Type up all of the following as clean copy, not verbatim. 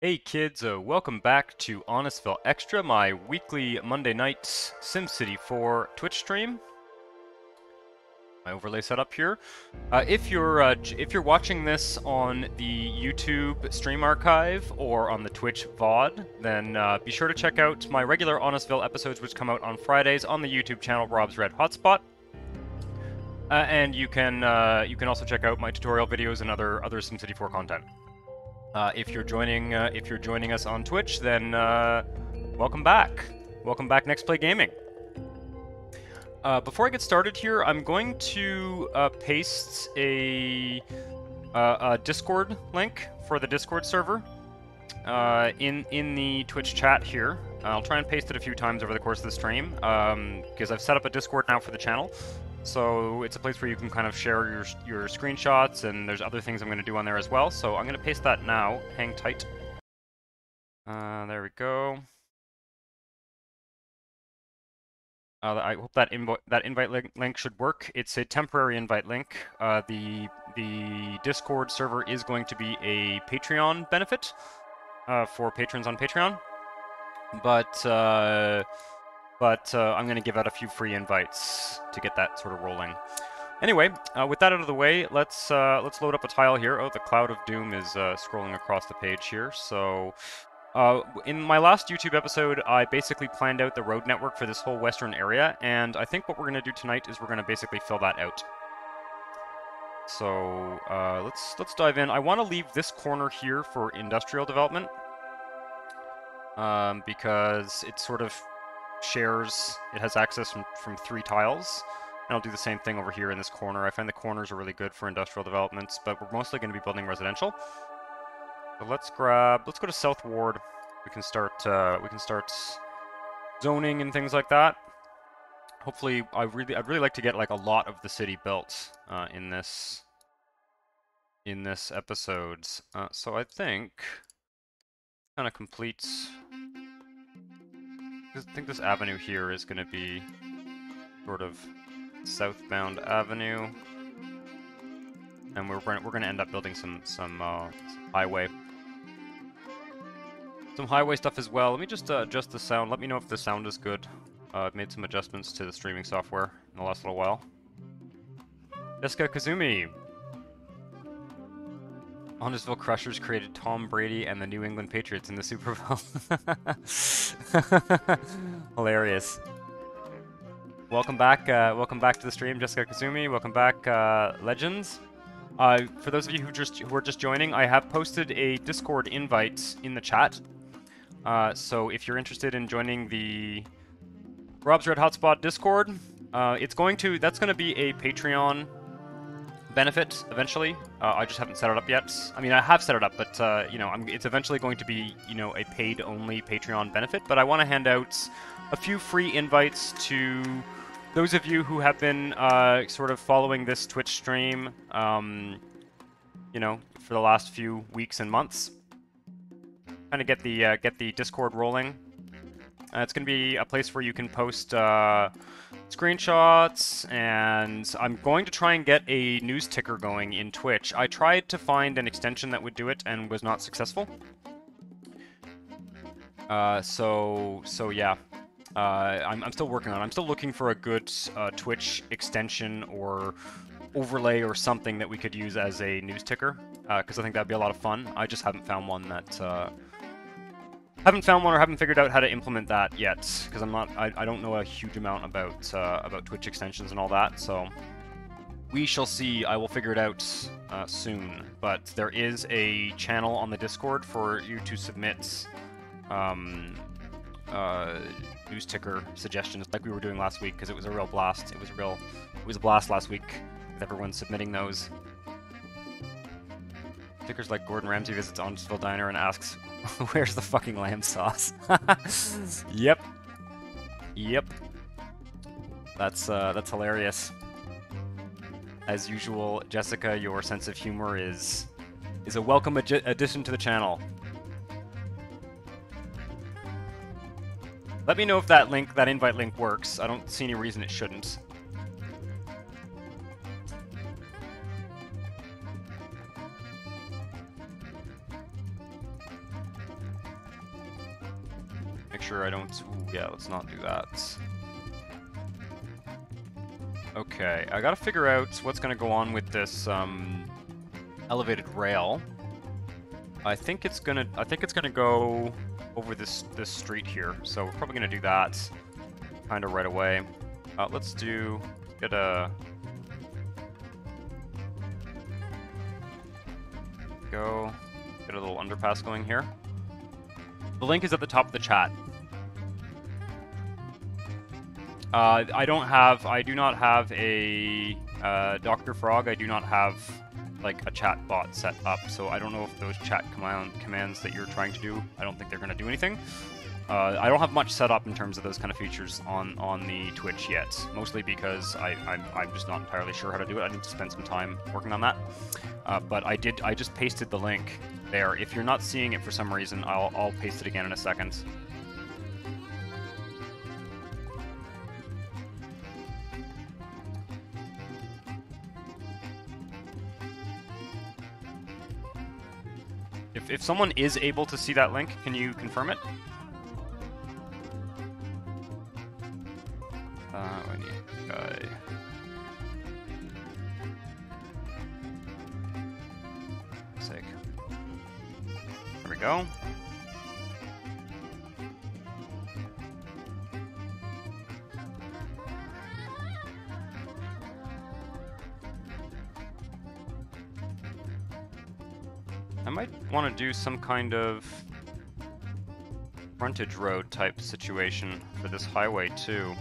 Hey kids, welcome back to Honestville Extra, my weekly Monday night SimCity 4 Twitch stream. My overlay setup here. If you're watching this on the YouTube stream archive or on the Twitch VOD, then be sure to check out my regular Honestville episodes, which come out on Fridays on the YouTube channel Rob's Red Hotspot. And you can also check out my tutorial videos and other SimCity 4 content. If you're joining us on Twitch, then welcome back. Welcome back, Next Play Gaming. Before I get started here, I'm going to paste a Discord link for the Discord server in the Twitch chat here. I'll try and paste it a few times over the course of the stream because I've set up a Discord now for the channel. So it's a place where you can kind of share your screenshots, and there's other things I'm going to do on there as well. So I'm going to paste that now. Hang tight. There we go. I hope that invite link should work. It's a temporary invite link. The Discord server is going to be a Patreon benefit for patrons on Patreon, but I'm going to give out a few free invites to get that sort of rolling. Anyway, with that out of the way, let's load up a tile here. Oh, the Cloud of Doom is scrolling across the page here. So, in my last YouTube episode, I basically planned out the road network for this whole western area, and I think what we're going to do tonight is we're going to basically fill that out. So, let's dive in. I want to leave this corner here for industrial development, because it sort of shares, it has access from 3 tiles, and I'll do the same thing over here in this corner. I find the corners are really good for industrial developments, but we're mostly going to be building residential. So let's go to South Ward. We can start zoning and things like that. Hopefully, I'd really like to get like a lot of the city built in this episode. So I think kind of completes. I think this avenue here is going to be sort of southbound avenue, and we're going to end up building some highway stuff as well. Let me just adjust the sound. Let me know if the sound is good. I've made some adjustments to the streaming software in the last little while. Jessica Kazumi. Honestville Crushers created Tom Brady and the New England Patriots in the Super Bowl. Hilarious. Welcome back to the stream, Jessica Kazumi. Welcome back, Legends. For those of you who are just joining, I have posted a Discord invite in the chat. So if you're interested in joining the Rob's Red Hotspot Discord, that's going to be a Patreon benefit eventually. I just haven't set it up yet. I mean, I have set it up, but it's eventually going to be a paid-only Patreon benefit. But I want to hand out a few free invites to those of you who have been sort of following this Twitch stream, for the last few weeks and months. Kind of get the Discord rolling. It's going to be a place where you can post screenshots, and I'm going to try and get a news ticker going in Twitch. I tried to find an extension that would do it and was not successful. So yeah. I'm still working on it. I'm still looking for a good Twitch extension or overlay or something that we could use as a news ticker, because I think that'd be a lot of fun. I just haven't found one that... or haven't figured out how to implement that yet, because I don't know a huge amount about Twitch extensions and all that, so we shall see. I will figure it out soon, but there is a channel on the Discord for you to submit news ticker suggestions like we were doing last week, because it was a real blast. It was a blast last week with everyone submitting those. Stickers like Gordon Ramsay visits Honestville Diner and asks, "Where's the fucking lamb sauce?" Yep. That's hilarious. As usual, Jessica, your sense of humor is a welcome addition to the channel. Let me know if that invite link works. I don't see any reason it shouldn't. Make sure I don't... Ooh, yeah, let's not do that. Okay, I gotta figure out what's gonna go on with this elevated rail. I think it's gonna go over this street here, so we're probably gonna do that kind of right away. Let's get a little underpass going here. The link is at the top of the chat. I do not have a Dr. Frog. I do not have like a chat bot set up, so I don't know if those chat commands that you're trying to do, I don't think they're going to do anything. I don't have much set up in terms of those kind of features on the Twitch yet, mostly because I'm just not entirely sure how to do it. I need to spend some time working on that. But I just pasted the link there. If you're not seeing it for some reason, I'll paste it again in a second. If someone is able to see that link, can you confirm it? I need a guy. Sake. There we go. I might want to do some kind of frontage road type situation for this highway too,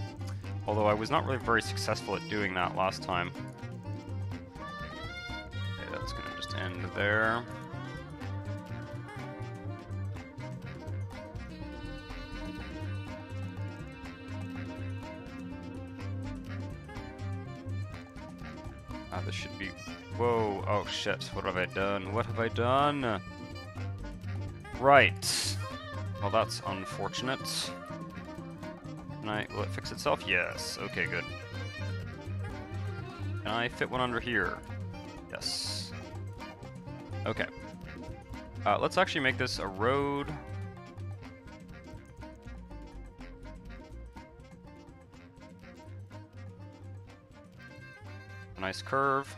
although I was not really very successful at doing that last time. Okay, that's gonna just end there. This should be... Whoa, oh shit, what have I done? What have I done? Right. Well, that's unfortunate. Will it fix itself? Yes. Okay, good. Can I fit one under here? Yes. Okay. Let's actually make this a road. A nice curve.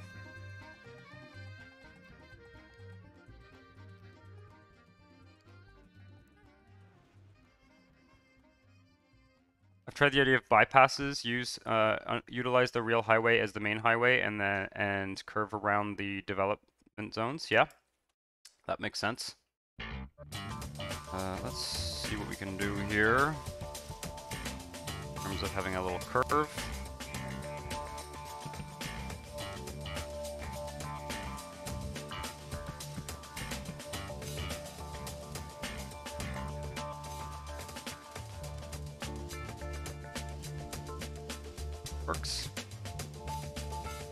I've tried the idea of bypasses. Utilize the real highway as the main highway, and curve around the development zones. Yeah, that makes sense. Let's see what we can do here in terms of having a little curve. Works.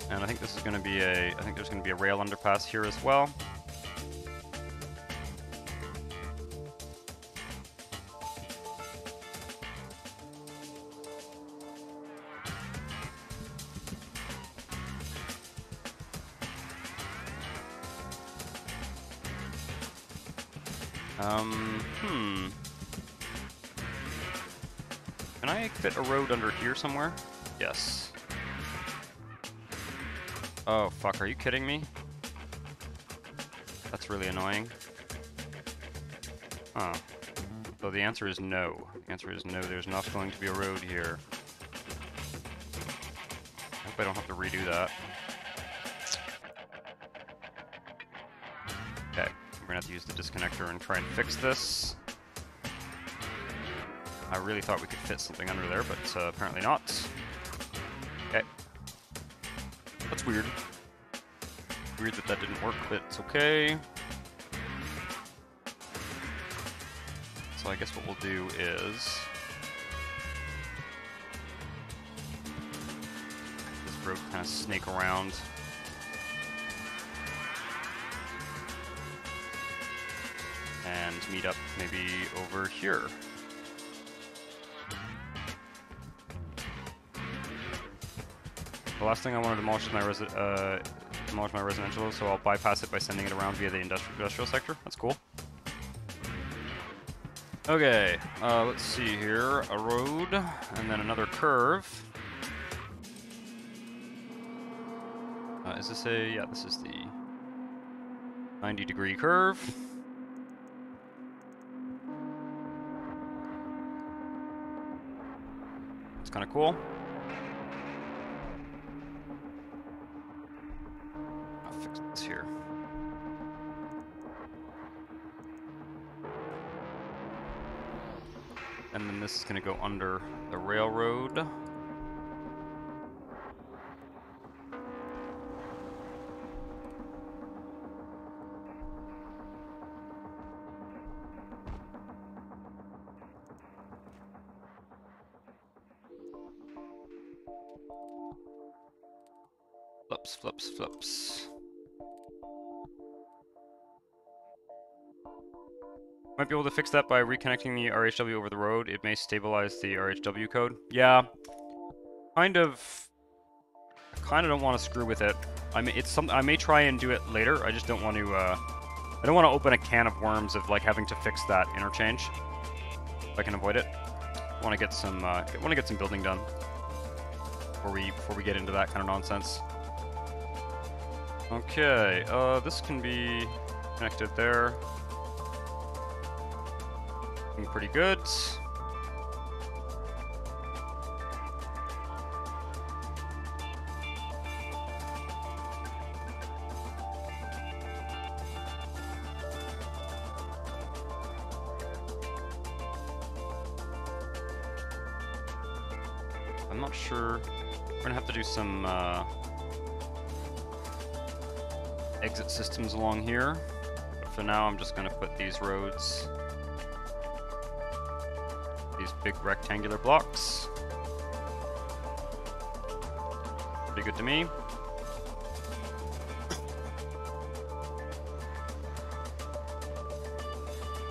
And I think this is going to be I think there's going to be a rail underpass here as well. Can I fit a road under here somewhere? Yes. Oh, fuck, are you kidding me? That's really annoying. Huh. So the answer is no. The answer is no, there's not going to be a road here. I hope I don't have to redo that. Okay, we're gonna have to use the disconnector and try and fix this. I really thought we could fit something under there, but apparently not. Okay. That's weird. Weird that didn't work, but it's okay. So I guess what we'll do is... this road kind of snake around. And meet up maybe over here. The last thing I want to demolish is my residential, so I'll bypass it by sending it around via the industrial sector. That's cool. Okay, let's see here. A road, and then another curve. Is this a... yeah, this is the 90-degree curve. It's kind of cool. I'll fix this here. And then this is going to go under the railroad. Flips, flips, flips. Might be able to fix that by reconnecting the RHW over the road. It may stabilize the RHW code. Yeah, I kind of don't want to screw with it. I mean, I may try and do it later. I just don't want to. I don't want to open a can of worms of like having to fix that interchange. If I can avoid it. I want to get some. Want to get some building done before we get into that kind of nonsense. Okay, this can be connected there. Looking pretty good. I'm not sure. We're gonna have to do some exit systems along here. But for now, I'm just gonna put these roads, these big rectangular blocks. Pretty good to me.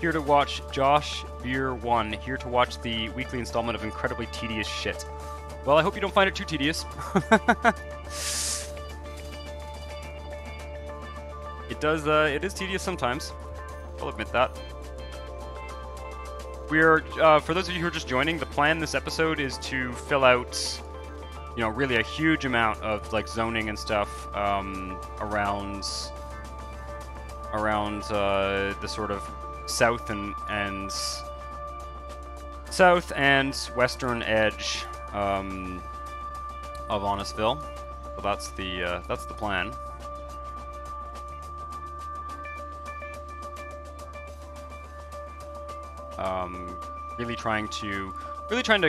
Here to watch Josh Beer 1. Here to watch the weekly installment of incredibly tedious shit. Well, I hope you don't find it too tedious. It is tedious sometimes. I'll admit that. We're, for those of you who are just joining, the plan this episode is to fill out, you know, really a huge amount of, like, zoning and stuff, around the sort of south and western edge, of Honestville. So that's the plan. Really trying to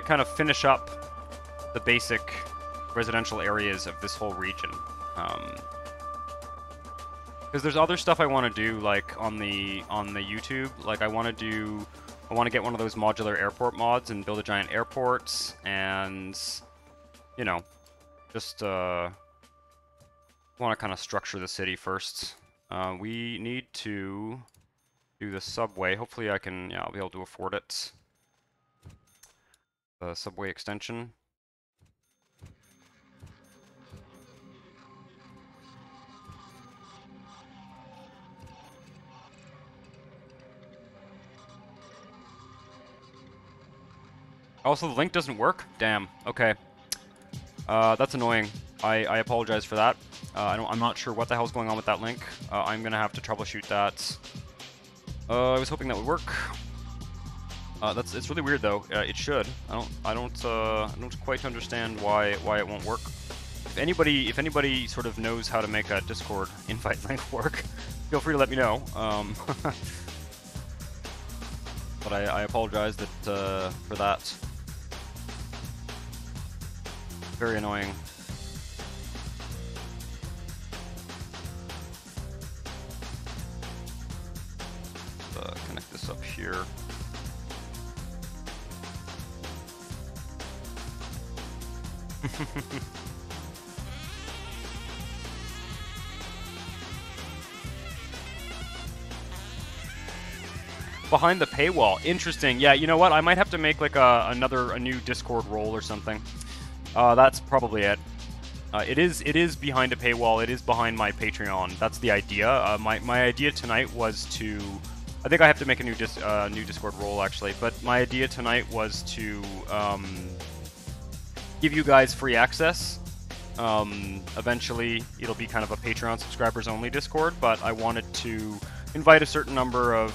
kind of finish up the basic residential areas of this whole region. Because there's other stuff I want to do, like on the YouTube. Like I want to get one of those modular airport mods and build a giant airport, and you know, just want to kind of structure the city first. We need to do the subway. Hopefully I can, yeah, I'll be able to afford it. The subway extension. Also, the link doesn't work? Damn. Okay. That's annoying. I apologize for that. I'm not sure what the hell's going on with that link. I'm gonna have to troubleshoot that. I was hoping that would work. It's really weird though. It should. I don't quite understand why it won't work. If anybody sort of knows how to make a Discord invite link work, feel free to let me know. But I apologize for that. Very annoying. Connect this up here. Behind the paywall. Interesting. Yeah, you know what? I might have to make like a new Discord role or something. That's probably it. It is behind a paywall. It is behind my Patreon. That's the idea. My idea tonight was to I think I have to make a new Discord role actually. But my idea tonight was to give you guys free access. Eventually, it'll be kind of a Patreon subscribers only Discord, but I wanted to invite a certain number of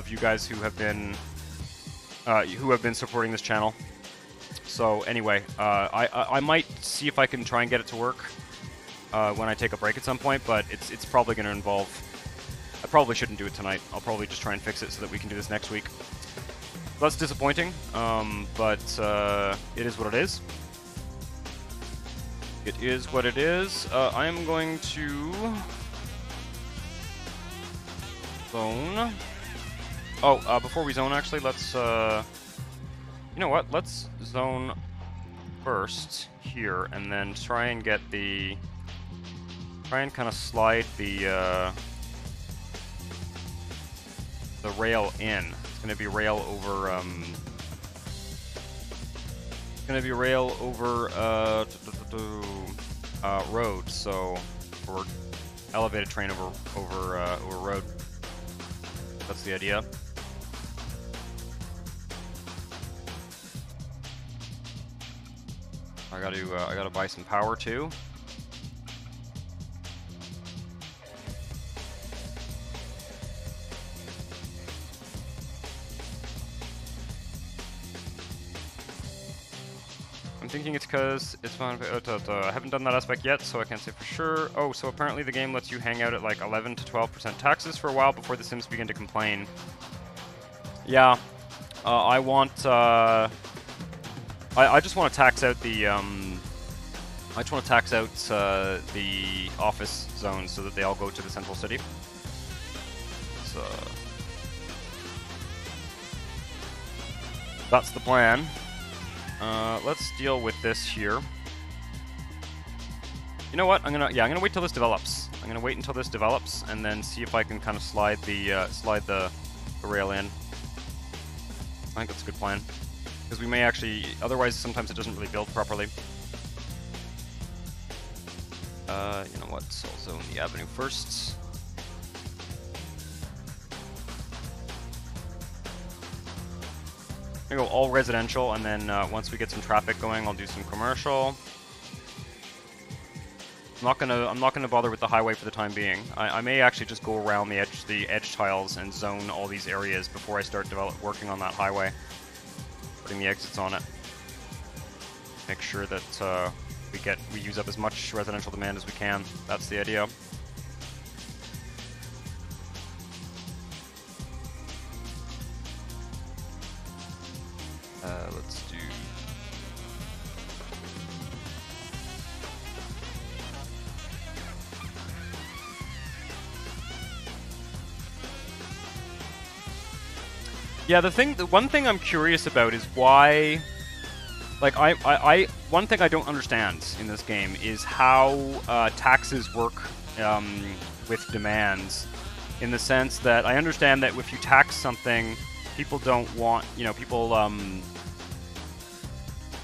you guys who have been supporting this channel. So anyway, I might see if I can try and get it to work when I take a break at some point, but it's probably going to involve. I probably shouldn't do it tonight. I'll probably just try and fix it so that we can do this next week. That's disappointing, but it is what it is. It is what it is. I am going to zone. Oh, before we zone, actually, let's. You know what? Let's zone first here, and then try and get the. Try and kind of slide the rail in. It's going to be rail over. It's going to be rail over road. So, or elevated train over road. That's the idea. I gotta buy some power too. I'm thinking it's because it's fun. I haven't done that aspect yet, so I can't say for sure. Oh, so apparently the game lets you hang out at like 11 to 12% taxes for a while before the Sims begin to complain. Yeah, I want. I just want to tax out the. I just want to tax out the office zones so that they all go to the central city. So that's the plan. Let's deal with this here. You know what? I'm gonna wait till this develops. I'm gonna wait until this develops and then see if I can kind of slide the rail in. I think that's a good plan. Because we may actually, otherwise sometimes it doesn't really build properly. You know what, so I'll zone the avenue first. I'm gonna go all residential, and then once we get some traffic going, I'll do some commercial. I'm not gonna bother with the highway for the time being. I may actually just go around the edge tiles and zone all these areas before I start working on that highway. Putting the exits on it. Make sure that we use up as much residential demand as we can. That's the idea. Let's do. Yeah, the one thing I'm curious about is why, like, one thing I don't understand in this game is how taxes work with demands, in the sense that I understand that if you tax something, people don't want,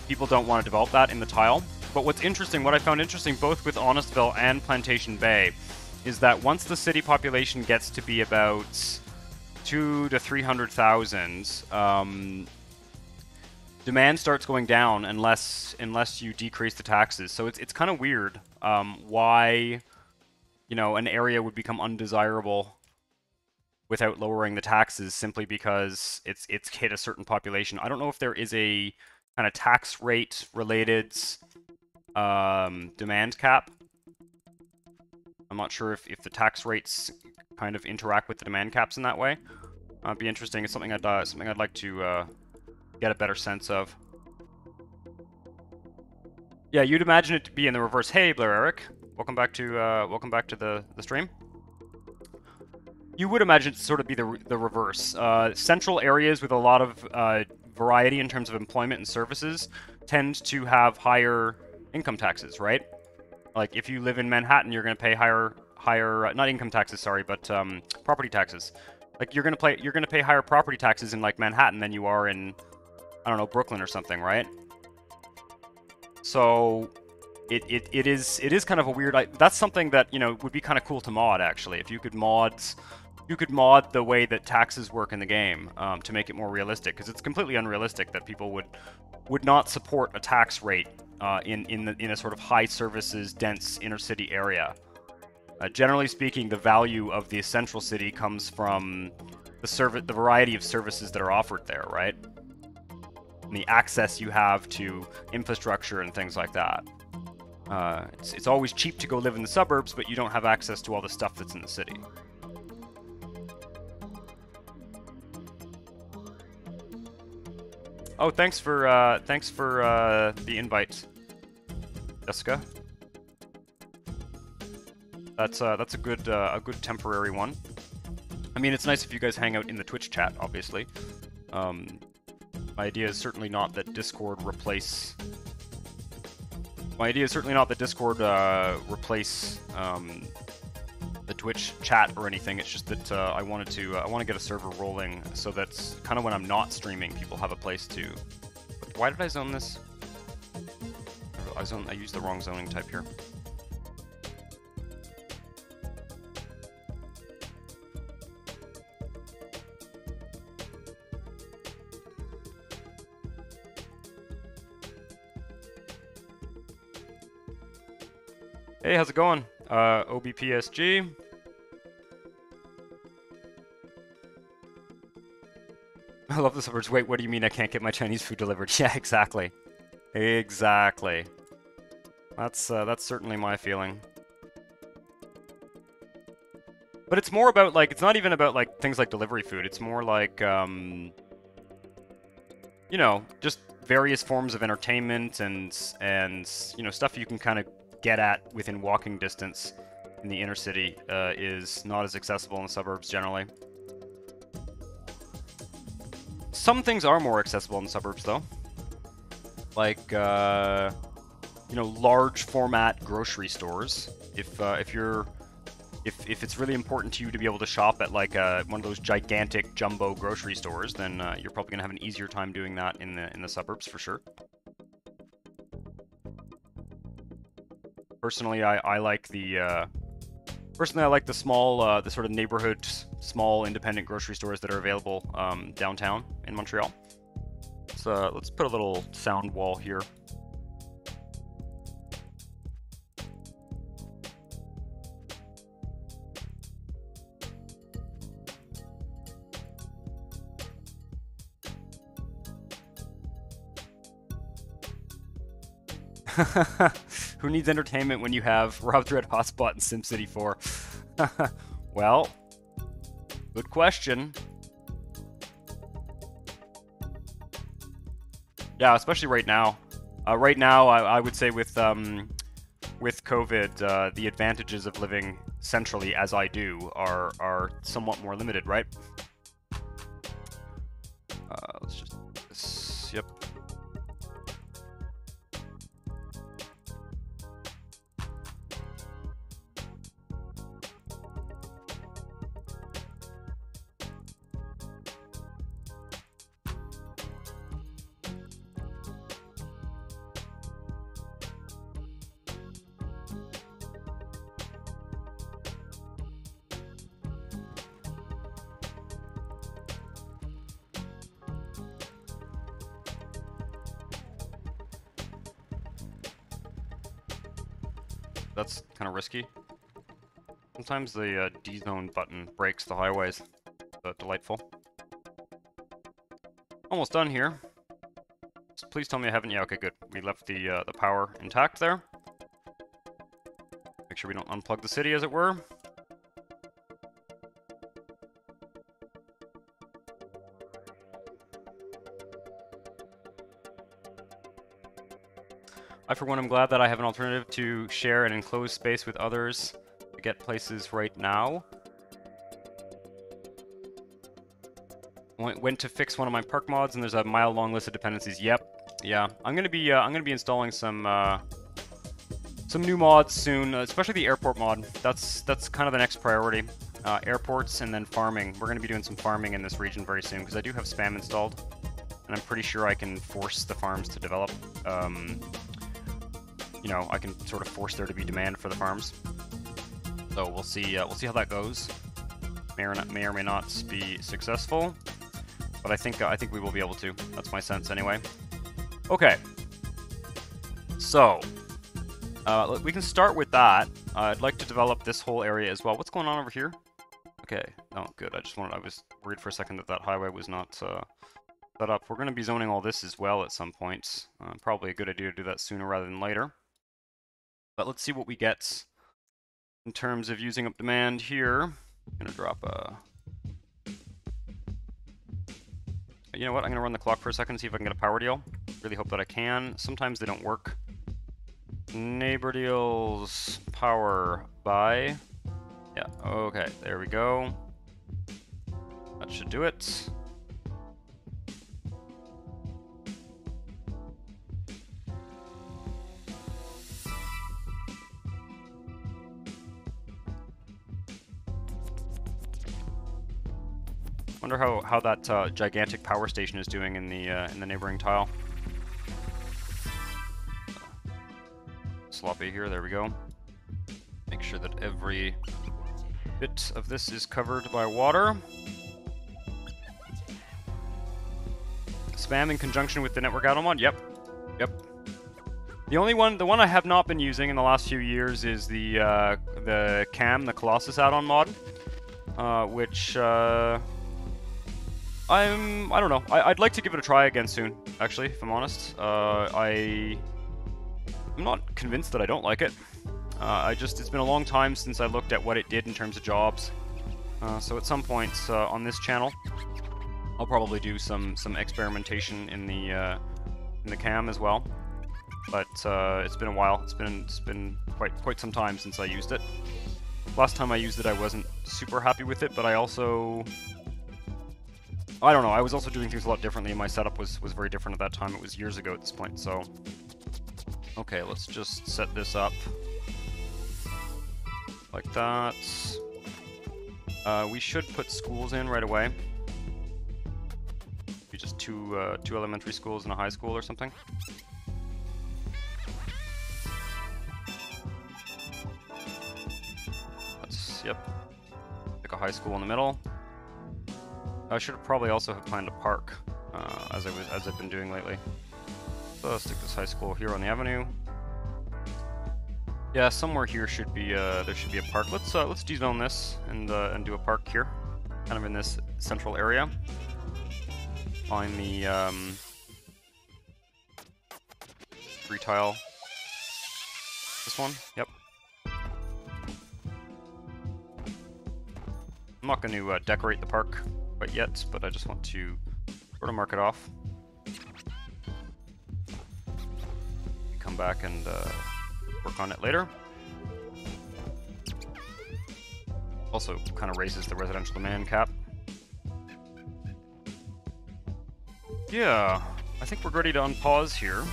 people don't want to develop that in the tile. But what I found interesting both with Honestville and Plantation Bay, is that once the city population gets to be about 200,000 to 300,000, demand starts going down unless you decrease the taxes. So it's kind of weird why an area would become undesirable without lowering the taxes simply because it's hit a certain population. I don't know if there is a kind of tax rate related demand cap. I'm not sure if the tax rates kind of interact with the demand caps in that way. It'd be interesting. It's something I'd like to get a better sense of. Yeah, you'd imagine it to be in the reverse. Hey, Blair Eric, welcome back to the stream. You would imagine it to sort of be the reverse. Central areas with a lot of variety in terms of employment and services tend to have higher income taxes, right? Like if you live in Manhattan, you're going to pay higher not income taxes, sorry, but property taxes. Like you're going to pay higher property taxes in like Manhattan than you are in, I don't know, Brooklyn or something, right? So it is kind of a weird. That's something that would be kind of cool to mod actually. If you could you could mod the way that taxes work in the game to make it more realistic, because it's completely unrealistic that people would not support a tax rate in a sort of high services dense inner city area. Generally speaking, the value of the central city comes from the variety of services that are offered there, right? And the access you have to infrastructure and things like that. It's always cheap to go live in the suburbs, but you don't have access to all the stuff that's in the city. Oh, thanks for the invite, Jessica. That's a good temporary one. I mean, it's nice if you guys hang out in the Twitch chat, obviously. My idea is certainly not that Discord replace. My idea is certainly not that Discord replace the Twitch chat or anything. It's just that I want to get a server rolling so that's kind of when I'm not streaming, people have a place to. Why did I zone this? I used the wrong zoning type here. Hey, how's it going? OBPSG. I love the suburbs. Wait, what do you mean I can't get my Chinese food delivered? Yeah, exactly. Exactly. That's certainly my feeling. But it's more about, like, it's not even about, like, things like delivery food. It's more like, you know, just various forms of entertainment and you know, stuff you can kind of get at within walking distance in the inner city is not as accessible in the suburbs generally. Some things are more accessible in the suburbs though, like you know, large format grocery stores. If it's really important to you to be able to shop at like one of those gigantic jumbo grocery stores, then you're probably gonna have an easier time doing that in the suburbs for sure. Personally, I like the small, the sort of neighborhood, small independent grocery stores that are available downtown in Montreal. So let's put a little sound wall here. Who needs entertainment when you have Rob's Red Hotspot in SimCity 4? Well, good question. Yeah, especially right now. Right now, I would say with COVID, the advantages of living centrally, as I do, are somewhat more limited, right? Let's just do this. Yep. That's kind of risky. Sometimes the D-zone button breaks the highways. Delightful. Almost done here. So please tell me I haven't. Yeah, okay, good. We left the power intact there. Make sure we don't unplug the city, as it were. I, for one, am glad that I have an alternative to share an enclosed space with others to get places right now. Went to fix one of my park mods, and there's a mile-long list of dependencies. Yep, yeah. I'm gonna be installing some new mods soon, especially the airport mod. That's kind of the next priority. Airports and then farming. We're gonna be doing some farming in this region very soon because I do have spam installed, and I'm pretty sure I can force the farms to develop. You know, I can sort of force there to be demand for the farms. So we'll see how that goes. may or may not be successful, but I think we will be able to. That's my sense anyway. Okay. So we can start with that. I'd like to develop this whole area as well. What's going on over here? Okay. Oh, good. I was worried for a second that that highway was not set up. We're going to be zoning all this as well at some point. Probably a good idea to do that sooner rather than later. But let's see what we get in terms of using up demand here. I'm going to drop a... You know what? I'm going to run the clock for a second, see if I can get a power deal. Really hope that I can. Sometimes they don't work. Neighbor deals power by... Yeah, okay, there we go. That should do it. Wonder how that gigantic power station is doing in the neighboring tile. Sloppy here. There we go. Make sure that every bit of this is covered by water. Spam in conjunction with the network auto mod. Yep. The one I have not been using in the last few years is the Colossus add-on mod, which I don't know. I'd like to give it a try again soon, actually, if I'm honest. I'm not convinced that I don't like it. It's been a long time since I looked at what it did in terms of jobs. So at some point on this channel, I'll probably do some experimentation in the cam as well. But it's been a while. It's been quite some time since I used it. Last time I used it, I wasn't super happy with it, but I don't know, I was also doing things a lot differently, and my setup was very different at that time. It was years ago at this point, so... Okay, let's just set this up. Like that. We should put schools in right away. Maybe just two elementary schools and a high school or something. Yep. Pick a high school in the middle. I should have probably also have planned a park, as I've been doing lately. So let's stick this high school here on the avenue. Yeah, somewhere here should be there should be a park. Let's dezone this and do a park here, kind of in this central area. Find the 3 tile. This one. Yep. I'm not going to decorate the park quite yet, but I just want to sort of mark it off. Come back and work on it later. Also kind of raises the residential demand cap. Yeah, I think we're ready to unpause here.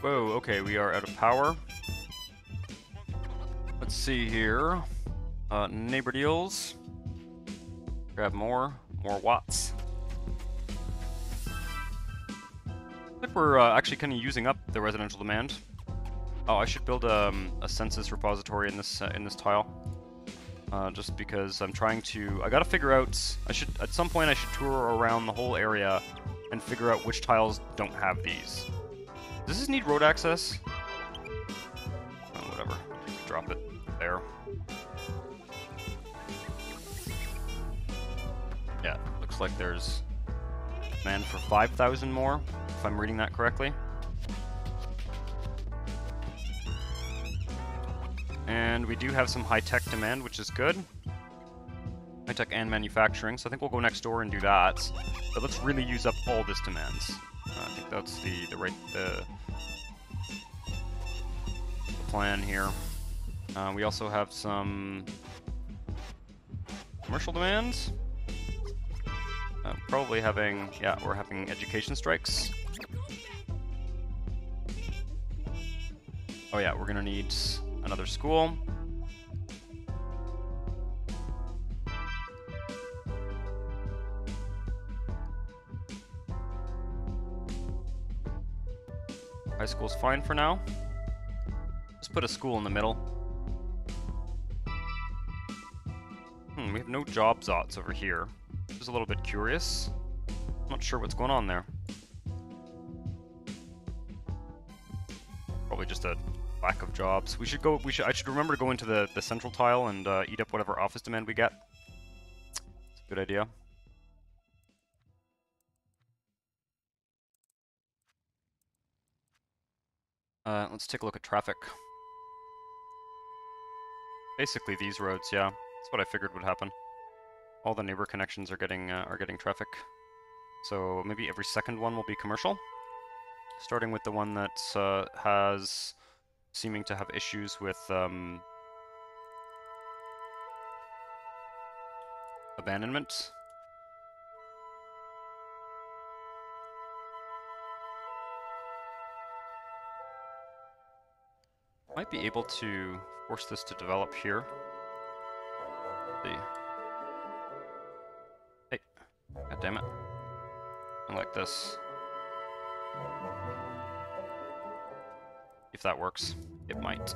Whoa, okay, we are out of power. Let's see here. Neighbor deals. Grab more watts. I think we're actually kind of using up the residential demand. Oh, I should build a census repository in this tile. Just because I'm trying to... I gotta figure out... at some point I should tour around the whole area and figure out which tiles don't have these. Does this need road access? Oh, whatever. Drop it there. Yeah, looks like there's demand for 5,000 more, if I'm reading that correctly. And we do have some high-tech demand, which is good. High-tech and manufacturing, so I think we'll go next door and do that. But let's really use up all this demand. I think that's the plan here. We also have some commercial demands. Probably having, yeah, we're having education strikes. Oh yeah, we're gonna need another school. High school's fine for now. Just put a school in the middle. We have no job zots over here. Just a little bit curious. Not sure what's going on there. Probably just a lack of jobs. We should go. I should remember to go into the central tile and eat up whatever office demand we get. It's a good idea. Let's take a look at traffic. Basically these roads, yeah. That's what I figured would happen. All the neighbor connections are getting traffic. So maybe every second one will be commercial. Starting with the one that has seeming to have issues with abandonment. Might be able to force this to develop here. Let's see. Hey, god damn it. Something like this. If that works, it might.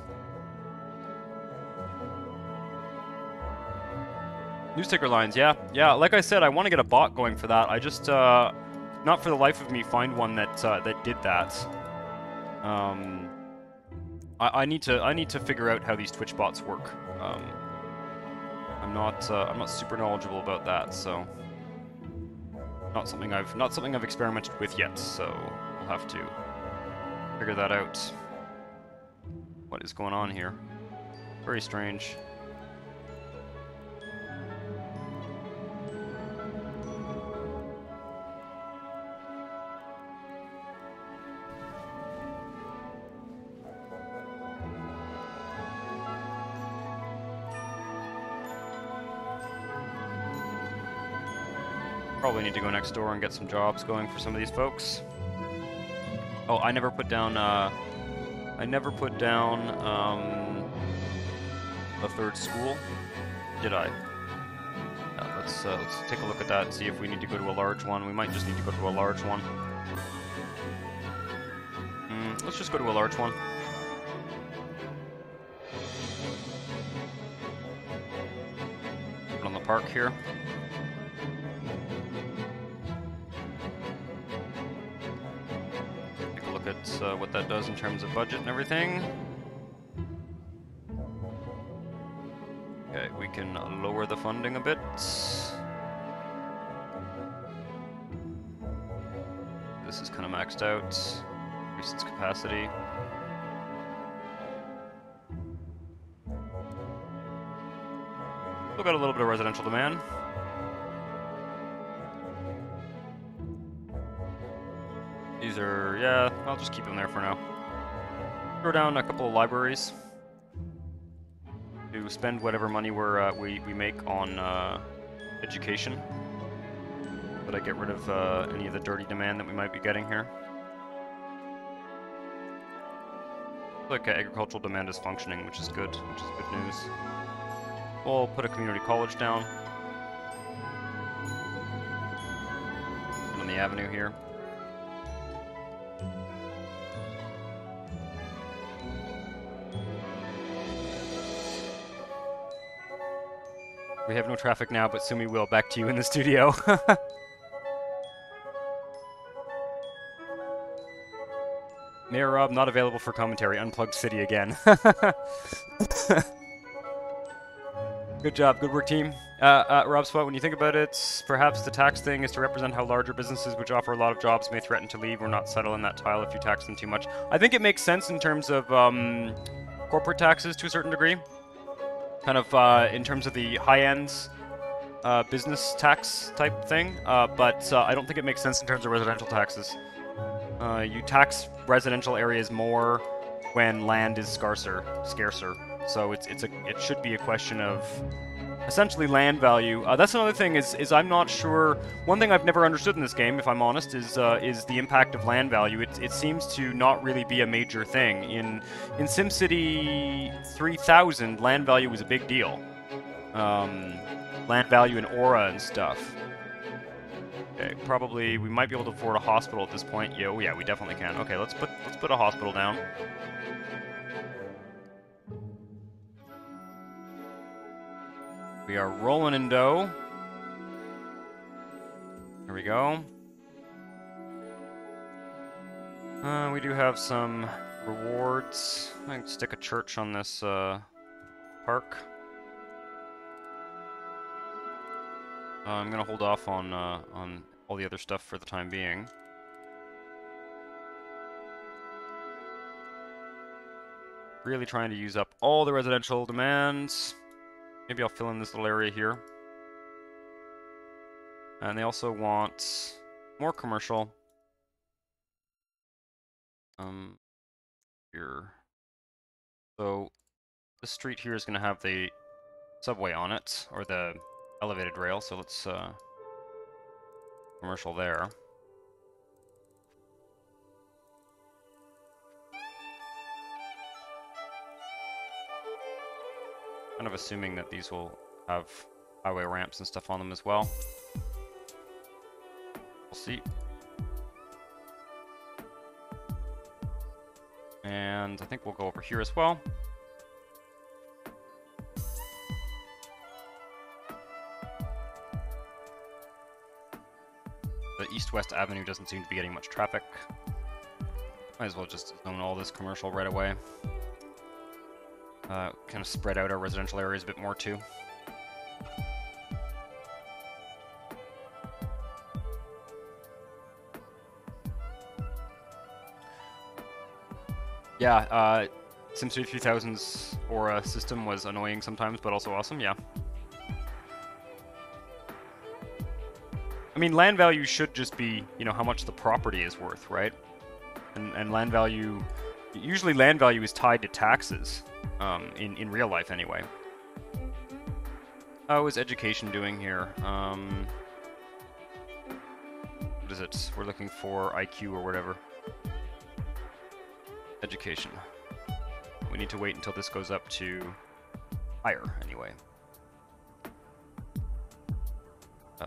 News ticker lines, yeah. Like I said, I want to get a bot going for that. I just, not for the life of me, find one that that did that. I need to figure out how these Twitch bots work. I'm not super knowledgeable about that, so not something I've experimented with yet. So we'll have to figure that out. What is going on here? Very strange. Probably need to go next door and get some jobs going for some of these folks. Oh, I never put down a third school, did I? Yeah, let's take a look at that and see if we need to go to a large one. We might just need to go to a large one. Let's just go to a large one. Put on the park here. At what that does in terms of budget and everything. Okay, we can lower the funding a bit. This is kind of maxed out. Increase its capacity. Still got a little bit of residential demand. These are, yeah, I'll just keep them there for now. Throw down a couple of libraries to spend whatever money we make on education. But I get rid of any of the dirty demand that we might be getting here. Like agricultural demand is functioning, which is good news. We'll put a community college down. And on the avenue here. We have no traffic now, but soon we will. Back to you in the studio. Mayor Rob, not available for commentary. Unplugged city again. Good job. Good work, team. Rob Spot, when you think about it, perhaps the tax thing is to represent how larger businesses which offer a lot of jobs may threaten to leave or not settle in that tile if you tax them too much. I think it makes sense in terms of corporate taxes to a certain degree. Kind of in terms of the high-end business tax type thing, but I don't think it makes sense in terms of residential taxes. You tax residential areas more when land is scarcer. So it should be a question of essentially land value. That's another thing is I'm not sure. One thing I've never understood in this game, if I'm honest, is the impact of land value. It seems to not really be a major thing. In SimCity 3000, land value was a big deal. Land value and aura and stuff. Okay, probably we might be able to afford a hospital at this point. Yeah, we definitely can. Okay, let's put a hospital down. We are rolling in dough. There we go. We do have some rewards. I can stick a church on this park. I'm gonna hold off on all the other stuff for the time being. Really trying to use up all the residential demands. Maybe I'll fill in this little area here. And they also want more commercial. Here. So this street here is going to have the subway on it, or the elevated rail, so let's commercial there. Kind of assuming that these will have highway ramps and stuff on them as well. We'll see. And I think we'll go over here as well. The east-west avenue doesn't seem to be getting much traffic. Might as well just zone all this commercial right away. Kind of spread out our residential areas a bit more too. Yeah, SimCity 3000's aura system was annoying sometimes, but also awesome, yeah. I mean, land value should just be, you know, how much the property is worth, right? And land value, usually land value is tied to taxes, in real life anyway. How is education doing here? What is it? We're looking for IQ or whatever. Education. We need to wait until this goes up to higher anyway.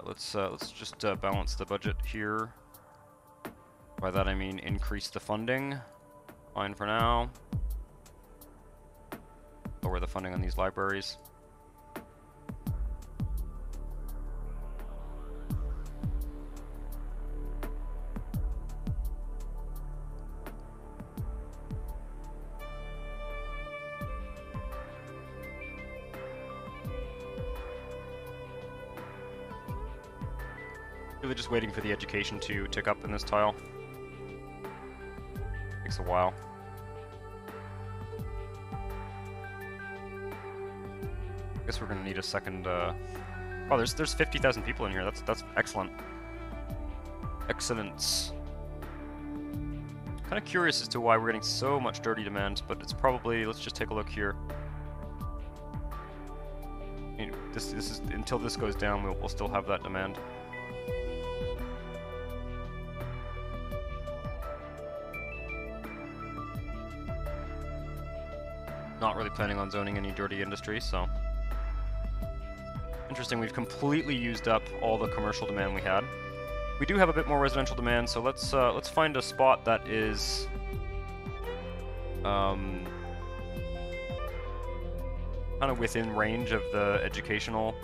Let's just balance the budget here. By that I mean increase the funding. Fine for now. Lower the funding on these libraries. Really just waiting for the education to tick up in this tile. Takes a while. I guess we're gonna need a second. Oh, there's 50,000 people in here. That's excellent. Excellence. Kind of curious as to why we're getting so much dirty demand, but it's probably. Let's just take a look here. You know, this is until this goes down, we'll still have that demand. Not really planning on zoning any dirty industry, so. Interesting, we've completely used up all the commercial demand we had. We do have a bit more residential demand, so let's find a spot that is kind of within range of the educational,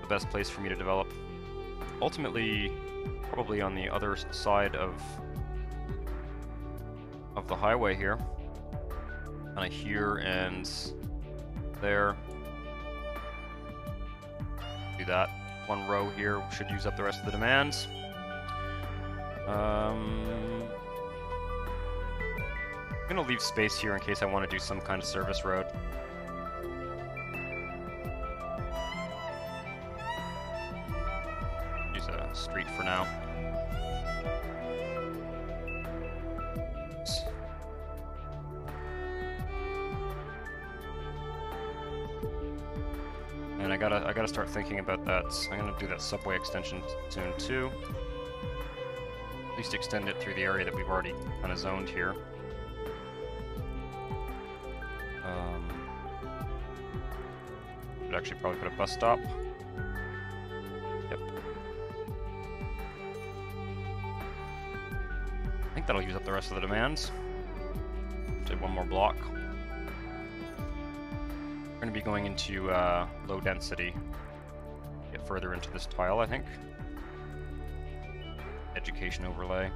the best place for me to develop. Ultimately, probably on the other side of the highway here. Kind of here and there. Do that. One row here should use up the rest of the demands. I'm gonna leave space here in case I want to do some kind of service road. Use a street for now. I gotta start thinking about that. I'm gonna do that subway extension soon too. At least extend it through the area that we've already kind of zoned here. Should actually probably put a bus stop. Yep. I think that'll use up the rest of the demands. Did one more block. We're going to be going into low density. Get further into this tile, I think. Education overlay.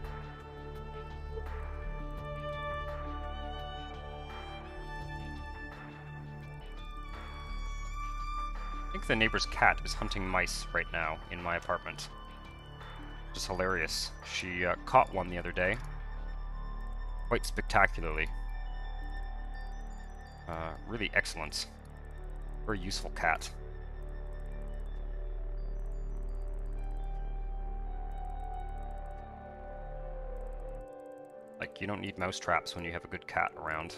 I think the neighbor's cat is hunting mice right now in my apartment. Just hilarious. She caught one the other day. Quite spectacularly. Really excellent. Very useful cat. Like, you don't need mouse traps when you have a good cat around.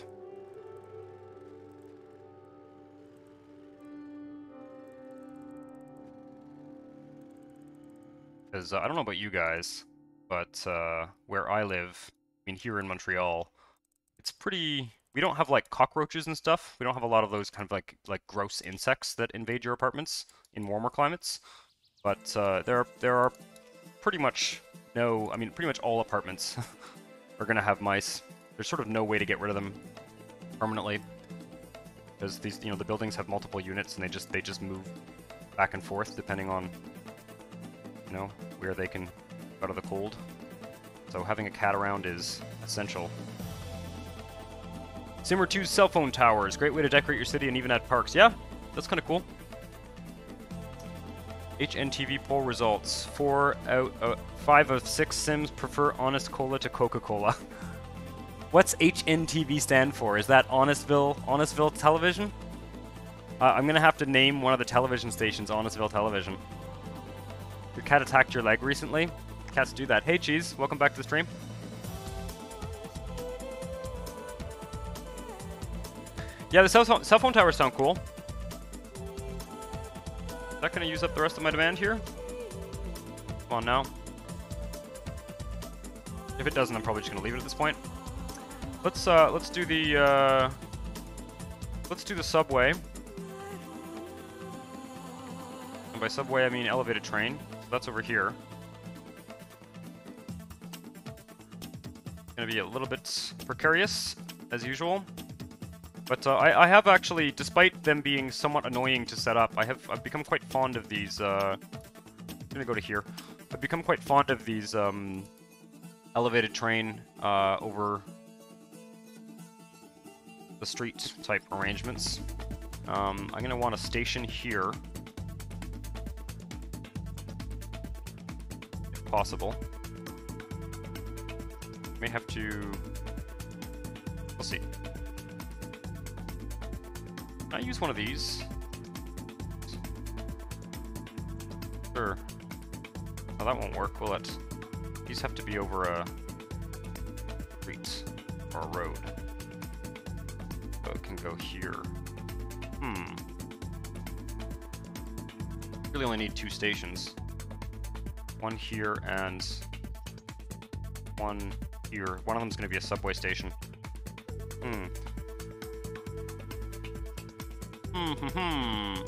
Because I don't know about you guys, but where I live, I mean here in Montreal, it's pretty... We don't have like cockroaches and stuff. We don't have a lot of those kind of like gross insects that invade your apartments in warmer climates. But there are pretty much no... I mean, pretty much all apartments are going to have mice. There's sort of no way to get rid of them permanently. Because these, you know, the buildings have multiple units and they just move back and forth depending on, you know, where they can go out of the cold. So having a cat around is essential. Simmer 2's cell phone towers. Great way to decorate your city and even add parks. Yeah, that's kind of cool. HNTV poll results. 5 of 6 Sims prefer Honest Cola to Coca-Cola. What's HNTV stand for? Is that Honestville Television? I'm gonna have to name one of the television stations Honestville Television. Your cat attacked your leg recently? Cats do that. Hey Cheese, welcome back to the stream. Yeah, the cell phone towers sound cool. Is that gonna use up the rest of my demand here? Come on now. If it doesn't, I'm probably just gonna leave it at this point. Let's do the subway. And by subway I mean elevated train. So that's over here. Gonna be a little bit precarious as usual. But I have actually, despite them being somewhat annoying to set up, I've become quite fond of these. I'm gonna go to here. I've become quite fond of these elevated train over the street type arrangements. I'm gonna want a station here, if possible. May have to. We'll see. Can I use one of these? Sure. Oh, that won't work, will it? These have to be over a street or a road. So it can go here. Really only need 2 stations. One here and one here. One of them's going to be a subway station.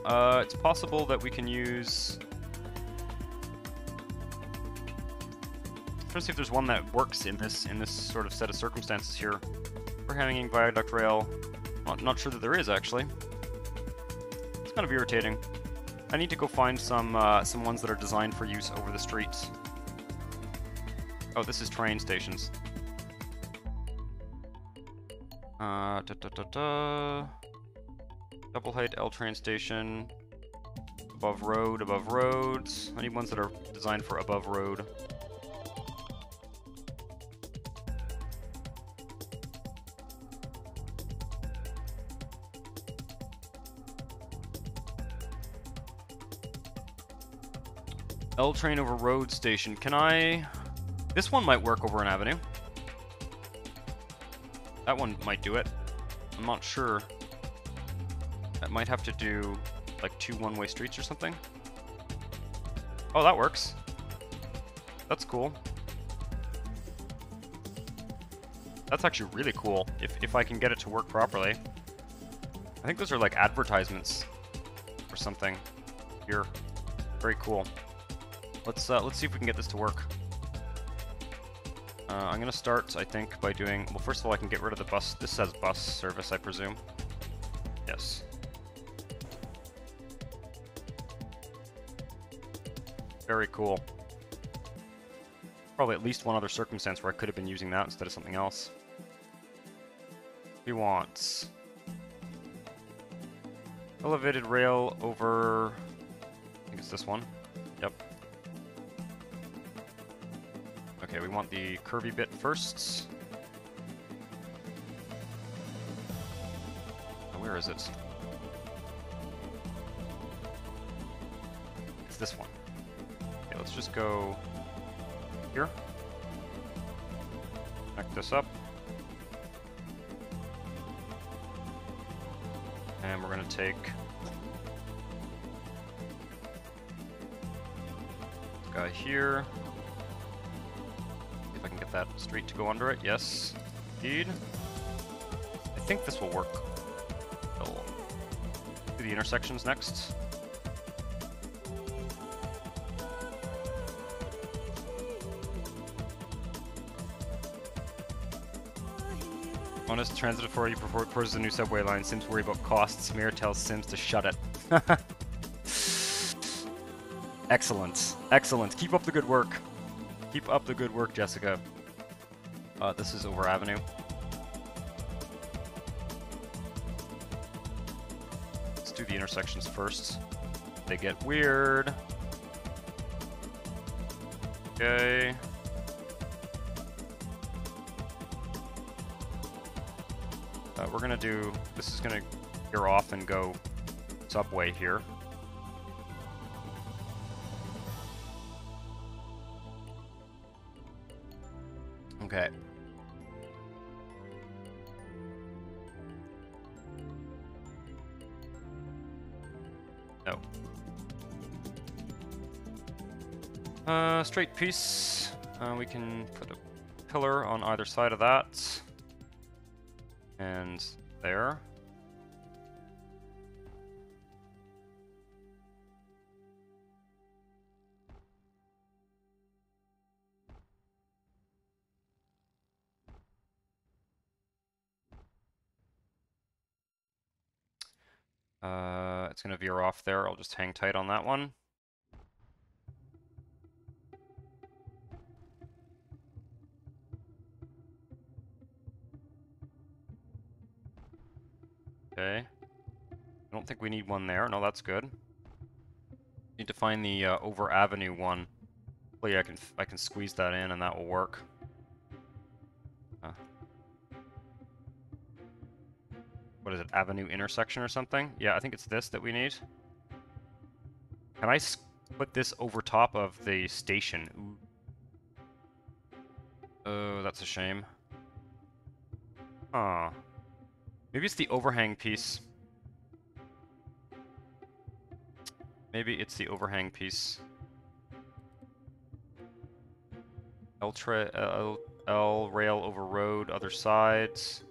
It's possible that we can use... I'm trying to see if there's one that works in this sort of set of circumstances here. Overhanging viaduct rail. Not sure that there is, actually. It's kind of irritating. I need to go find some ones that are designed for use over the streets. Oh, this is train stations. Double height L train station. Above roads. I need ones that are designed for above road. L train over road station. Can I... This one might work over an avenue. That one might do it. I'm not sure. That might have to do like 2 one-way streets or something. Oh, that works. That's cool. That's actually really cool, if I can get it to work properly. I think those are like advertisements or something here. Very cool. Let's see if we can get this to work. I'm gonna start, I think, by doing... Well, first of all, I can get rid of the bus. This says bus service, I presume. Yes. Very cool. Probably at least one other circumstance where I could have been using that instead of something else. We want elevated rail over... I think it's this one. Yep. Okay, we want the curvy bit first. Oh, where is it? It's this one. Okay, let's just go here. Connect this up. And we're going to take this guy here. See if I can get that street to go under it. Yes, indeed. I think this will work. We'll do the intersections next. Honest Transit Authority proposes a new subway line. Sims worry about costs. Mayor tells Sims to shut it. Excellent. Excellent. Keep up the good work. Keep up the good work, Jessica. This is over Avenue. Let's do the intersections first. They get weird. Okay. We're gonna do, this is gonna gear off and go subway here. Okay. No. Straight piece. We can put a pillar on either side of that. And there. It's going to veer off there. I'll just hang tight on that one. Okay. I don't think we need one there. No, that's good. Need to find the over Avenue one. Hopefully I can squeeze that in and that will work. What is it? Avenue intersection or something? Yeah, I think it's this that we need. Can I put this over top of the station? Ooh. Oh, that's a shame. Huh. Maybe it's the overhang piece. Maybe it's the overhang piece. L rail over road, other sides.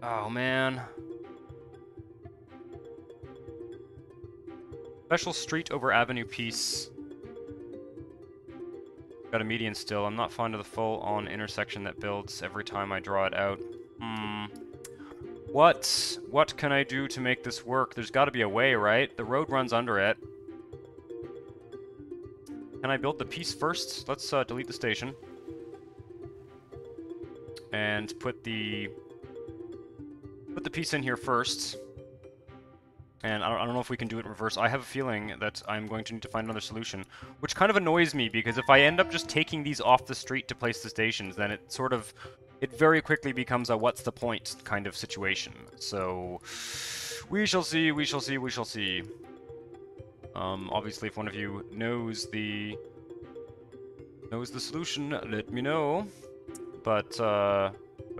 Oh man. Special street over avenue piece. Got a median still. I'm not fond of the full-on intersection that builds every time I draw it out. What can I do to make this work? There's got to be a way, right? The road runs under it. Can I build the piece first? Let's delete the station. And put the piece in here first. And I don't know if we can do it in reverse. I have a feeling that I'm going to need to find another solution, which kind of annoys me, because if I end up just taking these off the street to place the stations, then it very quickly becomes a what's the point kind of situation. So, we shall see, we shall see, we shall see. Obviously, if one of you knows the solution, let me know. But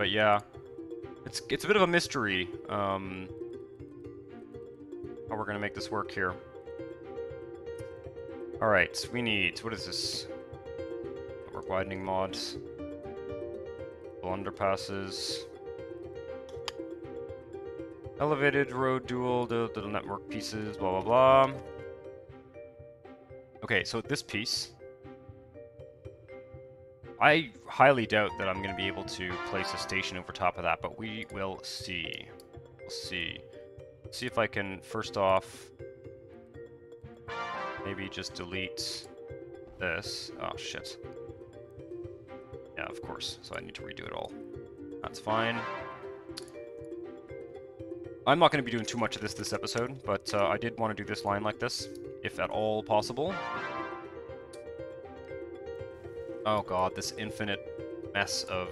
yeah. It's a bit of a mystery, how we're gonna make this work here. Alright, we need, what is this? Network widening mods. Underpasses. Elevated road dual, the network pieces, blah blah blah. Okay, so this piece, I highly doubt that I'm going to be able to place a station over top of that, but we will see. We'll see. See if I can, first off, maybe just delete this. Oh, shit. Yeah, of course. So I need to redo it all. That's fine. I'm not going to be doing too much of this episode, but I did want to do this line like this, if at all possible. Oh god, this infinite mess of...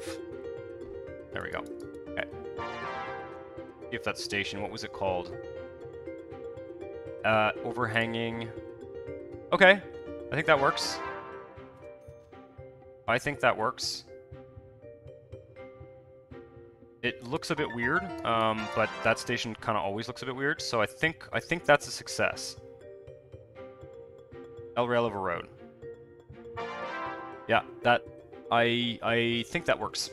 There we go. Okay. See if that station, what was it called? Overhanging... Okay, I think that works. I think that works. It looks a bit weird, but that station kind of always looks a bit weird, so I think that's a success. L-rail over road. Yeah, I think that works.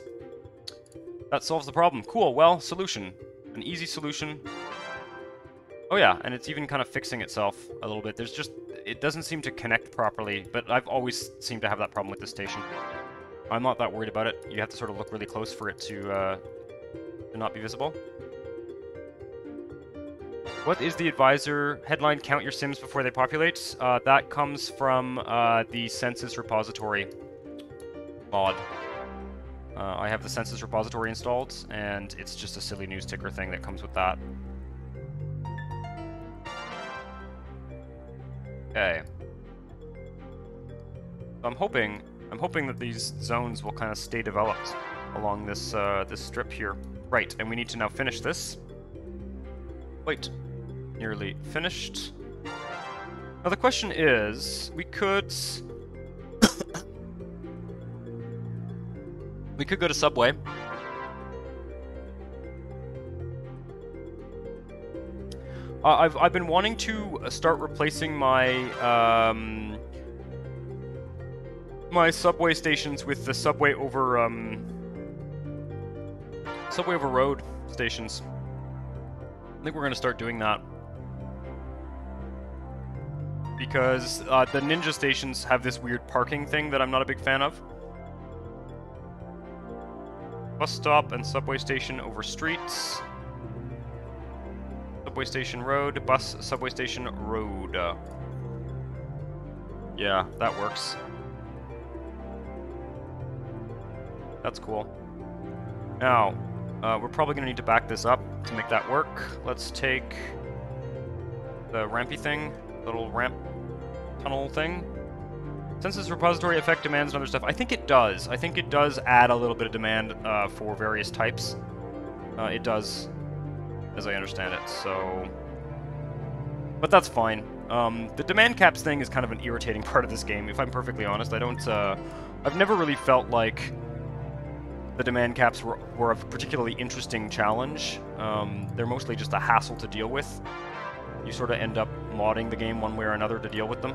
That solves the problem. Cool, well, solution. An easy solution. Oh yeah, and it's even kind of fixing itself a little bit. There's just, it doesn't seem to connect properly, but I've always seemed to have that problem with this station. I'm not that worried about it. You have to sort of look really close for it to not be visible. What is the advisor headline? Count your sims before they populate. That comes from the census repository mod. I have the census repository installed, and it's just a silly news ticker thing that comes with that. Okay. So I'm hoping that these zones will kind of stay developed along this this strip here. Right, and we need to now finish this. Wait. Nearly finished. Now the question is, we could go to Subway. I've been wanting to start replacing my my subway stations with the subway over road stations. I think we're gonna start doing that. Because the ninja stations have this weird parking thing that I'm not a big fan of. Bus stop and subway station over streets. Subway station road, bus, subway station road. Yeah, that works. That's cool. Now, we're probably going to need to back this up to make that work. Let's take the rampy thing, little ramp tunnel thing. Census repository effect demands and other stuff. I think it does. I think it does add a little bit of demand for various types. It does, as I understand it, so... But that's fine. The demand caps thing is kind of an irritating part of this game, if I'm perfectly honest. I don't, I've never really felt like the demand caps were a particularly interesting challenge. They're mostly just a hassle to deal with. You sort of end up modding the game one way or another to deal with them.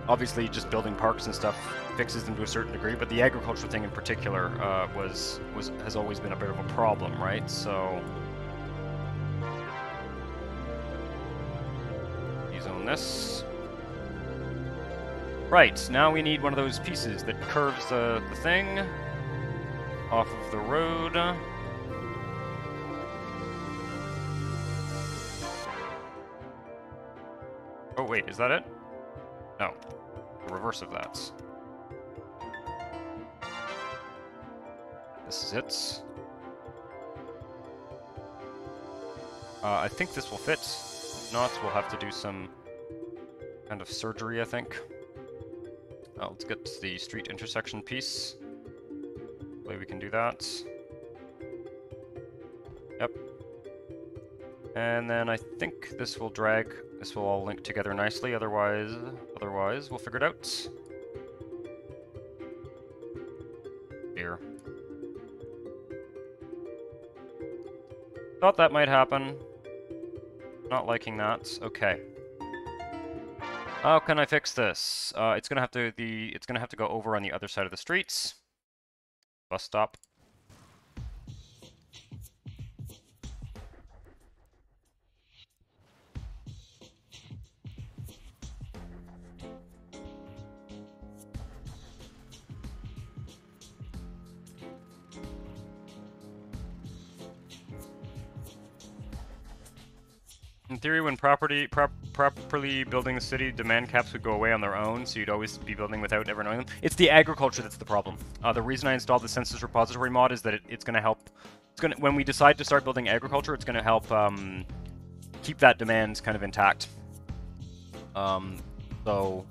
Obviously, just building parks and stuff fixes them to a certain degree, but the agriculture thing in particular has always been a bit of a problem, right? So, zone this. Right, now we need one of those pieces that curves the thing off of the road. Oh wait, is that it? No. The reverse of that. This is it. I think this will fit. If not, we'll have to do some kind of surgery, I think. Let's get the street intersection piece. Hopefully we can do that. Yep. And then I think this will drag. This will all link together nicely. Otherwise, we'll figure it out. Here. Thought that might happen. Not liking that. Okay. How can I fix this? It's gonna have to go over on the other side of the streets. Bus stop. In theory, when properly building the city, demand caps would go away on their own, so you'd always be building without ever knowing them. It's the agriculture that's the problem. The reason I installed the census repository mod is that it's going to help. When we decide to start building agriculture, it's going to help keep that demand kind of intact. So,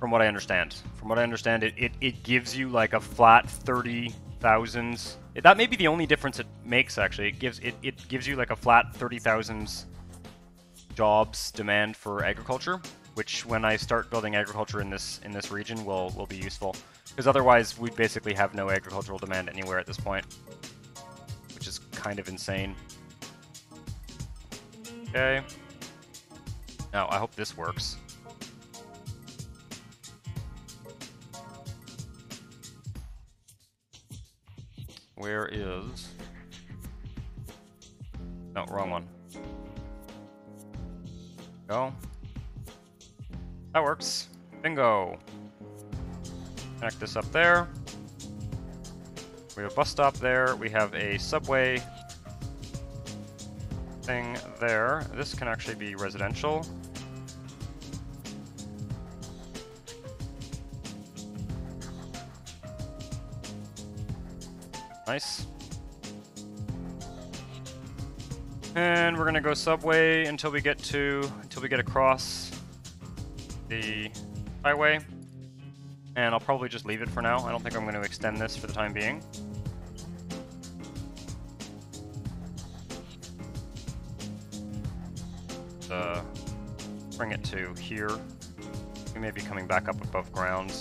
from what I understand, it gives you like a flat 30,000. That may be the only difference it makes. Actually, it gives you like a flat 30,000 jobs demand for agriculture, which when I start building agriculture in this region will be useful, because otherwise we basically have no agricultural demand anywhere at this point, which is kind of insane. Okay. Now I hope this works. Where is... No, wrong one. Go. That works. Bingo. Connect this up there. We have a bus stop there. We have a subway thing there. This can actually be residential. Nice. And we're gonna go subway until we get across the highway. And I'll probably just leave it for now. I don't think I'm going to extend this for the time being. Bring it to here. We may be coming back up above ground.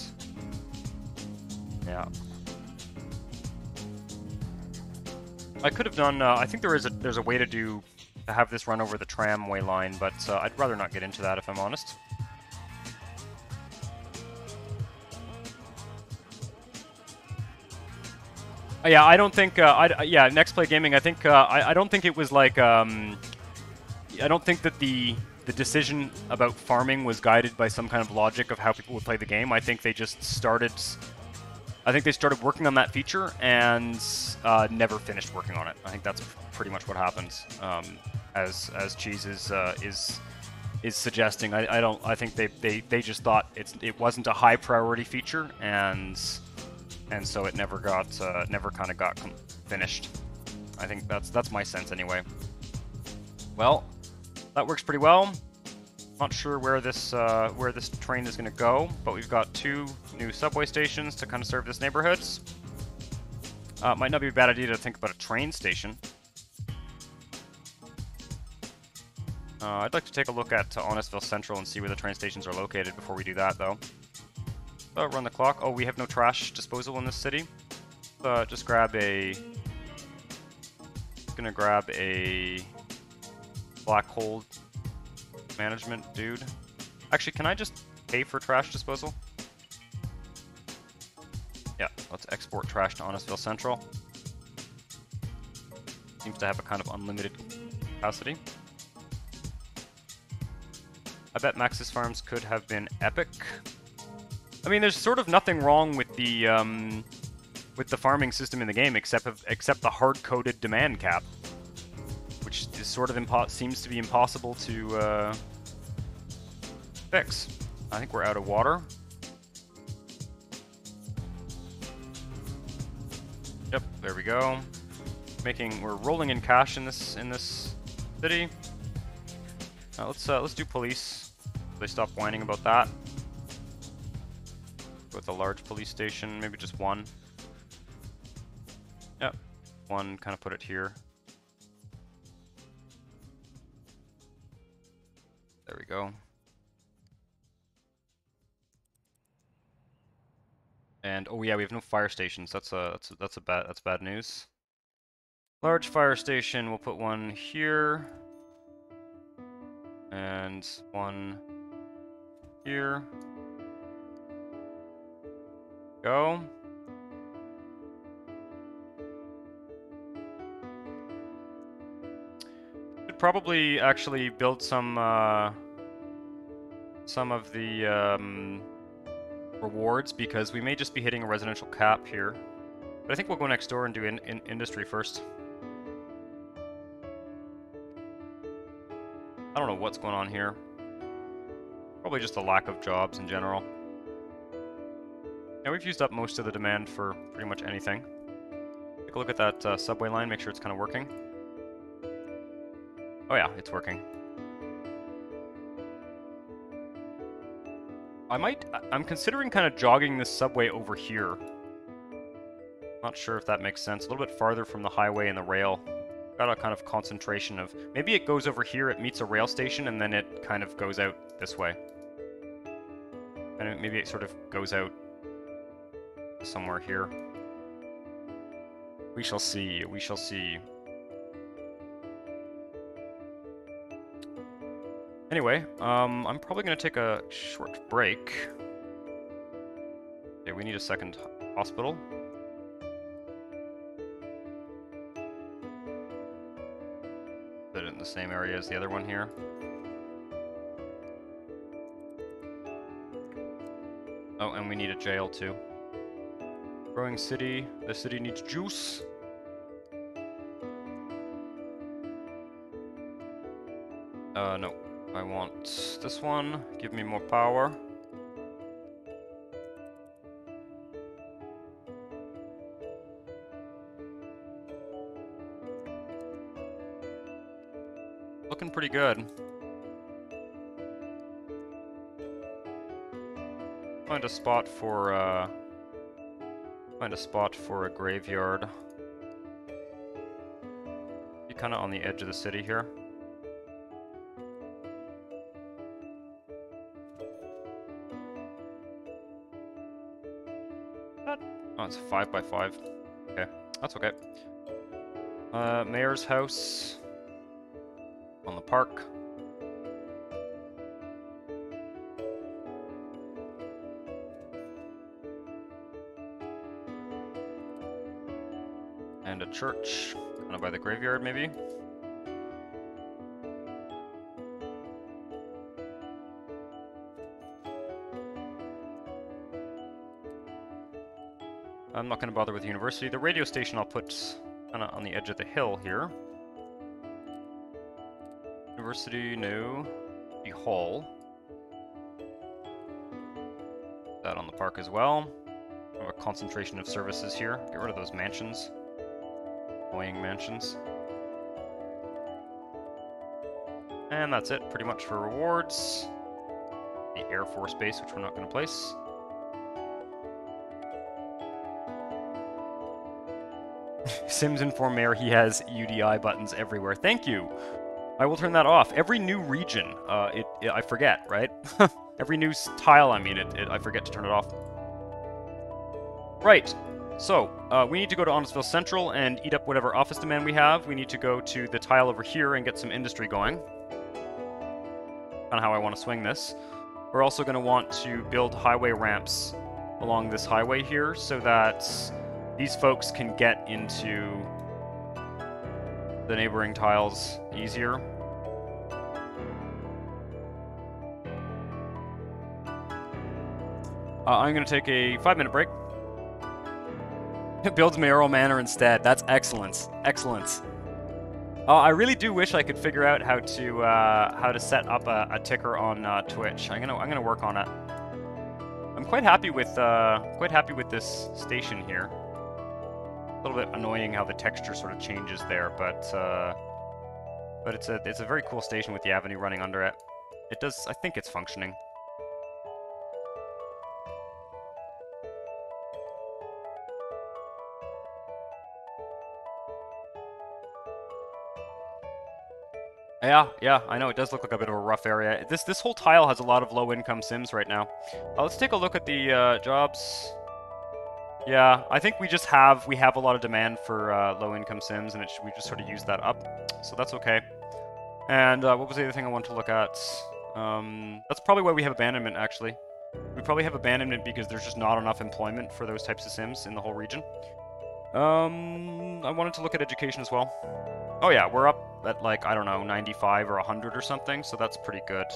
Yeah. I could have done. I think there's a way to have this run over the tramway line, but I'd rather not get into that if I'm honest. Yeah, I don't think. Yeah, Next Play Gaming. I think. I don't think it was like. I don't think that the decision about farming was guided by some kind of logic of how people would play the game. I think they just started. I think they started working on that feature and never finished working on it. I think that's pretty much what happens. As Cheese is suggesting, I think they just thought it wasn't a high priority feature, and so it never kind of got finished. I think that's my sense anyway. Well, that works pretty well. Not sure where this train is going to go, but we've got 2 new subway stations to kind of serve this neighborhood. Might not be a bad idea to think about a train station. I'd like to take a look at Honestville Central and see where the train stations are located before we do that, though. Run the clock. Oh, we have no trash disposal in this city. Just grab a... Gonna grab a black hole management dude. Actually, can I just pay for trash disposal? Yeah, let's export trash to Honestville Central. Seems to have a kind of unlimited capacity. I bet Max's farms could have been epic. I mean, there's sort of nothing wrong with the farming system in the game, except the hard-coded demand cap, which is sort of seems to be impossible to fix. I think we're out of water. Yep, there we go. We're rolling in cash in this city. Let's do police. They stop whining about that. With a large police station, maybe just one. Yep, one. Kind of put it here. There we go. And oh yeah, we have no fire stations. That's bad news. Large fire station, we'll put one here. And one here. Go. Should probably actually build some of the rewards, because we may just be hitting a residential cap here. But I think we'll go next door and do industry first. I don't know what's going on here. Probably just a lack of jobs in general. Yeah, we've used up most of the demand for pretty much anything. Take a look at that subway line, make sure it's kind of working. Oh yeah, it's working. I'm considering kind of jogging this subway over here. Not sure if that makes sense. A little bit farther from the highway and the rail. Got a kind of concentration of... Maybe it goes over here, it meets a rail station, and then it kind of goes out this way. And maybe it sort of goes out somewhere here. We shall see, we shall see. Anyway, I'm probably going to take a short break. Okay, we need a second hospital. Put it in the same area as the other one here. Oh, and we need a jail too. Growing city. The city needs juice. No. I want this one. Give me more power. Looking pretty good. Find a spot for a graveyard. Be kind of on the edge of the city here. Oh, it's 5 by 5. Okay, that's okay. Mayor's house on the park. And a church, kind of by the graveyard, maybe. I'm not going to bother with the university. The radio station I'll put kind of on the edge of the hill here. University, no. The hall. That on the park as well. Have a concentration of services here. Get rid of those mansions. Annoying mansions. And that's it, pretty much for rewards. The Air Force Base, which we're not going to place. Sims informed Mayor he has UDI buttons everywhere. Thank you! I will turn that off. Every new region, I forget, right? Every new tile, I mean, I forget to turn it off. Right. So, we need to go to Honestville Central and eat up whatever office demand we have. We need to go to the tile over here and get some industry going. Kind of how I want to swing this. We're also going to want to build highway ramps along this highway here so that these folks can get into the neighboring tiles easier. I'm going to take a 5-minute break. It builds Mayoral Manor instead. That's excellence. Excellence. I really do wish I could figure out how to set up a ticker on Twitch. I'm gonna work on it. I'm quite happy with this station here. A little bit annoying how the texture sort of changes there, but it's a very cool station with the avenue running under it. It does. I think it's functioning. Yeah, I know, it does look like a bit of a rough area. This whole tile has a lot of low-income Sims right now. Let's take a look at the jobs. Yeah, I think we have a lot of demand for low-income sims, and we just sort of use that up, so that's okay. And what was the other thing I wanted to look at? That's probably why we have abandonment, actually. We probably have abandonment because there's just not enough employment for those types of sims in the whole region. I wanted to look at education as well. Oh yeah, we're up at like, I don't know, 95 or 100 or something, so that's pretty good.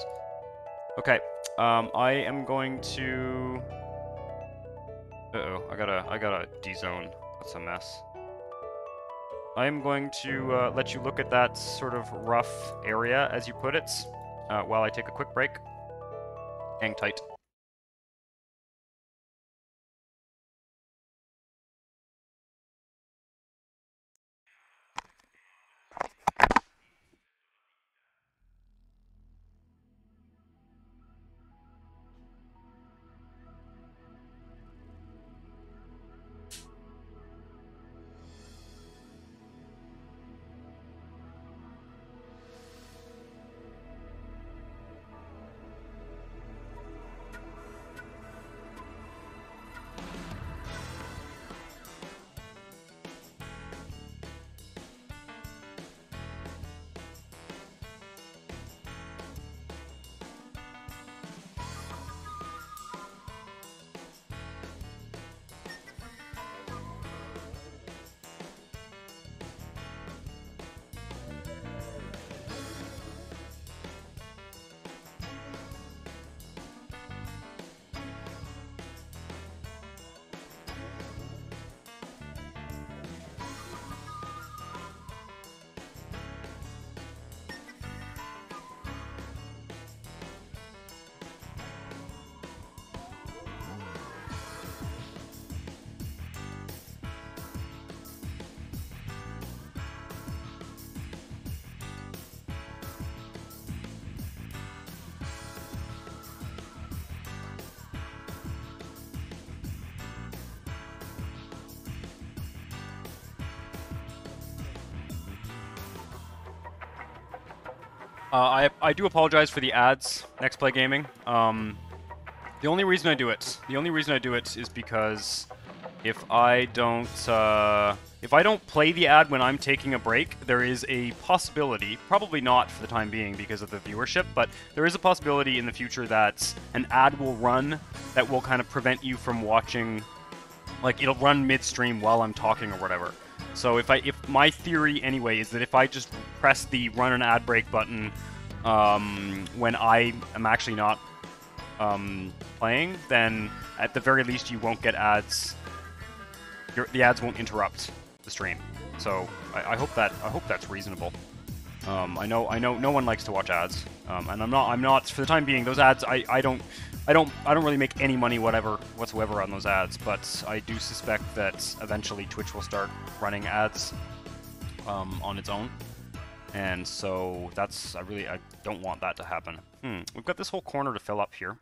Okay, I am going to... Uh-oh, I gotta D-zone. That's a mess. I'm going to let you look at that sort of rough area, as you put it, while I take a quick break. Hang tight. I do apologize for the ads, Next Play Gaming. The only reason I do it is because if I don't play the ad when I'm taking a break, there is a possibility, probably not for the time being because of the viewership, but there is a possibility in the future that an ad will run that will kind of prevent you from watching, like it'll run midstream while I'm talking or whatever. So if my theory anyway is that if I just press the run an ad break button when I am actually not playing, then at the very least you won't get ads. The ads won't interrupt the stream. So I hope that's reasonable. I know no one likes to watch ads, and I'm not for the time being. Those ads I don't really make any money whatsoever on those ads, but I do suspect that eventually Twitch will start running ads on its own, and so I don't want that to happen. We've got this whole corner to fill up here.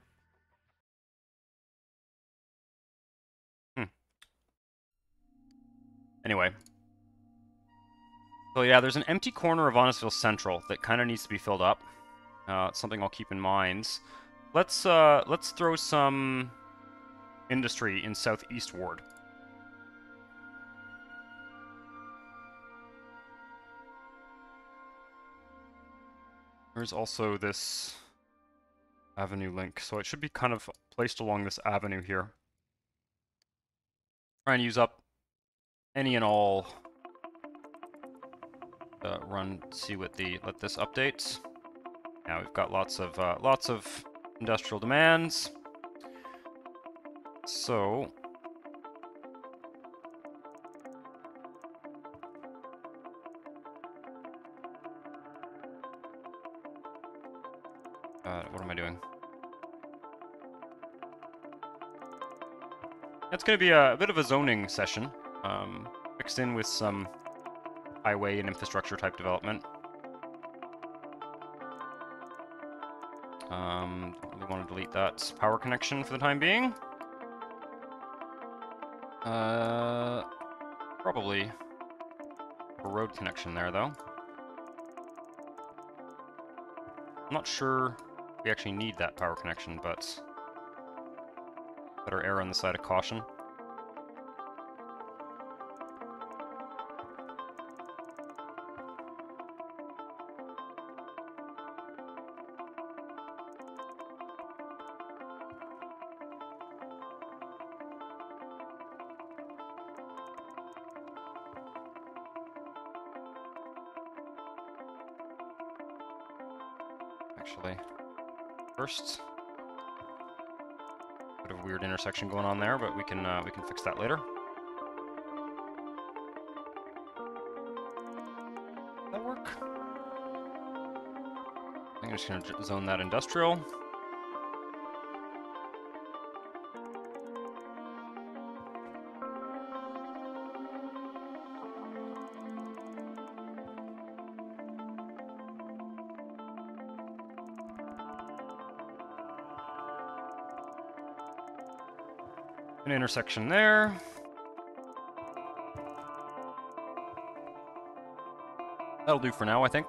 Anyway. So yeah, there's an empty corner of Honestville Central that kind of needs to be filled up. It's something I'll keep in mind. Let's throw some industry in Southeast Ward. There's also this avenue link, so it should be kind of placed along this avenue here. Try and use up any and all. See what let this updates. Now we've got lots of industrial demands. So what am I doing? It's going to be a bit of a zoning session, mixed in with some highway and infrastructure type development. Don't really want to delete that power connection for the time being. Probably a road connection there, though. I'm not sure we actually need that power connection, but better err on the side of caution. actually. First. Bit of a weird intersection going on there, but we can fix that later. Does that work? I think I'm just gonna zone that industrial. An intersection there. That'll do for now, I think.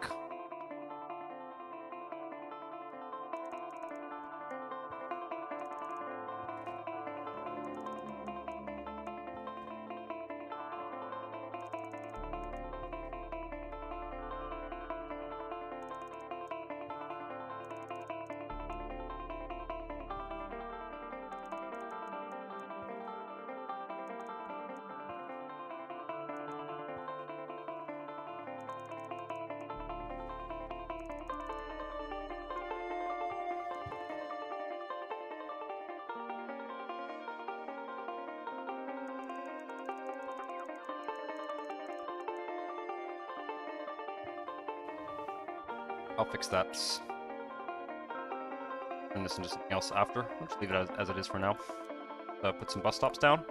I'll fix that. Turn this into something else after. I'll just leave it as it is for now. Put some bus stops down.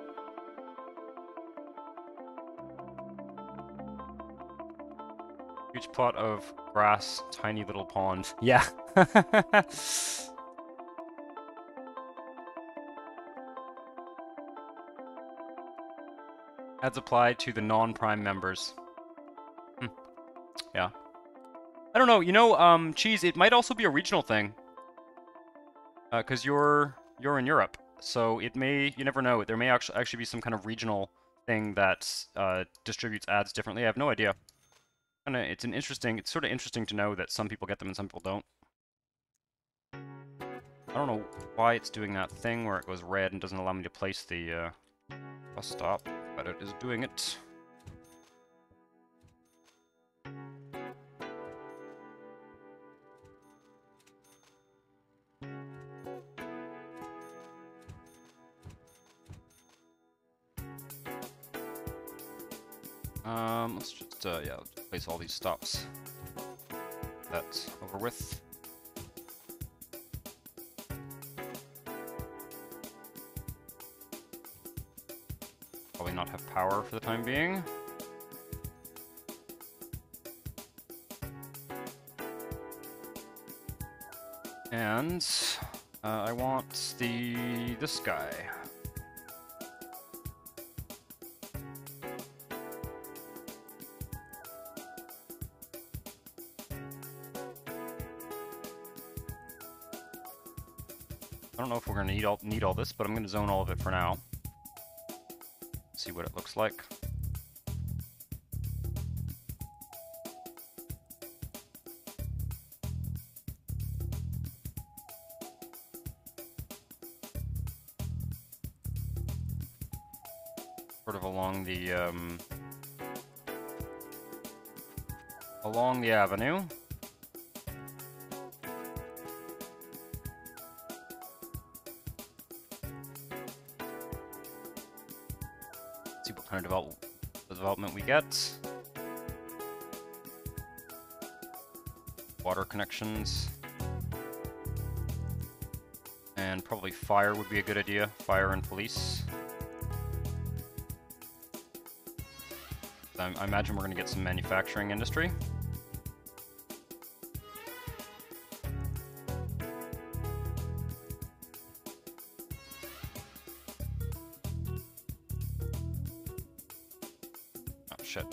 Huge plot of grass, tiny little pond. Yeah. Ads apply to the non-prime members. Yeah. I don't know, you know, Cheese, it might also be a regional thing. Because you're in Europe, so it may, you never know, there may actually be some kind of regional thing that distributes ads differently. I have no idea. And it's sort of interesting to know that some people get them and some people don't. I don't know why it's doing that thing where it goes red and doesn't allow me to place the bus stop, but it is doing it. Let's just, yeah, place all these stops. That's over with. Probably not have power for the time being. And I want this guy. I don't know if we're going to need all this, but I'm going to zone all of it for now. See what it looks like. Sort of along the avenue. See what kind of development we get. Water connections. And probably fire would be a good idea. Fire and police. I imagine we're going to get some manufacturing industry. Oh, shit.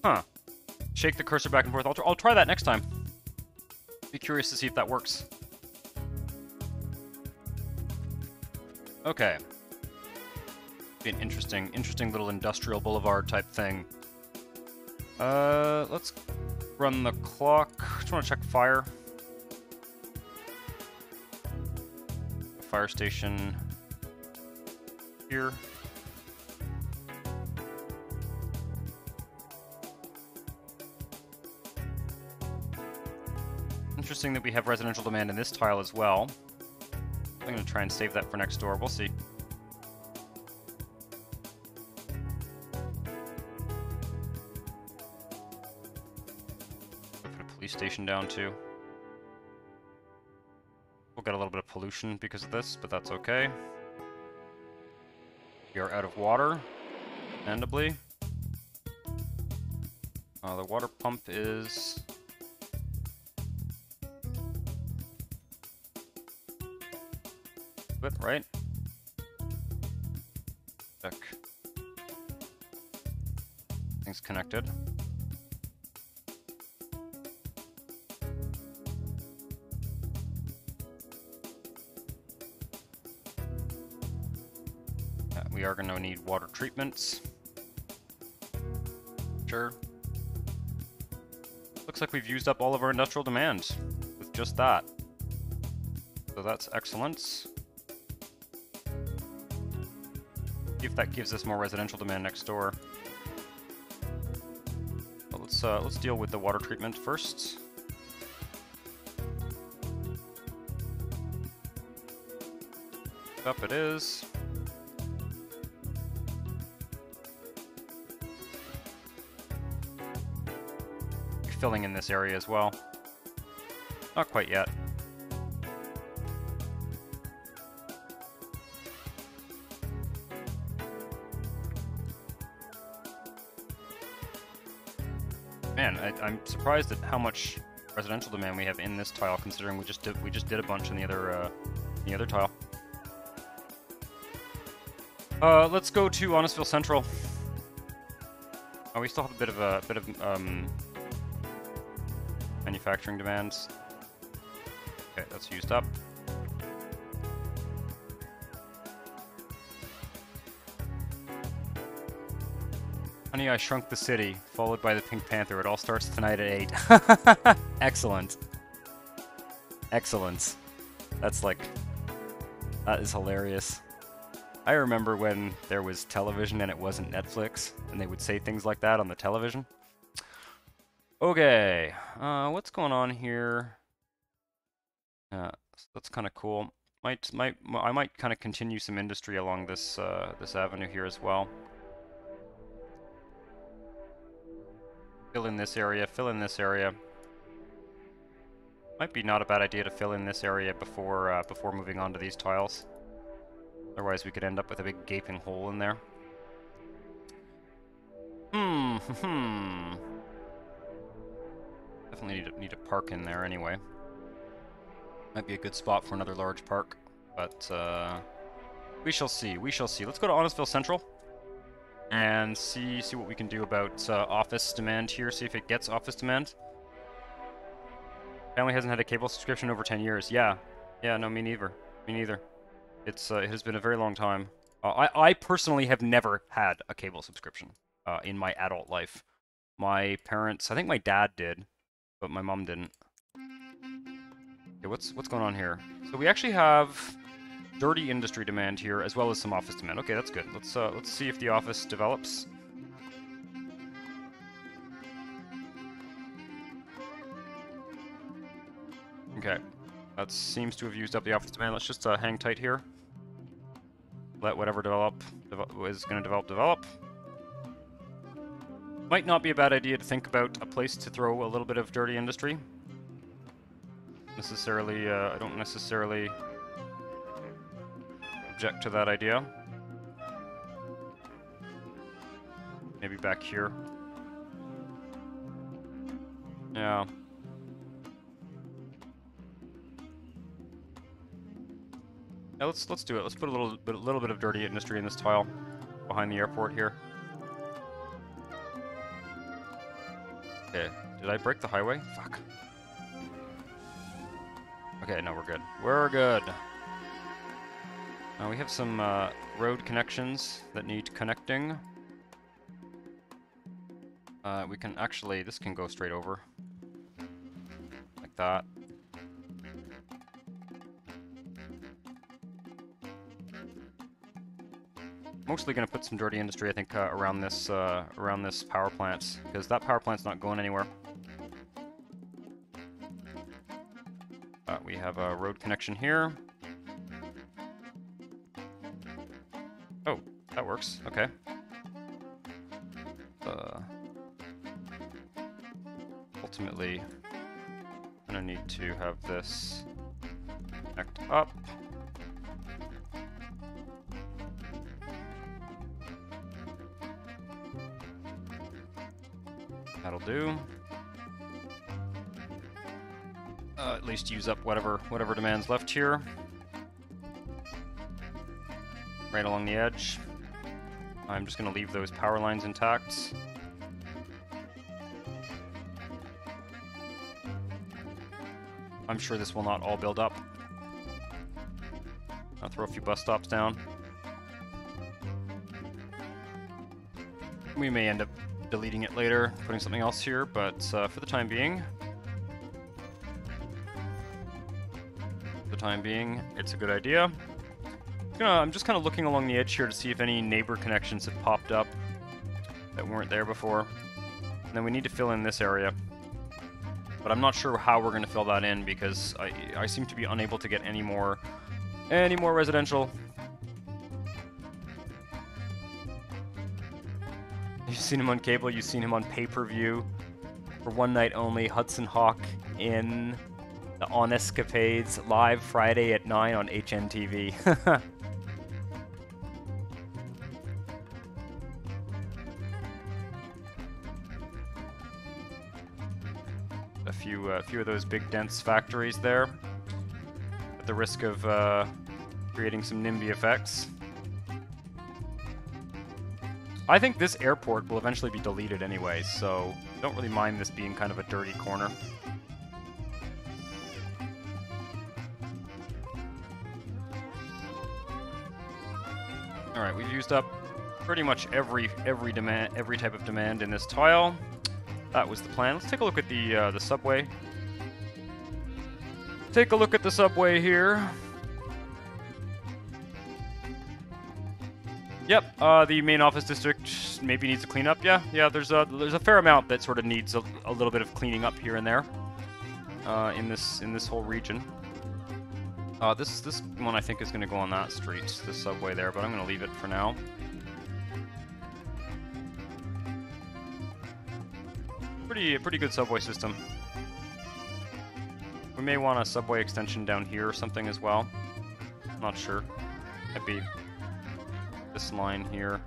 Huh. Shake the cursor back and forth. I'll try that next time. Be curious to see if that works. Okay. Be an interesting little industrial boulevard type thing. Let's run the clock. Just want to check fire. Fire station. here. Interesting that we have residential demand in this tile as well. I'm going to try and save that for next door. We'll see. Put a police station down too. We'll get a little bit of pollution because of this, but that's okay. We are out of water, understandably. The water pump is... good, right? Check. Things connected. We are going to need water treatments. Sure. Looks like we've used up all of our industrial demand with just that. So that's excellent. See if that gives us more residential demand next door. But let's deal with the water treatment first. Up it is. Filling in this area as well. Not quite yet. Man, I'm surprised at how much residential demand we have in this tile, considering we just did a bunch in the other tile. Let's go to Honestville Central. Oh, we still have a bit of manufacturing demands. Okay, that's used up. Honey, I Shrunk the City, followed by the Pink Panther. It all starts tonight at 8. Excellent. Excellent. That's like... that is hilarious. I remember when there was television and it wasn't Netflix, and they would say things like that on the television. Okay, what's going on here? So that's kind of cool. I might kind of continue some industry along this this avenue here as well. Fill in this area. Fill in this area. Might be not a bad idea to fill in this area before before moving on to these tiles. Otherwise, we could end up with a big gaping hole in there. Definitely need a park in there anyway. Might be a good spot for another large park, but we shall see. We shall see. Let's go to Honestville Central and see what we can do about office demand here. See if it gets office demand. Family hasn't had a cable subscription in over 10 years. Yeah, no, me neither. Me neither. It has been a very long time. I personally have never had a cable subscription in my adult life. My parents, I think my dad did, but my mom didn't. Okay, what's going on here? So we actually have dirty industry demand here, as well as some office demand. Okay, that's good. Let's see if the office develops. Okay, that seems to have used up the office demand. Let's just hang tight here. Let whatever is going to develop. Might not be a bad idea to think about a place to throw a little bit of dirty industry. I don't necessarily object to that idea. Maybe back here. Yeah. Yeah, let's do it. Let's put a little bit of dirty industry in this tile behind the airport here. Okay, did I break the highway? Fuck. Okay, no, we're good. We're good. Now we have some road connections that need connecting. We can actually, this can go straight over. Like that. mostly going to put some dirty industry, I think, around this power plant, because that power plant's not going anywhere. We have a road connection here. Oh, that works. Okay. Ultimately, I'm gonna need to have this connect up. That'll do. At least use up whatever demand's left here. Right along the edge. I'm just gonna leave those power lines intact. I'm sure this will not all build up. I'll throw a few bus stops down. We may end up deleting it later, putting something else here, but for the time being, it's a good idea. I'm just kind of looking along the edge here to see if any neighbor connections have popped up that weren't there before. And then we need to fill in this area. But I'm not sure how we're going to fill that in because I seem to be unable to get any more residential. You've seen him on cable, you've seen him on pay-per-view. For one night only, Hudson Hawk in the Honescapades, live Friday at 9 on HNTV. A few of those big dense factories there, at the risk of creating some NIMBY effects. I think this airport will eventually be deleted anyway, so don't really mind this being kind of a dirty corner. All right, we've used up pretty much every type of demand in this tile. That was the plan. Let's take a look at the subway. Take a look at the subway here. Yep, the main office district maybe needs a cleanup. Yeah. There's a fair amount that sort of needs a little bit of cleaning up here and there in this whole region. This one I think is going to go on that street, this subway there, but I'm going to leave it for now. Pretty good subway system. We may want a subway extension down here or something as well. Not sure. Might be this line here.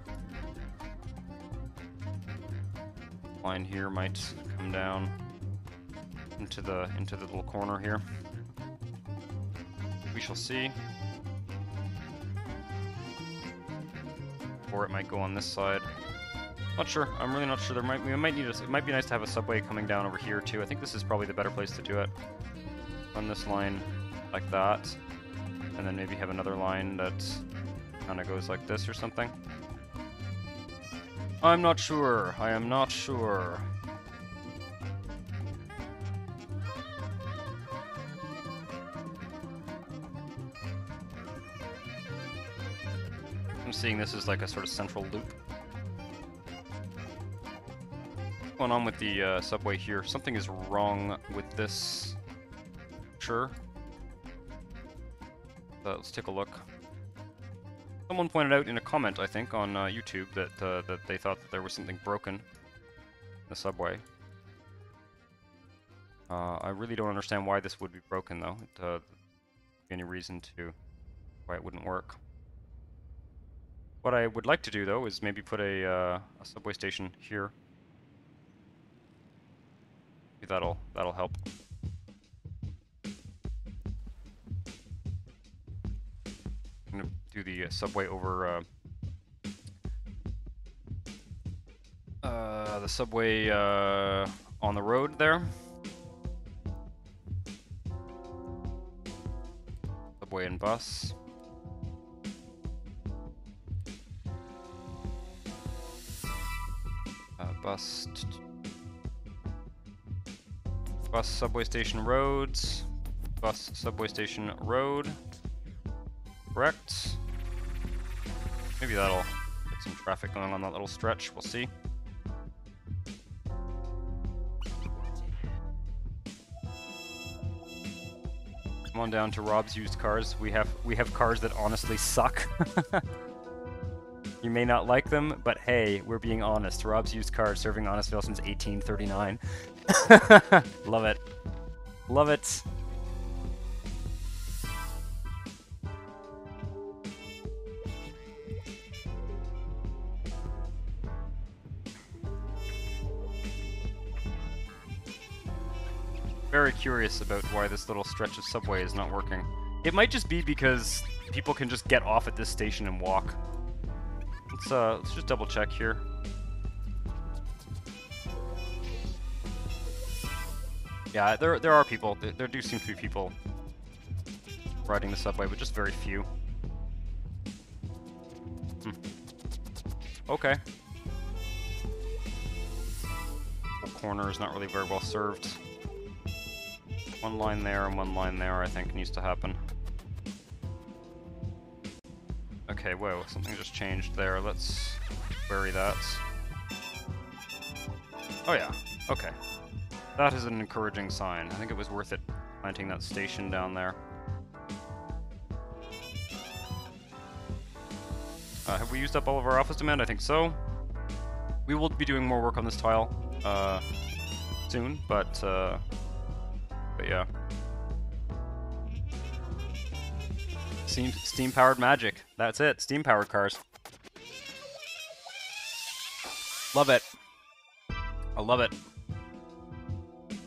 Line here might come down into the little corner here. We shall see. Or it might go on this side. Not sure. I'm really not sure. It might be nice to have a subway coming down over here too. I think this is probably the better place to do it. Run this line like that, and then maybe have another line that kind of goes like this or something. I'm not sure. I am not sure. I'm seeing this as like a sort of central loop. What's going on with the subway here? Something is wrong with this. Sure. Let's take a look. Someone pointed out in a comment, I think, on YouTube that they thought that there was something broken in the subway. I really don't understand why this would be broken, though. It doesn't be any reason to why it wouldn't work. What I would like to do, though, is maybe put a subway station here. Maybe that'll help. I'm gonna do the subway over the subway on the road there. Subway and bus. Bus subway station roads. Bus subway station road. Correct. Maybe that'll Some traffic going on that little stretch. We'll see. Come on down to Rob's used cars. We have cars that honestly suck. You may not like them, but hey, we're being honest. Rob's used cars serving Honestville since 1839. Love it. Love it. Very curious about why this little stretch of subway is not working. It might just be because people can just get off at this station and walk. Let's just double check here. Yeah, there are people. There do seem to be people riding the subway, but just very few. Okay. The corner is not really very well served. One line there and one line there, I think, needs to happen. Okay, whoa, something just changed there. Let's query that. Oh yeah, okay. That is an encouraging sign. I think it was worth it planting that station down there. Have we used up all of our office demand? I think so. We will be doing more work on this tile soon, but yeah. Steam-powered magic. That's it. Steam-powered cars. Love it. I love it.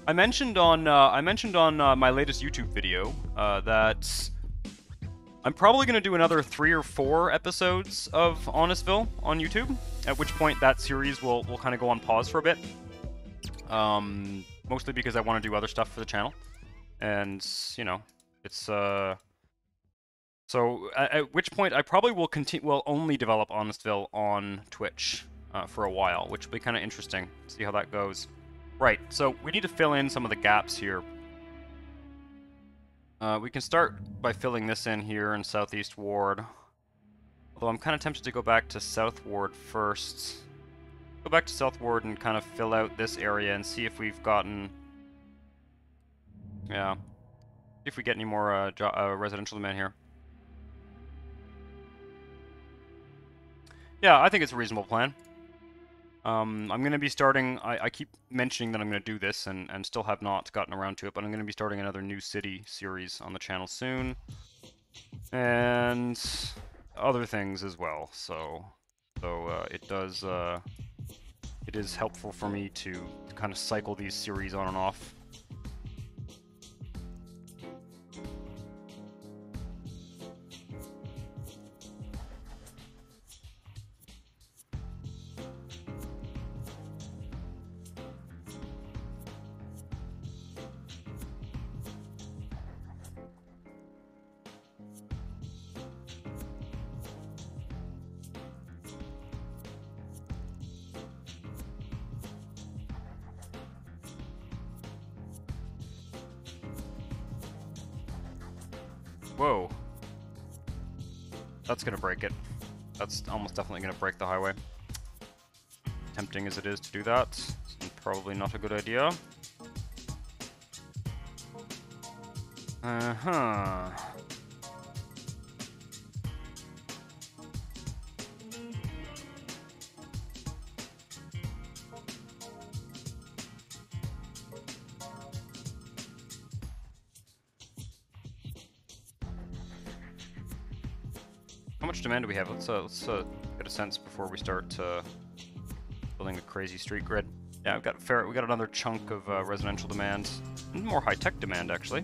I mentioned on my latest YouTube video that I'm probably going to do another 3 or 4 episodes of Honestville on YouTube, at which point that series will kind of go on pause for a bit. Mostly because I want to do other stuff for the channel. And, you know, it's, so at which point I probably will only develop Honestville on Twitch for a while, which will be kind of interesting. See how that goes. Right, so we need to fill in some of the gaps here. We can start by filling this in here in Southeast Ward. Although I'm kind of tempted to go back to South Ward first. Go back to South Ward and kind of fill out this area and see if we've gotten... Yeah. See if we get any more residential demand here. Yeah, I think it's a reasonable plan. I'm going to be starting... I keep mentioning that I'm going to do this and still have not gotten around to it, but I'm going to be starting another New City series on the channel soon. And other things as well, so it does... it is helpful for me to kind of cycle these series on and off. Whoa. That's gonna break it. That's almost definitely gonna break the highway. Tempting as it is to do that, it's probably not a good idea. Uh-huh. How much demand do we have? Let's get a sense before we start building a crazy street grid. Yeah, we got another chunk of residential demand, and more high-tech demand actually.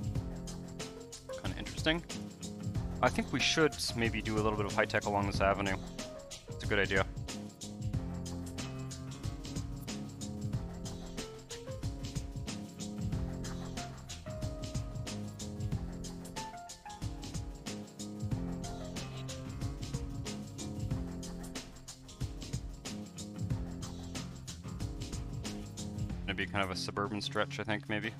Kind of interesting. I think we should maybe do a little bit of high-tech along this avenue. It's a good idea. Be kind of a suburban stretch, I think, maybe.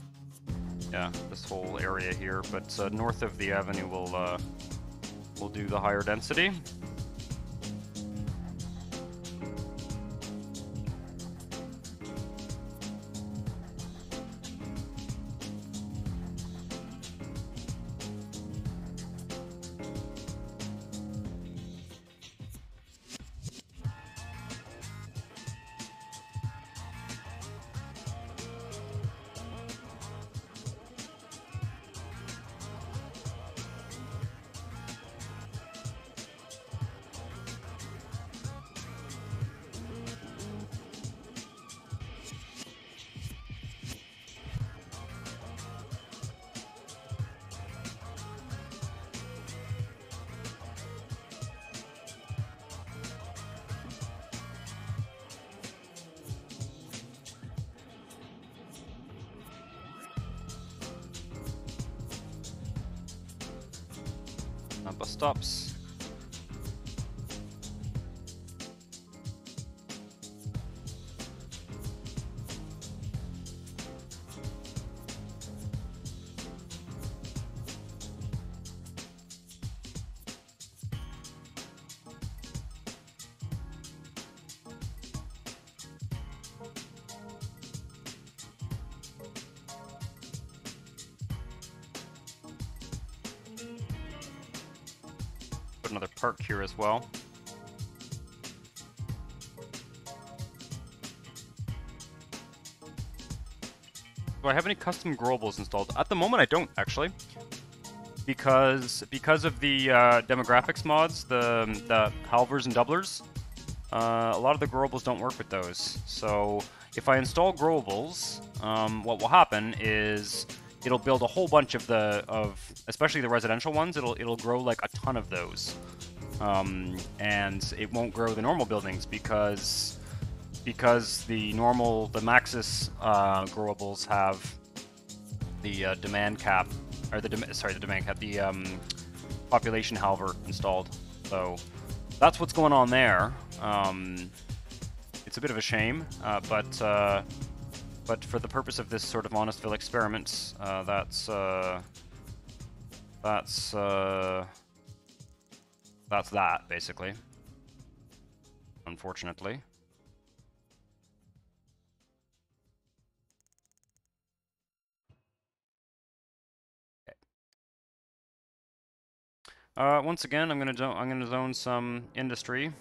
Yeah, this whole area here, but north of the avenue we'll do the higher density. Bus stops. Put another park here as well. Do I have any custom growables installed? At the moment, I don't actually, because of the demographics mods, the halvers and doublers. A lot of the growables don't work with those. So if I install growables, what will happen is it'll build a whole bunch of especially the residential ones. It'll grow like a ton of those, and it won't grow the normal buildings because the Maxis growables have the demand cap, or the population halver installed. So that's what's going on there. It's a bit of a shame, but for the purpose of this sort of Honestville experiment, that's that, basically. Unfortunately. Okay. Once again, I'm gonna zone some industry.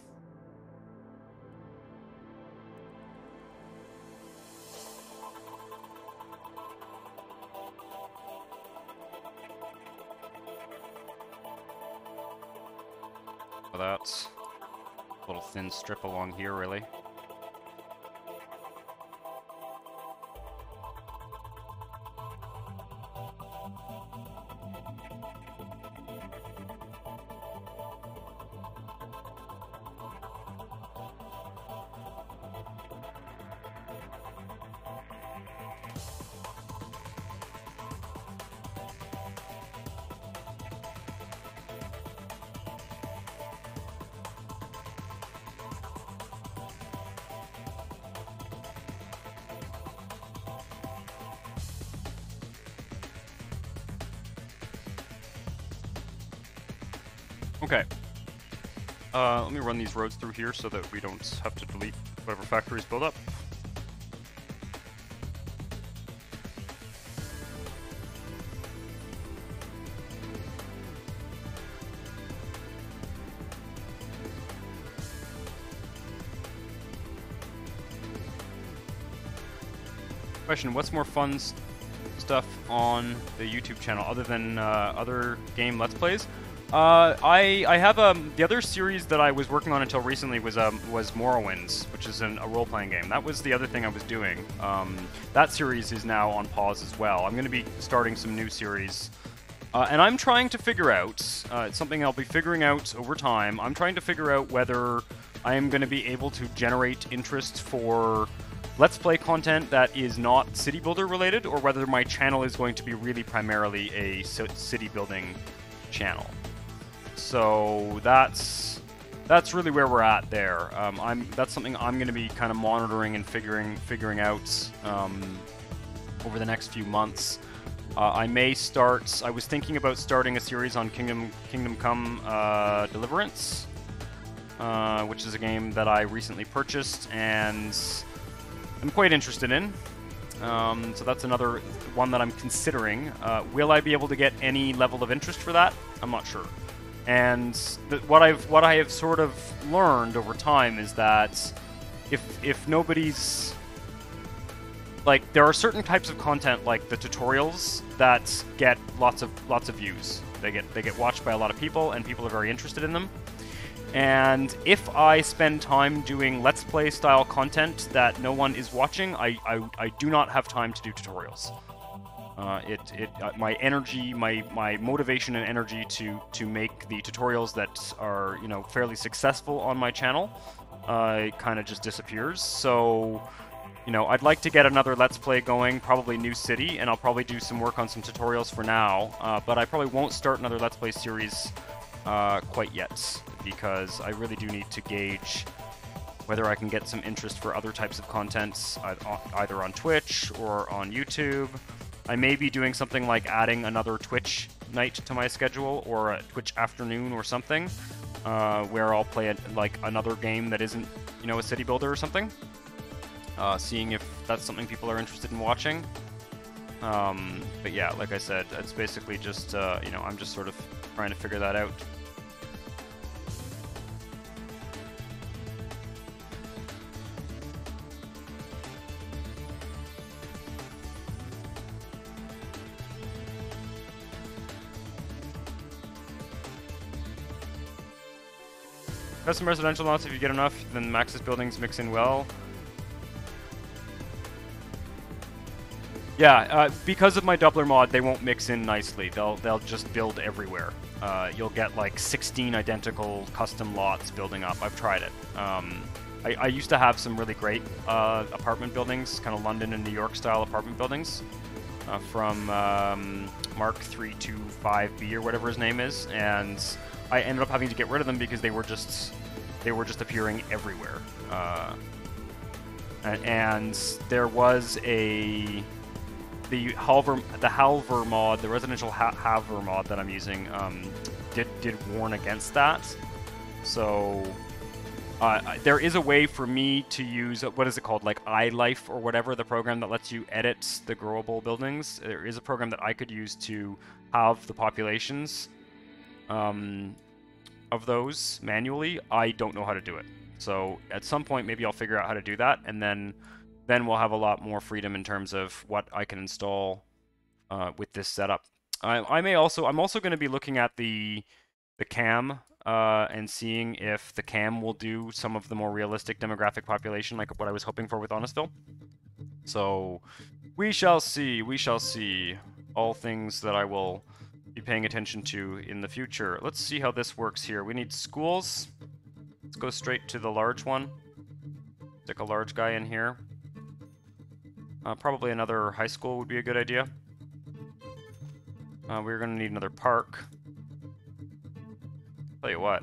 That's a little thin strip along here, really. Okay. Let me run these roads through here so that we don't have to delete whatever factories build up. Question, what's more fun stuff on the YouTube channel other than other game Let's Plays? I have the other series that I was working on until recently was Morrowinds, which is a role-playing game. That was the other thing I was doing. That series is now on pause as well. I'm going to be starting some new series, and I'm trying to figure out. It's something I'll be figuring out over time. I'm trying to figure out whether I am going to be able to generate interest for Let's Play content that is not city builder related, or whether my channel is going to be really primarily a city building channel. So that's really where we're at there. That's something I'm going to be kind of monitoring and figuring out over the next few months. I was thinking about starting a series on Kingdom Come Deliverance, which is a game that I recently purchased and I'm quite interested in. So that's another one that I'm considering. Will I be able to get any level of interest for that? I'm not sure. And what I have sort of learned over time is that if nobody's like, there are certain types of content like the tutorials that get lots of views. They get watched by a lot of people, and people are very interested in them. And if I spend time doing Let's Play style content that no one is watching, I do not have time to do tutorials. My energy, my motivation and energy to make the tutorials that are, you know, fairly successful on my channel, kind of just disappears. So, you know, I'd like to get another Let's Play going, probably New City, and I'll probably do some work on some tutorials for now. But I probably won't start another Let's Play series quite yet, because I really do need to gauge whether I can get some interest for other types of content, either on Twitch or on YouTube. I may be doing something like adding another Twitch night to my schedule, or a Twitch afternoon or something, where I'll play like another game that isn't, you know, a city builder or something. Seeing if that's something people are interested in watching. But yeah, like I said, it's basically just, you know, I'm just sort of trying to figure that out. Custom residential lots, if you get enough, then Max's buildings mix in well. Yeah, because of my doubler mod, they won't mix in nicely. They'll just build everywhere. You'll get like 16 identical custom lots building up. I've tried it. I used to have some really great apartment buildings, kind of London and New York style apartment buildings, from Mark 325B or whatever his name is, and I ended up having to get rid of them because they were just appearing everywhere. And there was the Halver mod, the residential Halver mod that I'm using, did warn against that. So there is a way for me to use, what is it called, like iLife or whatever, the program that lets you edit the growable buildings. There is a program that I could use to have the populations of those manually. I don't know how to do it. So at some point, maybe I'll figure out how to do that, and then we'll have a lot more freedom in terms of what I can install with this setup. I'm also going to be looking at the cam and seeing if the cam will do some of the more realistic demographic population, like what I was hoping for with Honestville. So we shall see. We shall see. All things that I will be paying attention to in the future. Let's see how this works here. We need schools. Let's go straight to the large one. Stick a large guy in here. Probably another high school would be a good idea. We're going to need another park. Tell you what,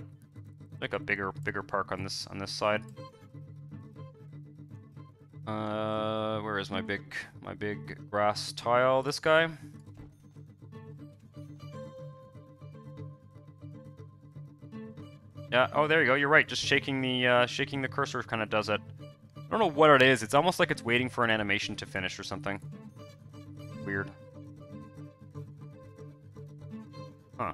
like a bigger park on this side. Where is my big grass tile? This guy. Yeah. Oh, there you go. You're right. Just shaking the cursor kind of does it. I don't know what it is. It's almost like it's waiting for an animation to finish or something. Weird. Huh.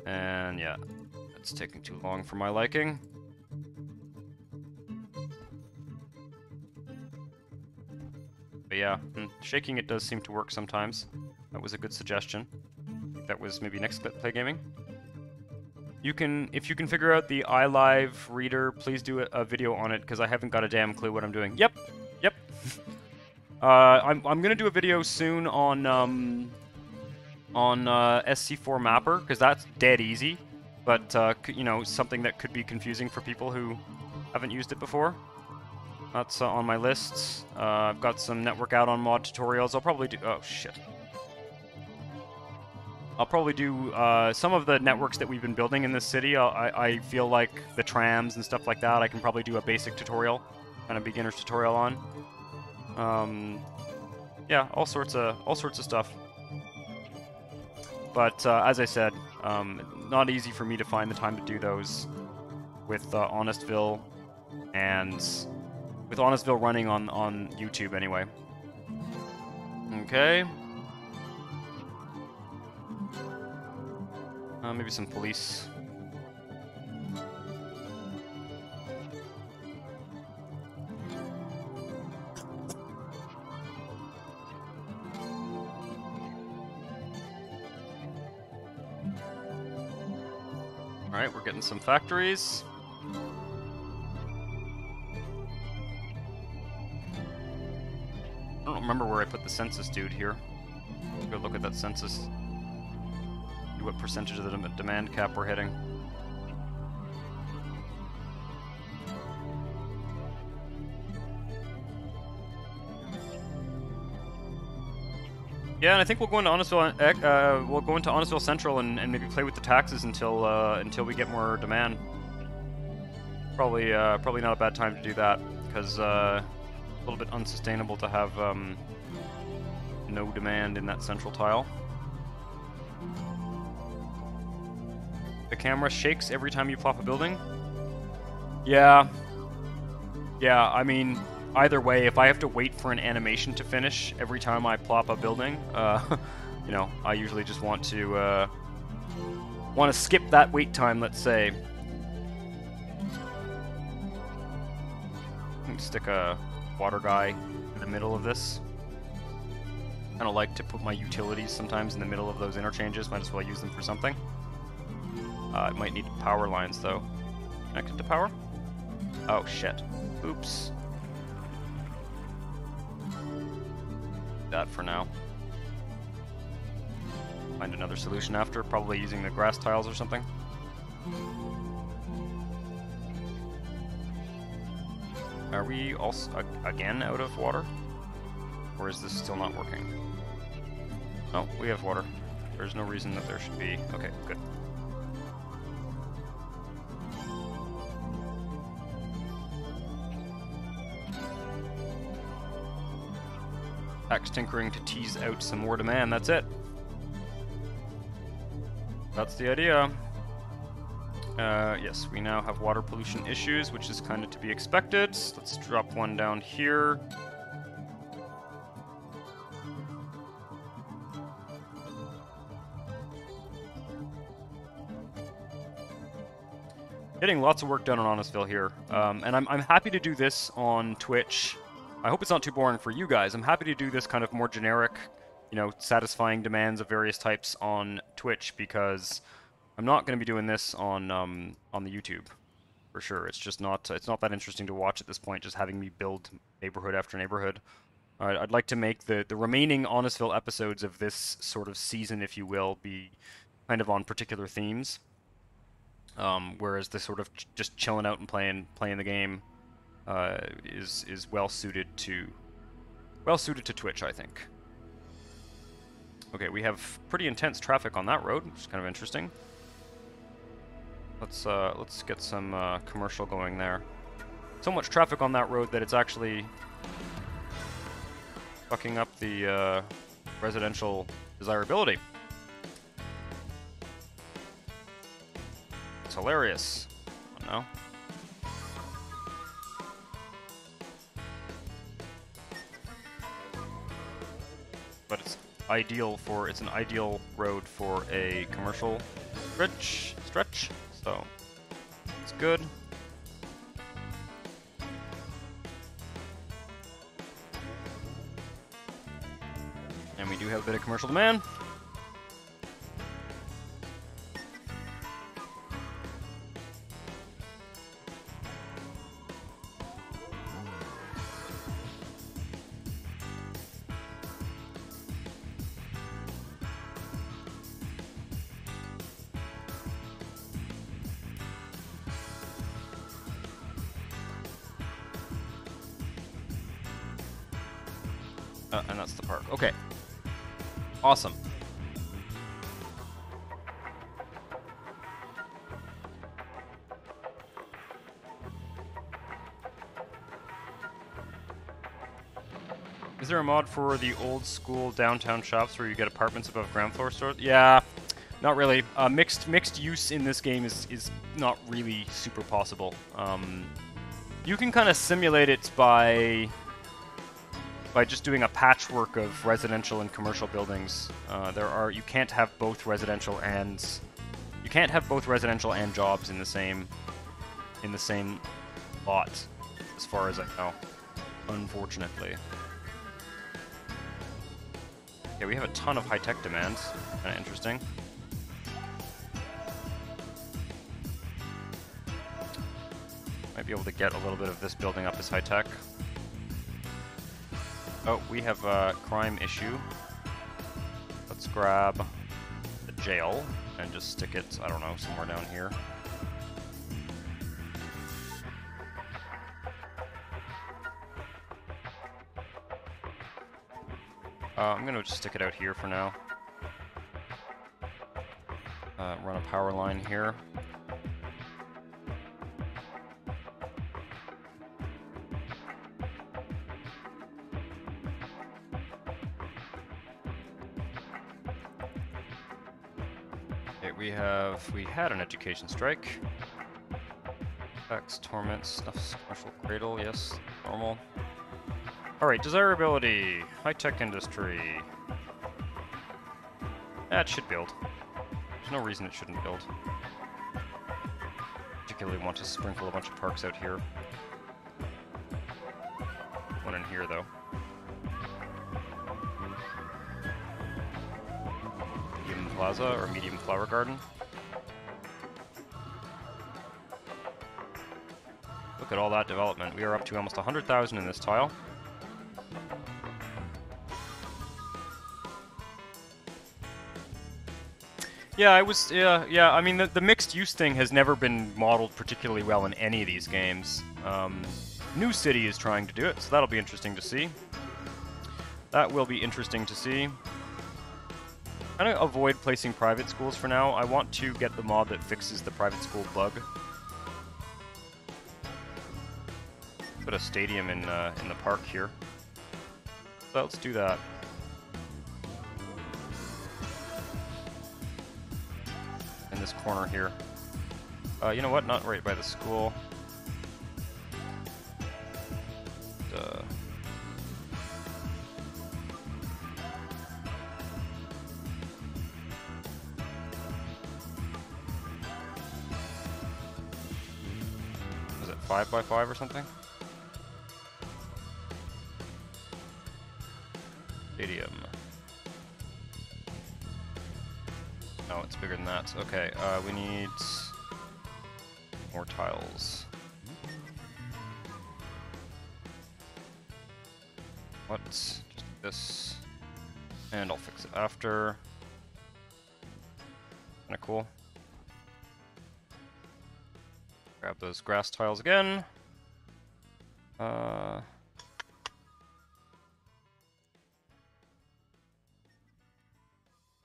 And yeah, it's taking too long for my liking. But yeah, shaking it does seem to work sometimes. That was a good suggestion. That was maybe next Play Gaming. If you can figure out the iLive reader, please do a video on it, because I haven't got a damn clue what I'm doing. Yep. I'm gonna do a video soon on SC4 Mapper, because that's dead easy, but you know, something that could be confusing for people who haven't used it before. That's on my list. I've got some network out on mod tutorials. I'll probably do. Oh shit. I'll probably do some of the networks that we've been building in this city. I feel like the trams and stuff like that, I can probably do a basic tutorial, kind of beginner's tutorial on. Yeah, all sorts of stuff. But as I said, not easy for me to find the time to do those with Honestville, and with Honestville running on YouTube anyway. Okay. Maybe some police. Alright, we're getting some factories. I don't remember where I put the census dude here. Let's go look at that census. What percentage of the demand cap we're hitting. Yeah, and I think we'll go into Honestville Central and maybe play with the taxes until we get more demand. Probably not a bad time to do that, because a little bit unsustainable to have no demand in that central tile. The camera shakes every time you plop a building. Yeah, I mean, either way, if I have to wait for an animation to finish every time I plop a building, you know, I usually just want to skip that wait time, let's say. Stick a water guy in the middle of this. Kind of like to put my utilities sometimes in the middle of those interchanges. Might as well use them for something. It might need power lines though. Connected to power? Oh shit. Oops. That for now. Find another solution after, probably using the grass tiles or something. Are we also again out of water? Or is this still not working? No, we have water. There's no reason that there should be. Okay, good. Tax tinkering to tease out some more demand, that's it. That's the idea. Yes, we now have water pollution issues, which is kind of to be expected. Let's drop one down here. Getting lots of work done on Honestville here, and I'm happy to do this on Twitch. I hope it's not too boring for you guys. I'm happy to do this kind of more generic, you know, satisfying demands of various types on Twitch, because I'm not going to be doing this on the YouTube, for sure. It's just not that interesting to watch at this point, just having me build neighborhood after neighborhood. I'd like to make the remaining Honestville episodes of this sort of season, if you will, be kind of on particular themes. Whereas the sort of just chilling out and playing the game is well suited to Twitch, I think. Okay, we have pretty intense traffic on that road, which is kind of interesting. Let's get some commercial going there. So much traffic on that road that it's actually fucking up the residential desirability. It's hilarious. Oh, no. But it's an ideal road for a commercial stretch, so it's good. And we do have a bit of commercial demand. And that's the park. Okay. Awesome. Is there a mod for the old school downtown shops where you get apartments above ground floor stores? Yeah, not really. Mixed use in this game is not really super possible. You can kind of simulate it by just doing a patchwork of residential and commercial buildings. You can't have both residential and jobs in the same lot, as far as I know, unfortunately. Yeah, we have a ton of high-tech demands. Kind of interesting. Might be able to get a little bit of this building up as high-tech. Oh, we have a crime issue. Let's grab the jail and just stick it, I don't know, somewhere down here. I'm gonna just stick it out here for now. Run a power line here. Okay, we had an education strike. Tax, torment, snuffs, commercial cradle, yes, normal. Alright, desirability, high-tech industry. That should build. There's no reason it shouldn't build. Particularly want to sprinkle a bunch of parks out here. One in here, though. Medium plaza, or medium flower garden. Look at all that development. We are up to almost 100,000 in this tile. Yeah, I mean, the mixed use thing has never been modeled particularly well in any of these games. New City is trying to do it, so that'll be interesting to see. That will be interesting to see. I'm gonna avoid placing private schools for now. I want to get the mod that fixes the private school bug. Put a stadium in the park here. So let's do that. In this corner here. You know what? Not right by the school. Was it 5 by 5 or something? Stadium. No, it's bigger than that. Okay, we need more tiles. What? Just this. And I'll fix it after. Kinda cool. Grab those grass tiles again.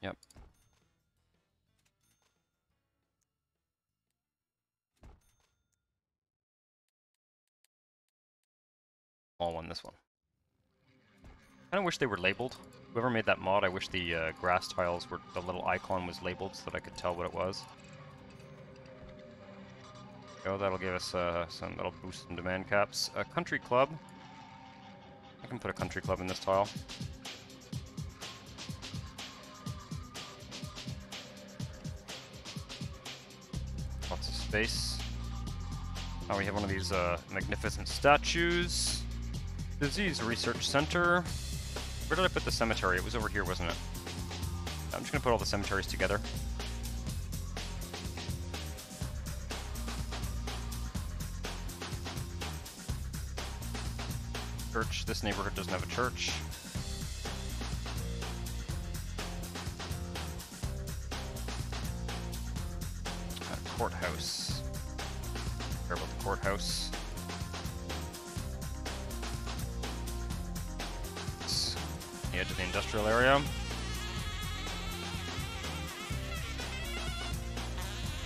Yep. Small one, this one. I kinda wish they were labeled. Whoever made that mod, I wish the grass tiles were, the little icon was labeled so that I could tell what it was. Oh, that'll give us that'll boost some demand caps. A country club. I can put a country club in this tile. Lots of space. Now we have one of these magnificent statues. Disease Research Center. Where did I put the cemetery? It was over here, wasn't it? I'm just gonna put all the cemeteries together. Church. This neighborhood doesn't have a church. Courthouse. Care about the courthouse. It's the edge of the industrial area.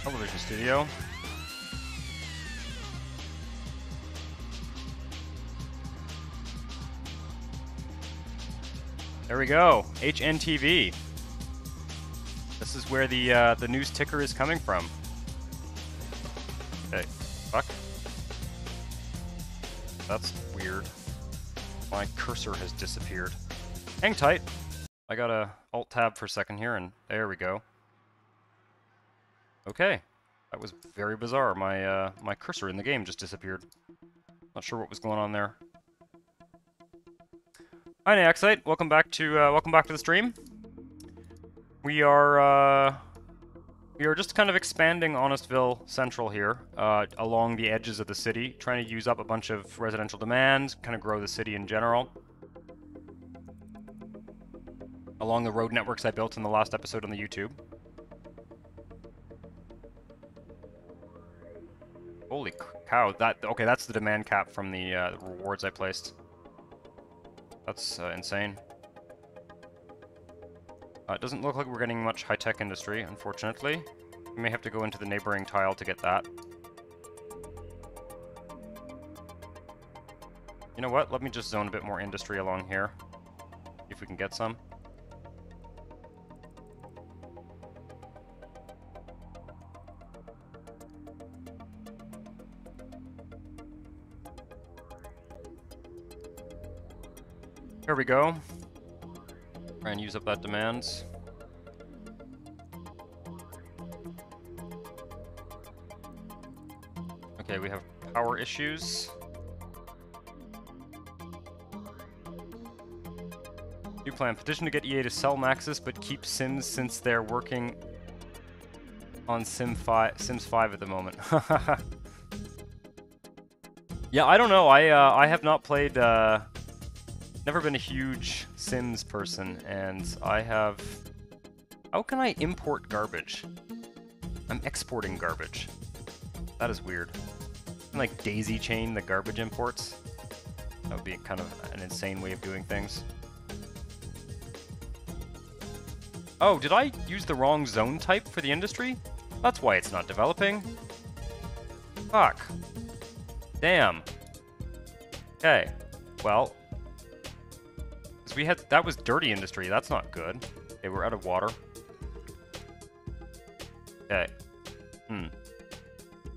Television studio. There we go. HNTV. This is where the news ticker is coming from. Okay, fuck. That's weird. My cursor has disappeared. Hang tight. I gotta Alt-Tab for a second here, and there we go. Okay, that was very bizarre. My cursor in the game just disappeared. Not sure what was going on there. Hi, Naxite. Welcome back to the stream. We are just kind of expanding Honestville Central here, along the edges of the city, trying to use up a bunch of residential demand, kind of grow the city in general. Along the road networks I built in the last episode on the YouTube. Holy cow! Okay, that's the demand cap from the rewards I placed. That's insane. It doesn't look like we're getting much high-tech industry, unfortunately. We may have to go into the neighboring tile to get that. You know what? Let me just zone a bit more industry along here. See if we can get some. Here we go. Try and use up that demand. Okay, we have power issues. New plan. Petition to get EA to sell Maxis, but keep Sims since they're working on Sims 5 at the moment. Yeah, I don't know. I have not played... never been a huge Sims person, and I have... How can I import garbage? I'm exporting garbage. That is weird. Can, like, daisy chain the garbage imports? That would be kind of an insane way of doing things. Oh, did I use the wrong zone type for the industry? That's why it's not developing. Fuck. Damn. Okay. Well. Because we had... That was dirty industry. That's not good. Okay, we're out of water. Okay.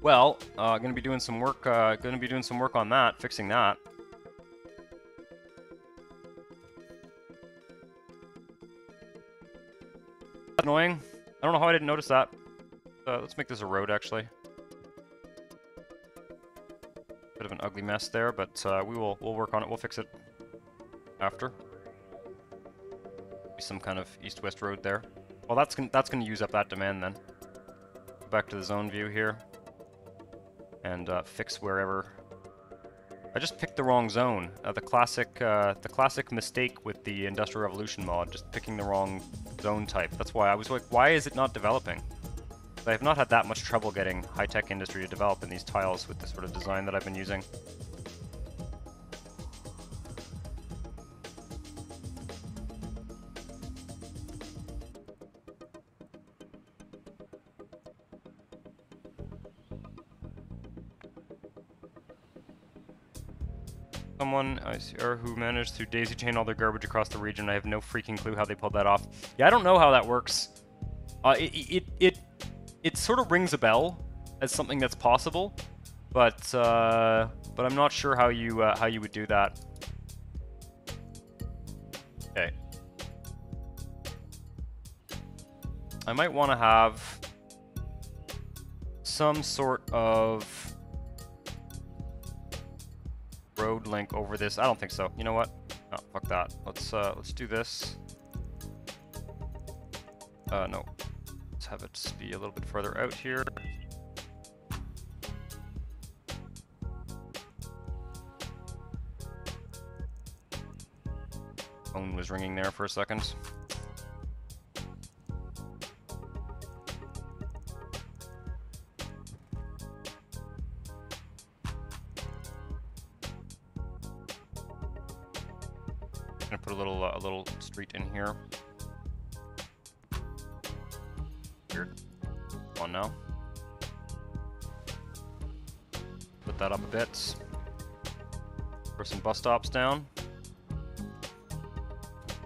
Well, gonna be doing some work. On that, fixing that. Annoying. I don't know how I didn't notice that. Let's make this a road, actually. Bit of an ugly mess there, but we'll work on it. We'll fix it after. Be some kind of east-west road there. Well, that's gonna use up that demand then. Go back to the zone view here, and fix wherever. I just picked the wrong zone. The classic mistake with the Industrial Revolution mod, just picking the wrong zone type. That's why I was like, why is it not developing? I have not had that much trouble getting high-tech industry to develop in these tiles with the sort of design that I've been using. Someone who managed to daisy chain all their garbage across the region. I have no freaking clue how they pulled that off. Yeah, I don't know how that works. It sort of rings a bell as something that's possible, but I'm not sure how you would do that. Okay. I might want to have some sort of road link over this. I don't think so. You know what? No, fuck that. Let's do this. No. Let's have it be a little bit further out here. Phone was ringing there for a second. Gonna put a little street in here. Weird. On now. Put that up a bit. Throw some bus stops down.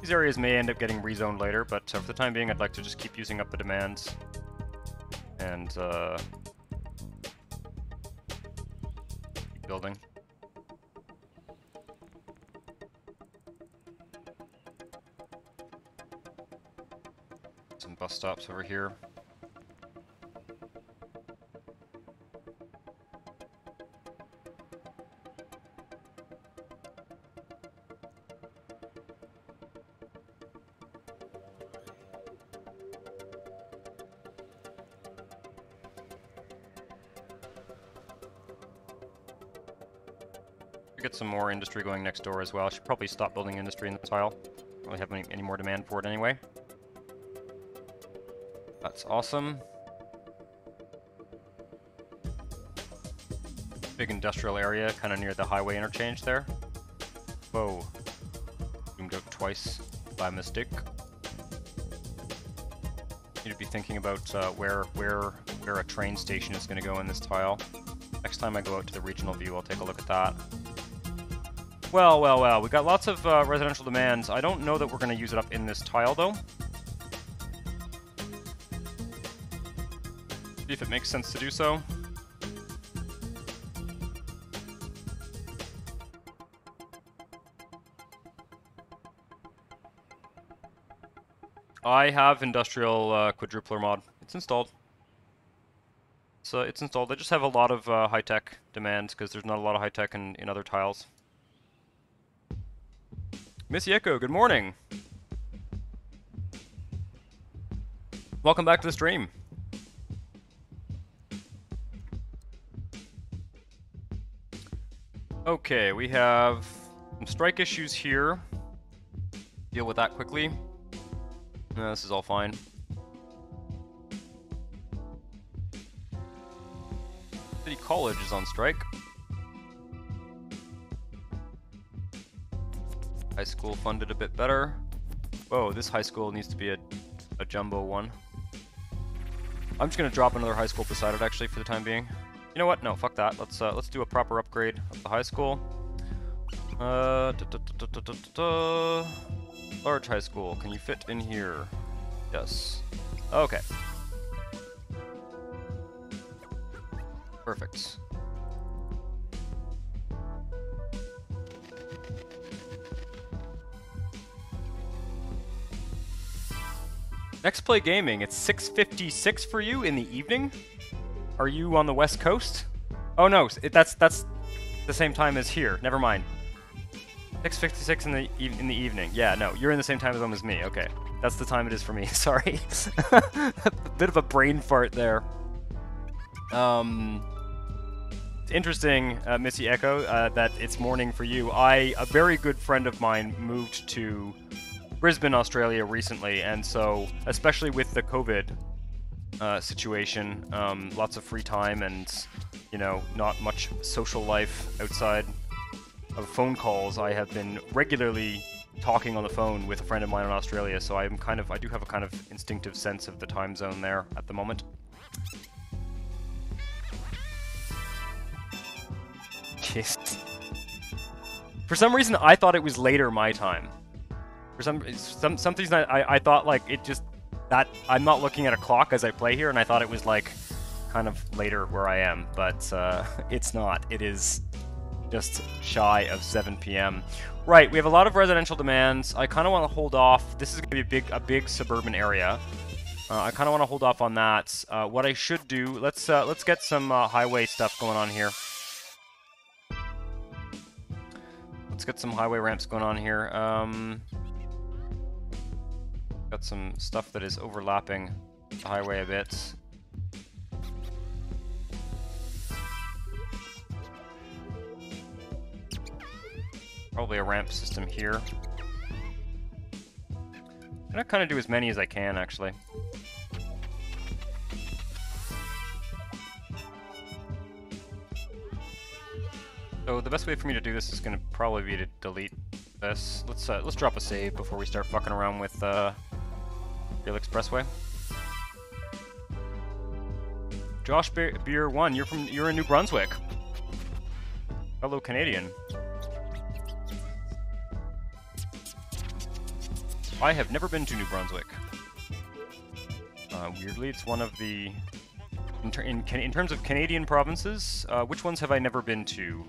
These areas may end up getting rezoned later, but for the time being, I'd like to just keep using up the demands and keep building. Some bus stops over here. Get some more industry going next door as well. I should probably stop building industry in the tile. Don't really have any more demand for it anyway. That's awesome. Big industrial area, kind of near the highway interchange there. Whoa. Zoomed out twice by mistake. Need to be thinking about where a train station is going to go in this tile. Next time I go out to the regional view, I'll take a look at that. Well, well, well. We got lots of residential demands. I don't know that we're going to use it up in this tile, though. See if it makes sense to do so. I have industrial quadrupler mod. It's installed. So it's installed. I just have a lot of high-tech demands because there's not a lot of high-tech in other tiles. Missy Echo, good morning. Welcome back to the stream. Okay, we have some strike issues here. Deal with that quickly. No, this is all fine. City College is on strike. High school funded a bit better. Whoa, this high school needs to be a jumbo one. I'm just gonna drop another high school beside it actually for the time being. You know what? No, fuck that. Let's do a proper upgrade of the high school. Large high school. Can you fit in here? Yes. Okay. Perfect. Next Play Gaming, it's 6:56 for you in the evening? Are you on the West Coast? Oh no, that's the same time as here. Never mind. 6:56 in the evening. Yeah, no, you're in the same time zone as me. Okay, that's the time it is for me. Sorry, a bit of a brain fart there. It's interesting, Missy Echo, that it's morning for you. A very good friend of mine moved to Brisbane, Australia recently, and so especially with the COVID situation, lots of free time and, you know, not much social life outside of phone calls. I have been regularly talking on the phone with a friend of mine in Australia, so I do have a kind of instinctive sense of the time zone there at the moment. Jeez. For some reason, I thought it was later my time. For some reason, I thought like it just that I'm not looking at a clock as I play here, and I thought it was like kind of later where I am, but it's not. It is just shy of 7 p.m. Right, we have a lot of residential demands. I kind of want to hold off. This is going to be a big suburban area. I kind of want to hold off on that. What I should do, let's get some highway stuff going on here. Let's get some highway ramps going on here. Got some stuff that is overlapping the highway a bit. Probably a ramp system here. I'm gonna kind of do as many as I can, actually. So the best way for me to do this is gonna probably be to delete this. Let's drop a save before we start fucking around with Rail Expressway. Josh Beer 1, you're in New Brunswick. Hello, Canadian. I have never been to New Brunswick. Weirdly, it's one of the... In terms of Canadian provinces, which ones have I never been to?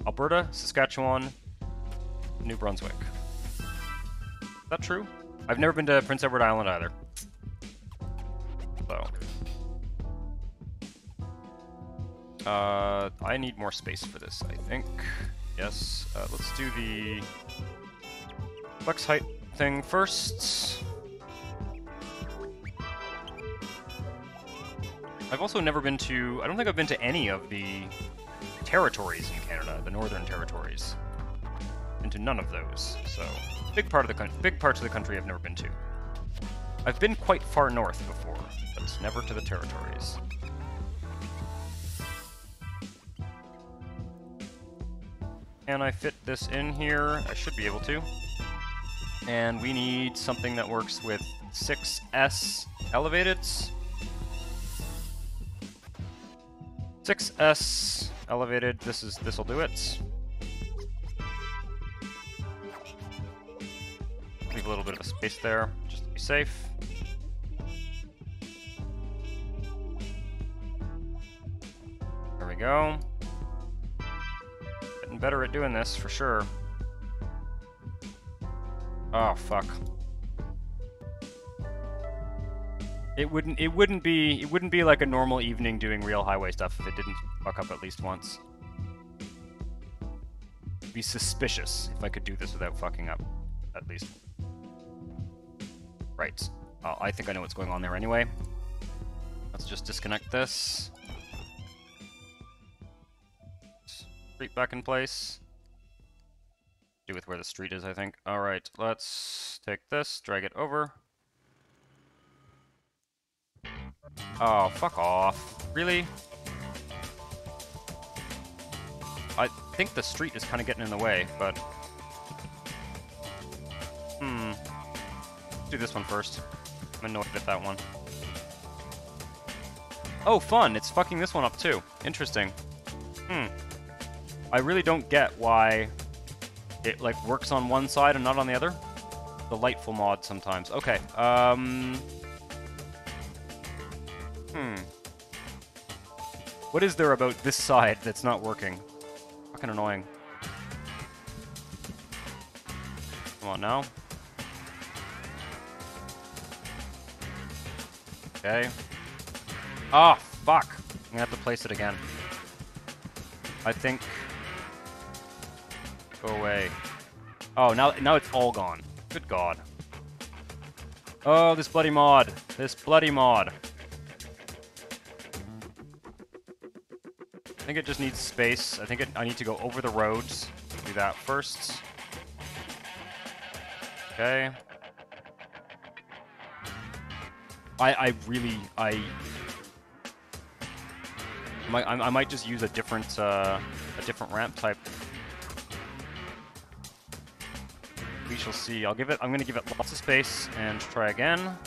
Alberta, Saskatchewan, New Brunswick. Is that true? I've never been to Prince Edward Island either. So... I need more space for this, I think. Yes, let's do the flex height thing first. I've also never been to... I don't think I've been to any of the territories in Canada, the northern territories. Been to none of those, so... Big parts of the country I've never been to. I've been quite far north before, but never to the territories. Can I fit this in here? I should be able to. And we need something that works with 6S elevated. 6S elevated. This'll do it. Leave a little bit of a space there, just to be safe. There we go. Getting better at doing this for sure. Oh fuck. It wouldn't be like a normal evening doing real highway stuff if it didn't fuck up at least once. It'd be suspicious if I could do this without fucking up, at least. Right. I think I know what's going on there anyway. Let's just disconnect this. Street back in place. Do with where the street is, I think. Alright, let's take this, drag it over. Oh, fuck off. Really? I think the street is kind of getting in the way, but... Let's do this one first. I'm annoyed at that one. Oh, fun! It's fucking this one up, too. Interesting. I really don't get why it, like, works on one side and not on the other. Delightful mod sometimes. Okay, What is there about this side that's not working? Fucking annoying. Come on now. Okay. Ah, fuck! I'm gonna have to place it again. I think... Go away. Oh, now it's all gone. Good God. Oh, this bloody mod. This bloody mod. I think it just needs space. I need to go over the roads. Do that first. Okay. I might just use a different ramp type. We shall see. I'm gonna give it lots of space and try again.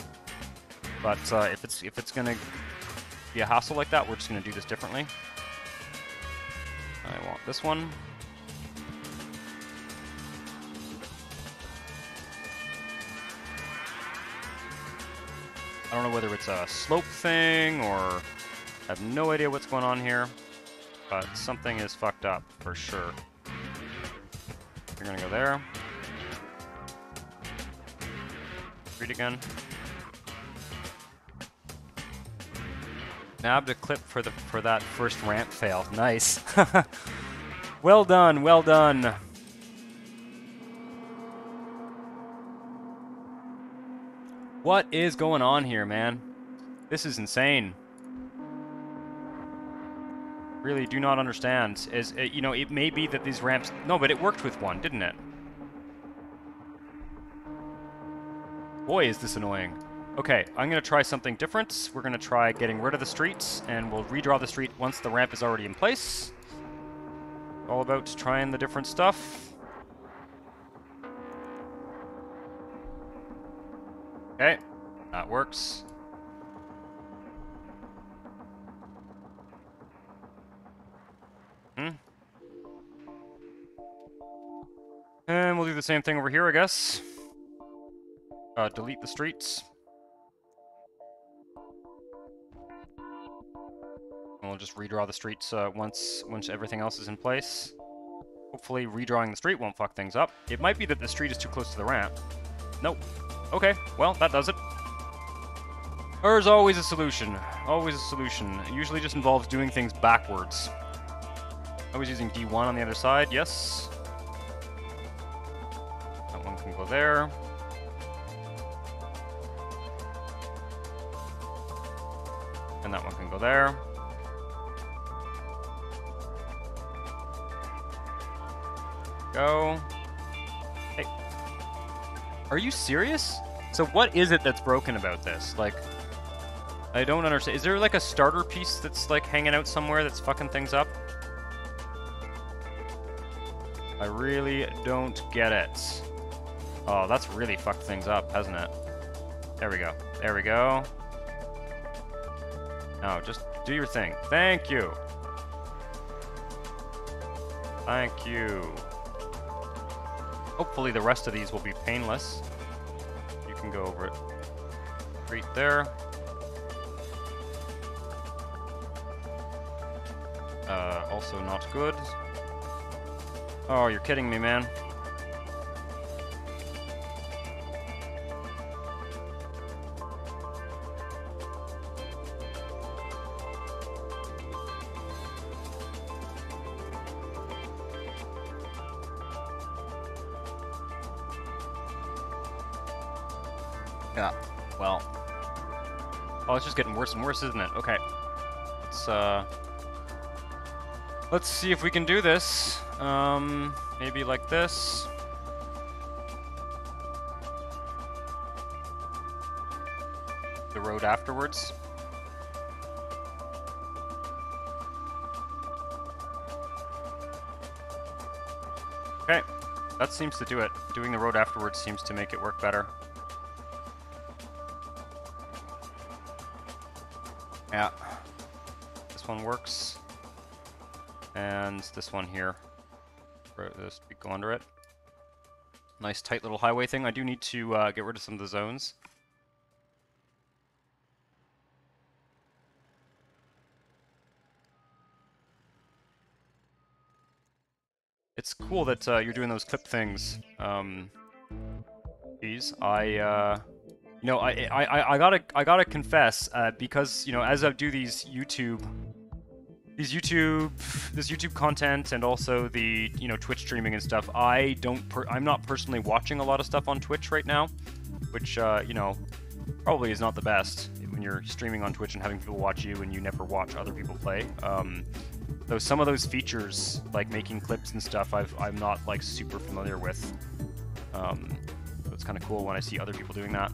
But if it's gonna be a hassle like that, we're just gonna do this differently. I want this one. I don't know whether it's a slope thing or I have no idea what's going on here, but something is fucked up for sure. You're gonna go there. Read again. Nabbed a clip for that first ramp fail. Nice. Well done, well done. What is going on here, man? This is insane. Really do not understand. You know, it may be that these ramps... No, but it worked with one, didn't it? Boy, is this annoying. Okay, I'm going to try something different. We're going to try getting rid of the streets, and we'll redraw the street once the ramp is already in place. All about trying the different stuff. Okay, that works. And we'll do the same thing over here, I guess. Delete the streets. And we'll just redraw the streets once everything else is in place. Hopefully redrawing the street won't fuck things up. It might be that the street is too close to the ramp. Nope. Okay, well, that does it. There's always a solution. Always a solution. It usually just involves doing things backwards. I was using D1 on the other side, yes. That one can go there. And that one can go there. Go. Hey. Are you serious? So what is it that's broken about this? Like, I don't understand. Is there like a starter piece that's like hanging out somewhere that's fucking things up? I really don't get it. Oh, that's really fucked things up, hasn't it? There we go. There we go. Now, just do your thing. Thank you. Thank you. Hopefully the rest of these will be painless. You can go over it right there. Also not good. Oh, you're kidding me, man. Yeah, well. Oh, it's just getting worse and worse, isn't it? Okay. Let's see if we can do this. Maybe like this. The road afterwards. Okay, that seems to do it. Doing the road afterwards seems to make it work better. Yeah, this one works, and this one here, this go under it. Nice tight little highway thing. I do need to get rid of some of the zones. It's cool that you're doing those clip things. Geez, you know, I gotta confess, because, you know, as I do this YouTube content and also the, you know, Twitch streaming and stuff, I'm not personally watching a lot of stuff on Twitch right now, which, you know, probably is not the best when you're streaming on Twitch and having people watch you and you never watch other people play. Though some of those features, like making clips and stuff, I'm not, like, super familiar with. So it's kind of cool when I see other people doing that.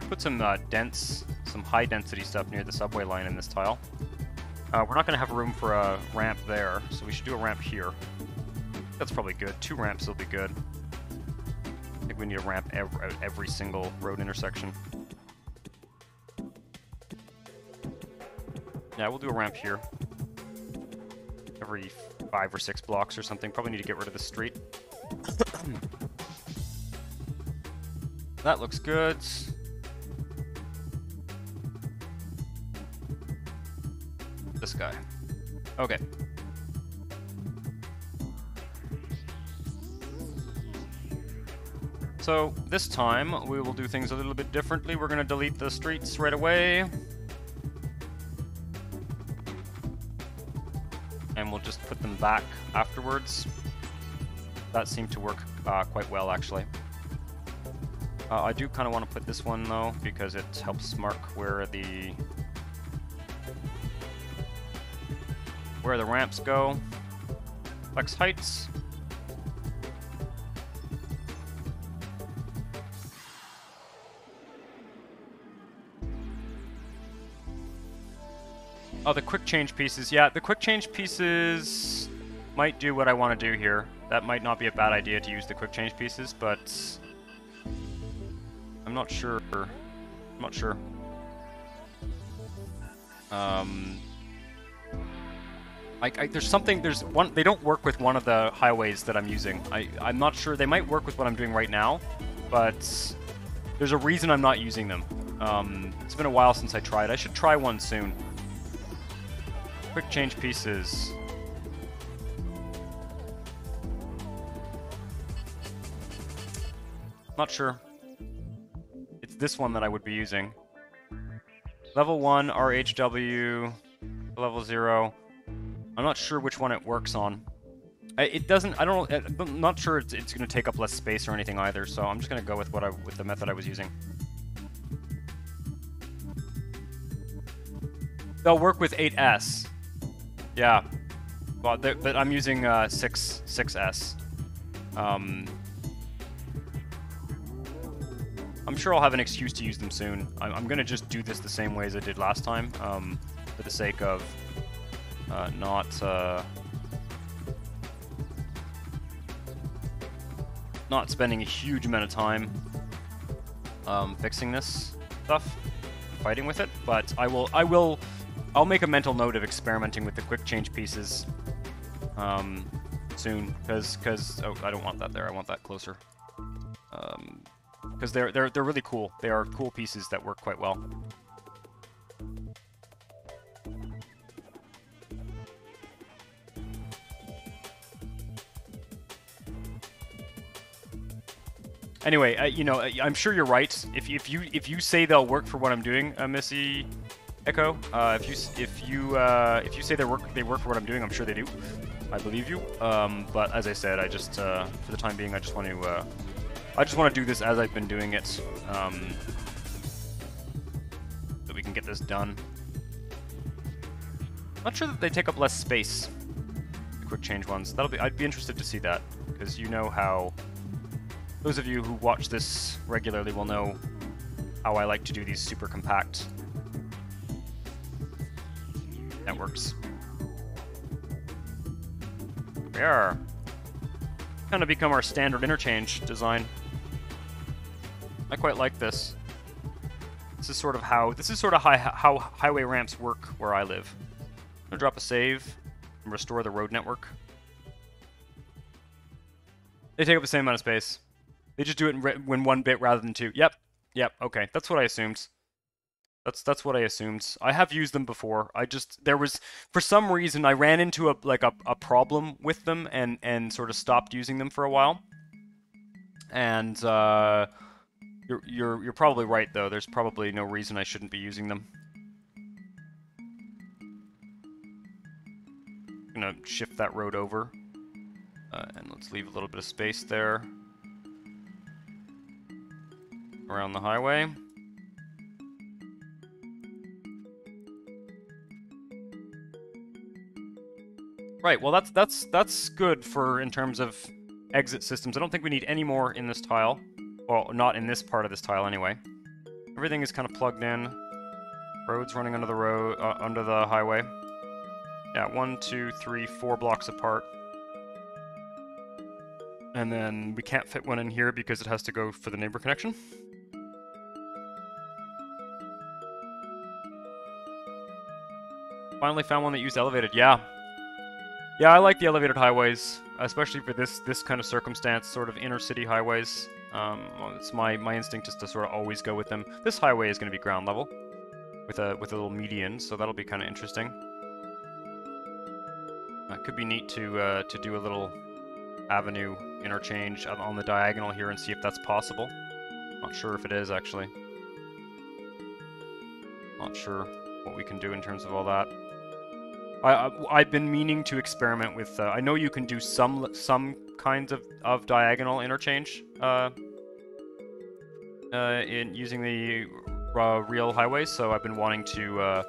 Put some some high density stuff near the subway line in this tile. We're not going to have room for a ramp there, so we should do a ramp here. That's probably good. 2 ramps will be good. I think we need a ramp every single road intersection. Yeah, we'll do a ramp here. Every 5 or 6 blocks or something. Probably need to get rid of the street. That looks good. This guy. Okay. So this time we will do things a little bit differently. We're going to delete the streets right away. And we'll just put them back afterwards. That seemed to work quite well, actually. I do kind of want to put this one, though, because it helps mark where the ramps go. Flex heights. Oh, the quick change pieces. Yeah, the quick change pieces might do what I want to do here. That might not be a bad idea to use the quick change pieces, but I'm not sure. I'm not sure. There's one, they don't work with one of the highways that I'm using. I'm not sure, they might work with what I'm doing right now, but there's a reason I'm not using them. It's been a while since I tried. I should try one soon. Quick change pieces. Not sure. It's this one that I would be using. Level 1, RHW, level 0. I'm not sure which one it works on. It doesn't, I'm not sure it's going to take up less space or anything either, so I'm just going to go with with the method I was using. They'll work with 8S. Yeah. Well, but I'm using 6S. I'm sure I'll have an excuse to use them soon. I'm going to just do this the same way as I did last time, for the sake of not not spending a huge amount of time fixing this stuff, fighting with it, but I'll make a mental note of experimenting with the quick change pieces soon, because oh, I don't want that there. I want that closer. Because they're really cool. They are cool pieces that work quite well. Anyway, you know, I'm sure you're right. If you say they'll work for what I'm doing, Missy Echo, if you say they work for what I'm doing, I'm sure they do. I believe you. But as I said, I just for the time being, I just want to do this as I've been doing it, so we can get this done. Not sure that they take up less space, the quick change ones. I'd be interested to see that, because you know how. Those of you who watch this regularly will know how I like to do these super compact networks. We are kind of become our standard interchange design. I quite like this. This is sort of how how highway ramps work where I live. I'm gonna drop a save and restore the road network. They take up the same amount of space. They just do it in one bit rather than two. Yep. Okay, that's what I assumed. That's what I assumed. I have used them before. For some reason I ran into a problem with them and sort of stopped using them for a while. And you're probably right though. There's probably no reason I shouldn't be using them. I'm gonna shift that road over, and let's leave a little bit of space there around the highway. Right, well that's good for in terms of exit systems. I don't think we need any more in this tile. Well, not in this part of this tile anyway. Everything is kind of plugged in. Roads running under the road, under the highway. Yeah, 1, 2, 3, 4 blocks apart. And then we can't fit one in here because it has to go for the neighbor connection. Finally found one that used elevated. Yeah, I like the elevated highways, especially for this kind of circumstance, sort of inner city highways. Well, it's my instinct is to sort of always go with them. This highway is going to be ground level with a little median, so that'll be kind of interesting. It could be neat to do a little avenue interchange on the diagonal here and see if that's possible. Not sure if it is actually. Not sure what we can do in terms of all that. I've been meaning to experiment with. I know you can do some kinds of diagonal interchange in using the real highways. So I've been wanting to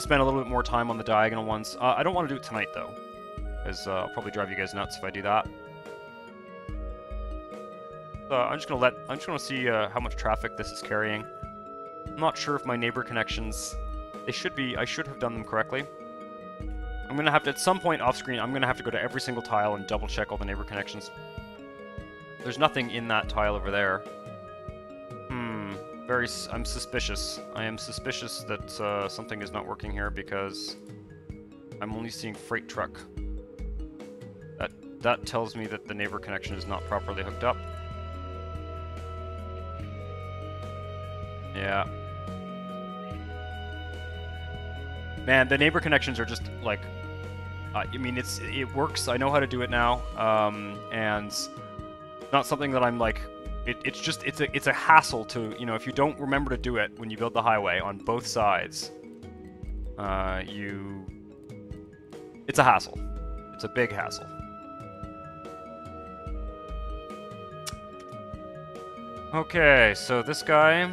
spend a little bit more time on the diagonal ones. I don't want to do it tonight though, because I'll probably drive you guys nuts if I do that. So I'm just gonna see how much traffic this is carrying. I'm not sure if my neighbor connections. I should have done them correctly. I'm going to have to, at some point off screen, I'm going to have to go to every single tile and double check all the neighbor connections. There's nothing in that tile over there. I'm suspicious. I am suspicious that something is not working here because I'm only seeing freight truck. That tells me that the neighbor connection is not properly hooked up. Yeah. Man, the neighbor connections are just like, I mean, it works. I know how to do it now, and not something that I'm like. It's a hassle to, you know, if you don't remember to do it when you build the highway on both sides. It's a hassle. It's a big hassle. Okay, so this guy,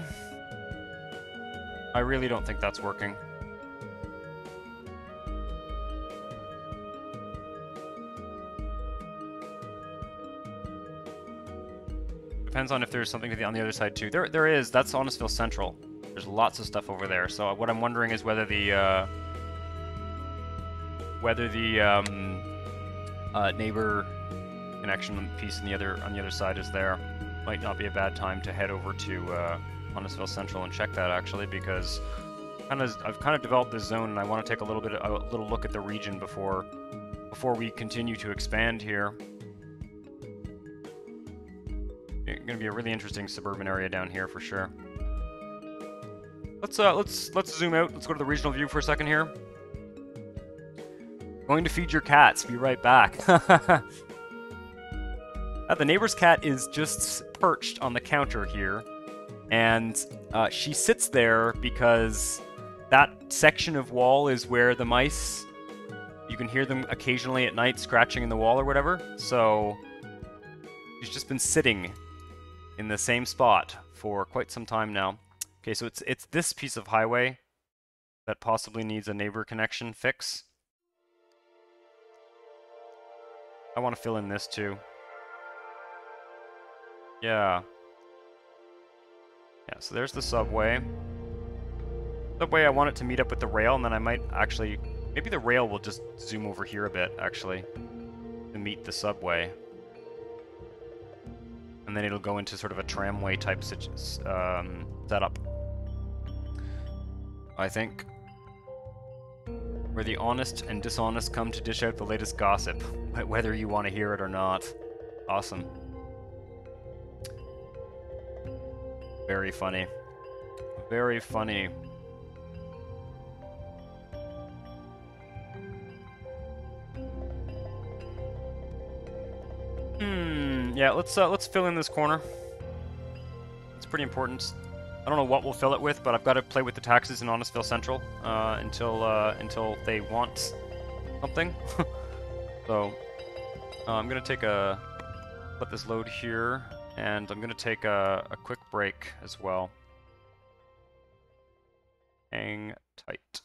I really don't think that's working. Depends on if there's something on the other side too. There is. That's Honestville Central. There's lots of stuff over there. So what I'm wondering is whether the neighbor connection piece on the other side is there. Might not be a bad time to head over to Honestville Central and check that actually, because I've kind of developed this zone and I want to take a little look at the region before we continue to expand here. It's gonna be a really interesting suburban area down here for sure. Let's zoom out. Let's go to the regional view for a second here. Going to feed your cats. Be right back. The neighbor's cat is just perched on the counter here, and she sits there because that section of wall is where the mice, you can hear them occasionally at night scratching in the wall or whatever, so she's just been sitting in the same spot for quite some time now. Okay, so it's this piece of highway that possibly needs a neighbor connection fix. I want to fill in this too. Yeah. Yeah, so there's the subway. Subway, I want it to meet up with the rail, and then I might actually... Maybe the rail will just zoom over here a bit, actually, to meet the subway. And then it'll go into sort of a tramway type setup, I think. Where the honest and dishonest come to dish out the latest gossip, whether you want to hear it or not. Awesome. Very funny. Very funny. Yeah, let's fill in this corner. It's pretty important. I don't know what we'll fill it with, but I've got to play with the taxes in Honestville Central until they want something. So I'm gonna let this load here, and I'm gonna take a quick break as well. Hang tight.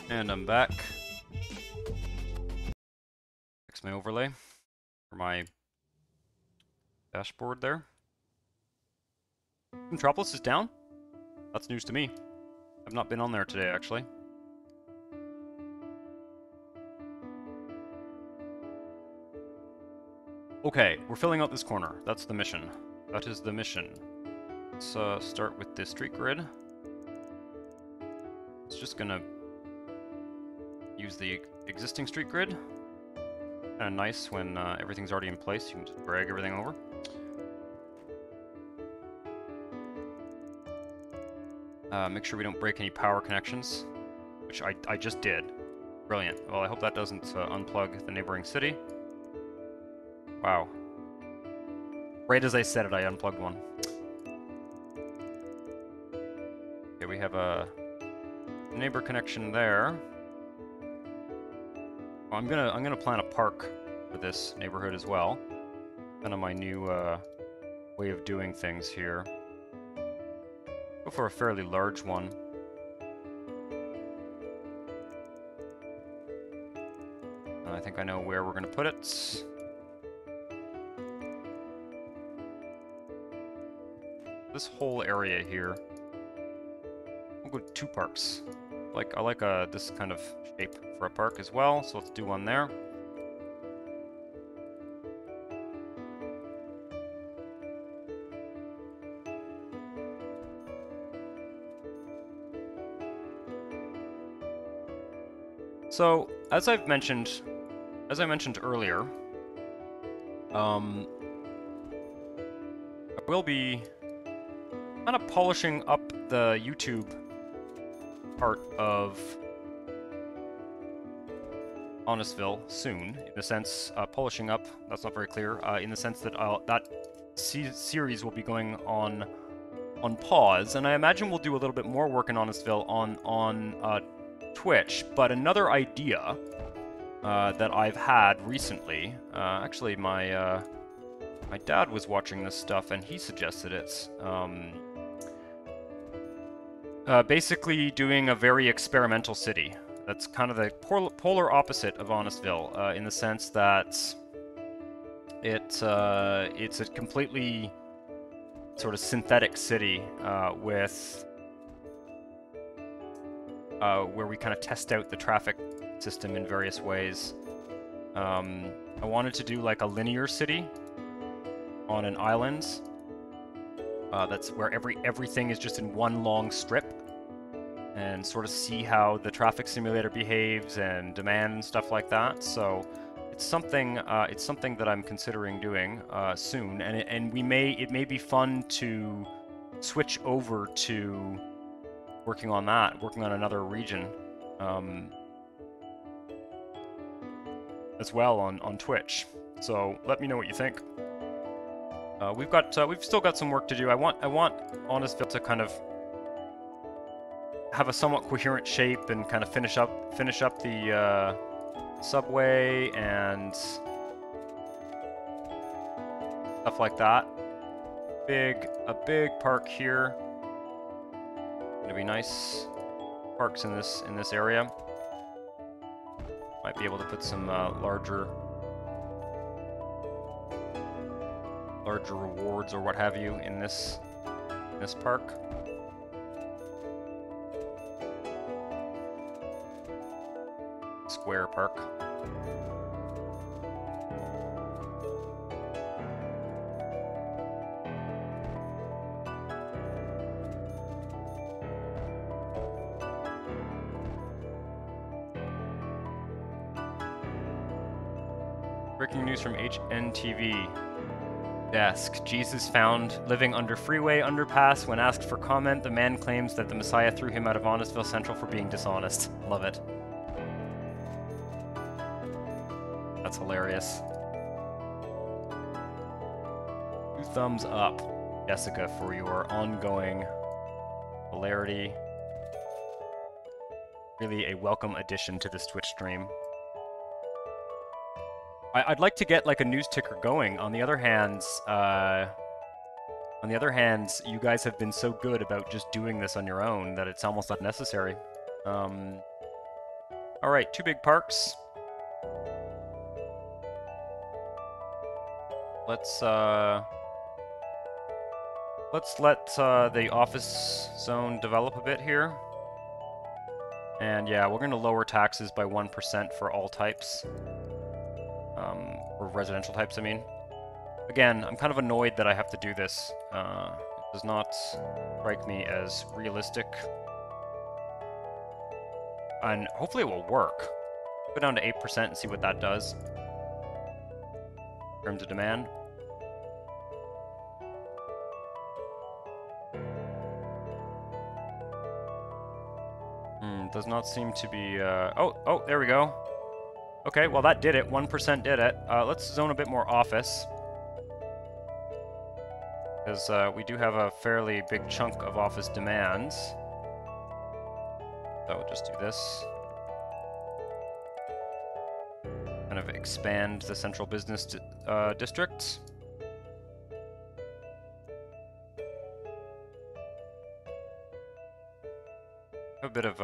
And I'm back. Fix my overlay for my dashboard there. Metropolis is down? That's news to me. I've not been on there today, actually. Okay, we're filling out this corner. That's the mission. That is the mission. Let's start with the street grid. It's just gonna use the existing street grid. Kind of nice when everything's already in place. You can just drag everything over. Make sure we don't break any power connections, which I just did. Brilliant. Well, I hope that doesn't unplug the neighboring city. Wow. Right as I said it, I unplugged one. Okay, we have a neighbor connection there. I'm gonna plan a park for this neighborhood as well. Kind of my new way of doing things here. Go for a fairly large one. I think I know where we're gonna put it. This whole area here. We'll go to 2 parks. I like this kind of shape for a park as well, so let's do one there. So, as I mentioned earlier, I will be kind of polishing up the YouTube part of Honestville soon, in the sense, polishing up, that's not very clear, in the sense that that series will be going on pause, and I imagine we'll do a little bit more work in Honestville on Twitch. But another idea that I've had recently, actually my dad was watching this stuff and he suggested it. Basically doing a very experimental city. That's kind of the polar opposite of Honestville, in the sense that it's a completely sort of synthetic city with where we kind of test out the traffic system in various ways. I wanted to do like a linear city on an island. That's where everything is just in one long strip, and sort of see how the traffic simulator behaves and demand and stuff like that. So it's something that I'm considering doing soon, and it may be fun to switch over to working on another region as well on Twitch. So let me know what you think. We've still got some work to do. I want Honestville to kind of have a somewhat coherent shape and kind of finish up the subway and stuff like that. A big park here. Gonna be nice parks in this area. Might be able to put some larger rewards or what have you in this park. Square park. Breaking news from HNTV. Desk. Jesus found living under freeway underpass. When asked for comment, the man claims that the Messiah threw him out of Honestville Central for being dishonest. Love it. That's hilarious. 2 thumbs up, Jessica, for your ongoing hilarity. Really a welcome addition to this Twitch stream. I'd like to get like a news ticker going. On the other hand, you guys have been so good about just doing this on your own that it's almost unnecessary. All right, 2 big parks. Let's let the office zone develop a bit here. And yeah, we're going to lower taxes by 1% for all types. Or residential types, I mean. Again, I'm kind of annoyed that I have to do this. It does not strike me as realistic. And hopefully it will work. Go down to 8% and see what that does. In terms of demand. Does not seem to be, oh, there we go. Okay, well that did it. 1% did it. Let's zone a bit more office. Because we do have a fairly big chunk of office demands. So we'll just do this. Kind of expand the central business district. A bit of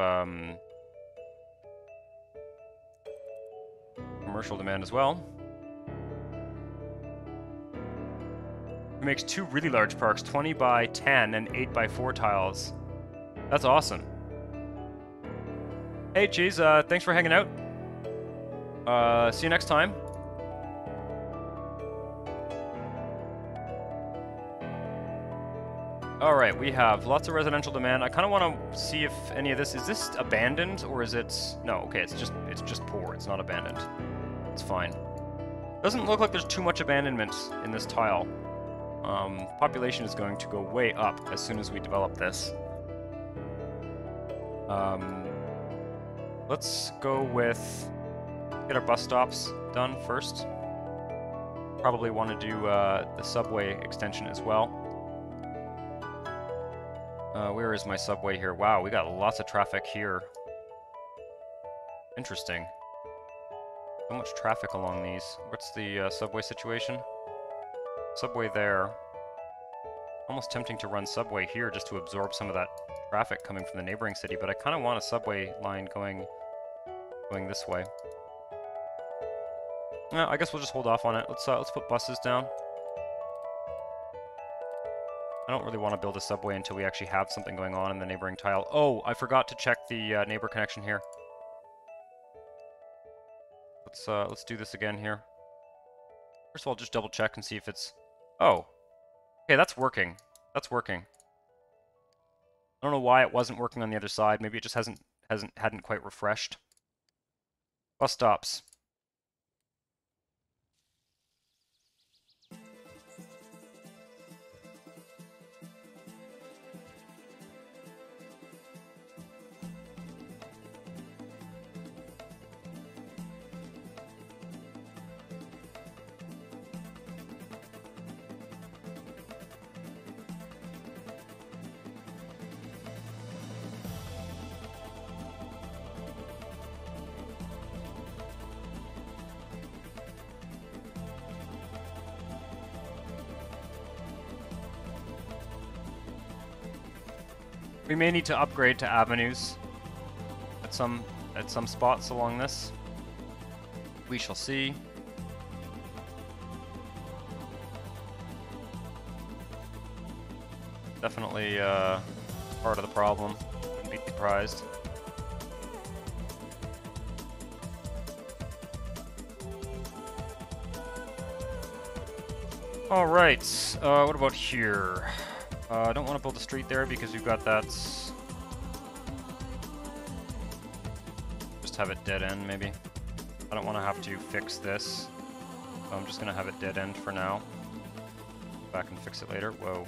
commercial demand as well. It makes 2 really large parks, 20 by 10 and 8 by 4 tiles. That's awesome. Hey, Cheese, thanks for hanging out. See you next time. Alright, we have lots of residential demand. I kind of want to see if any of this... Is this abandoned, or is it... No, okay, it's just poor. It's not abandoned. It's fine. Doesn't look like there's too much abandonment in this tile. Population is going to go way up as soon as we develop this. Let's go with... Get our bus stops done first. Probably want to do the subway extension as well. Where is my subway here? Wow, we got lots of traffic here. Interesting. So much traffic along these. What's the subway situation? Subway there. Almost tempting to run subway here just to absorb some of that traffic coming from the neighboring city, but I kind of want a subway line going this way. I guess we'll just hold off on it. Let's put buses down. I don't really want to build a subway until we actually have something going on in the neighboring tile. Oh, I forgot to check the neighbor connection here. Let's do this again here. First of all, just double check and see if it's... Oh. Okay, that's working. That's working. I don't know why it wasn't working on the other side. Maybe it just hadn't quite refreshed. Bus stops. We may need to upgrade to avenues at some spots along this. We shall see. Definitely part of the problem. Wouldn't be surprised. All right. What about here? I don't want to build a street there because we've got that. Just have it dead end, maybe. I don't want to have to fix this. So I'm just going to have it dead end for now. Back and fix it later. Whoa.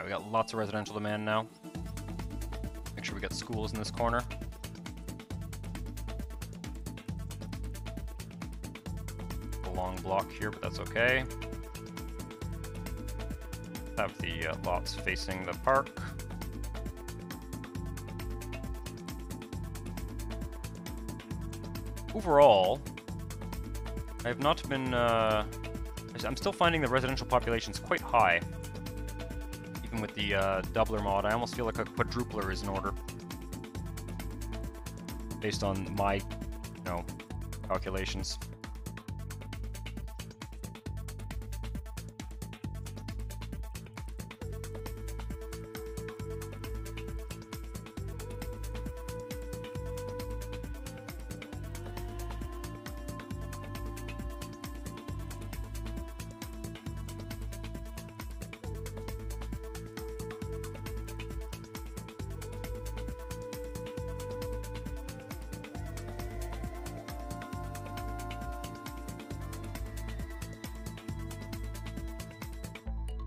We got lots of residential demand now. Make sure we got schools in this corner. A long block here, but that's okay. Have the lots facing the park. Overall, I have not been... I'm still finding the residential population's quite high. Even with the doubler mod, I almost feel like a quadrupler is in order. Based on my, calculations.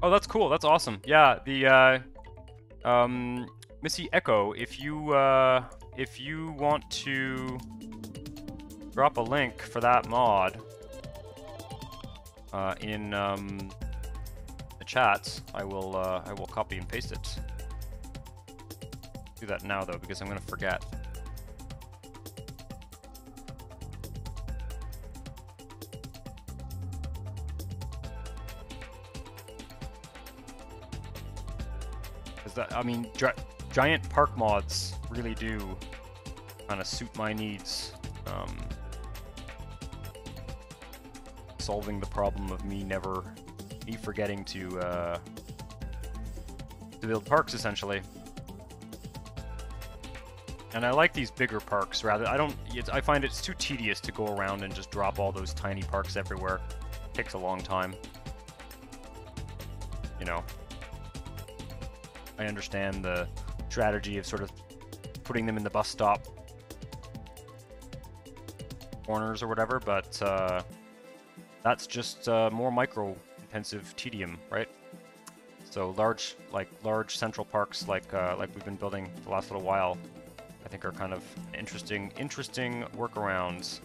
Oh, that's cool. That's awesome. Yeah, the Missy Echo, if you want to drop a link for that mod in the chats, I will copy and paste it. Do that now though, because I'm gonna forget. I mean, giant park mods really do kind of suit my needs. Solving the problem of me forgetting to build parks, essentially. And I like these bigger parks rather. I find it's too tedious to go around and just drop all those tiny parks everywhere. It takes a long time. You know. I understand the strategy of sort of putting them in the bus stop corners or whatever, but that's just more micro-intensive tedium, right? So large central parks like we've been building the last little while, I think are kind of interesting workarounds.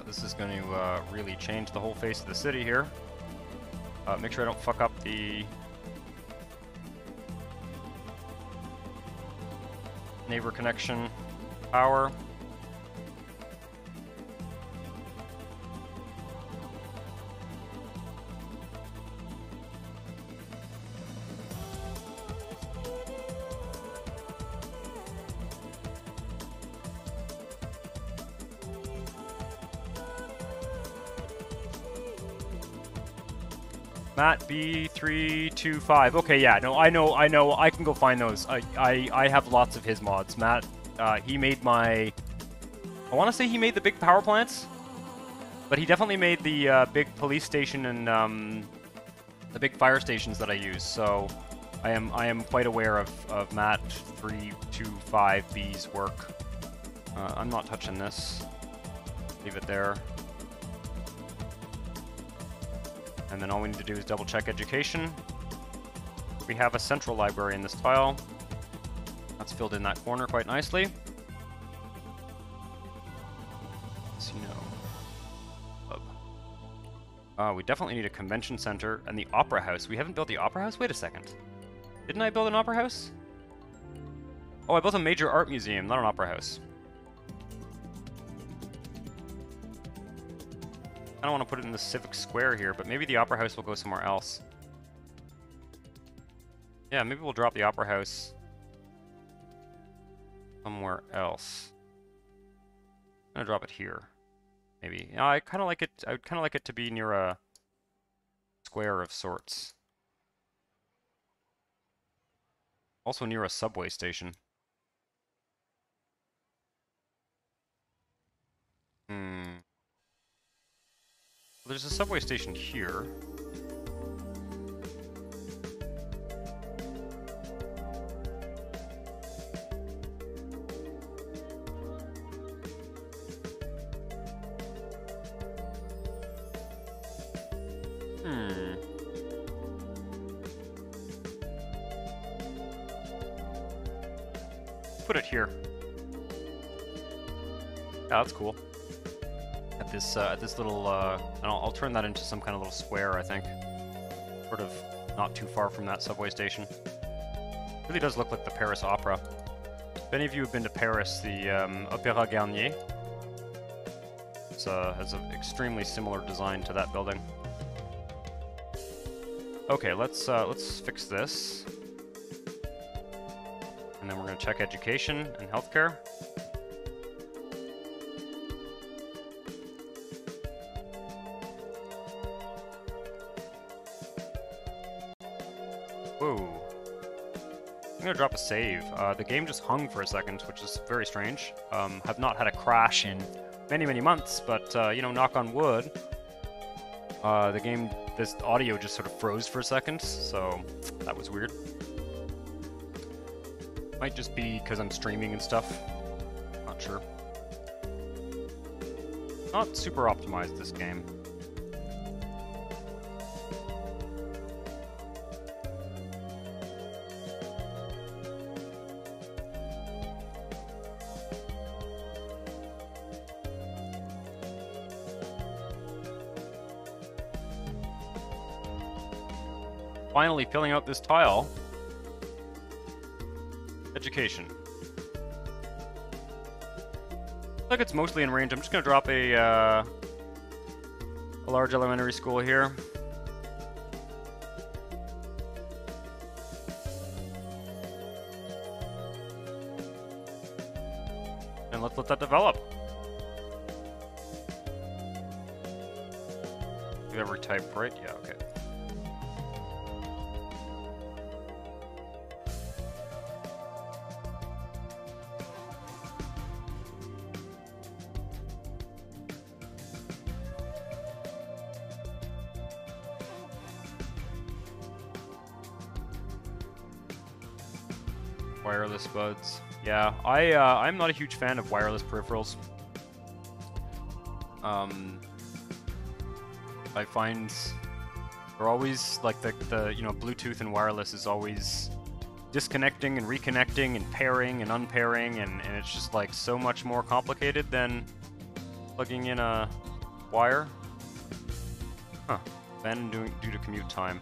This is going to really change the whole face of the city here. Make sure I don't fuck up the neighbor connection power. Matt B325. Okay, yeah, no, I know. I can go find those. I have lots of his mods. Matt, he made my. I want to say he made the big power plants, but he definitely made the big police station and the big fire stations that I use. So I am quite aware of Matt 325B's work. I'm not touching this. Leave it there. And then all we need to do is double check education. We have a central library in this tile. That's filled in that corner quite nicely. Casino. Club. We definitely need a convention center and the opera house. We haven't built the opera house? Wait a second. Didn't I build an opera house? Oh, I built a major art museum, not an opera house. I don't want to put it in the civic square here, but maybe the opera house will go somewhere else. Yeah, maybe we'll drop the opera house somewhere else. I'm gonna drop it here. Maybe. I kind of like it. I would kind of like it to be near a square of sorts. Also near a subway station. There's a subway station here. Put it here. Yeah, that's cool. At this little, and I'll turn that into some kind of little square, I think. Sort of not too far from that subway station. It really does look like the Paris Opera. If any of you have been to Paris, the Opéra Garnier has an extremely similar design to that building. Okay, let's fix this. And then we're going to check education and healthcare. Whoa. I'm gonna drop a save. The game just hung for a second, which is very strange. Have not had a crash in many, many months, but, you know, knock on wood. This audio just sort of froze for a second, so That was weird. Might just be because I'm streaming and stuff. Not sure. Not super optimized, this game. Finally filling out this tile. Education. Looks like it's mostly in range. I'm just gonna drop a large elementary school here. And let's let that develop. Do every type right? Yeah, okay. Wireless buds. Yeah, I'm not a huge fan of wireless peripherals. I find they're always like the you know, Bluetooth and wireless is always disconnecting and reconnecting and pairing and unpairing, and it's just like so much more complicated than plugging in a wire. Huh. Then due to commute time.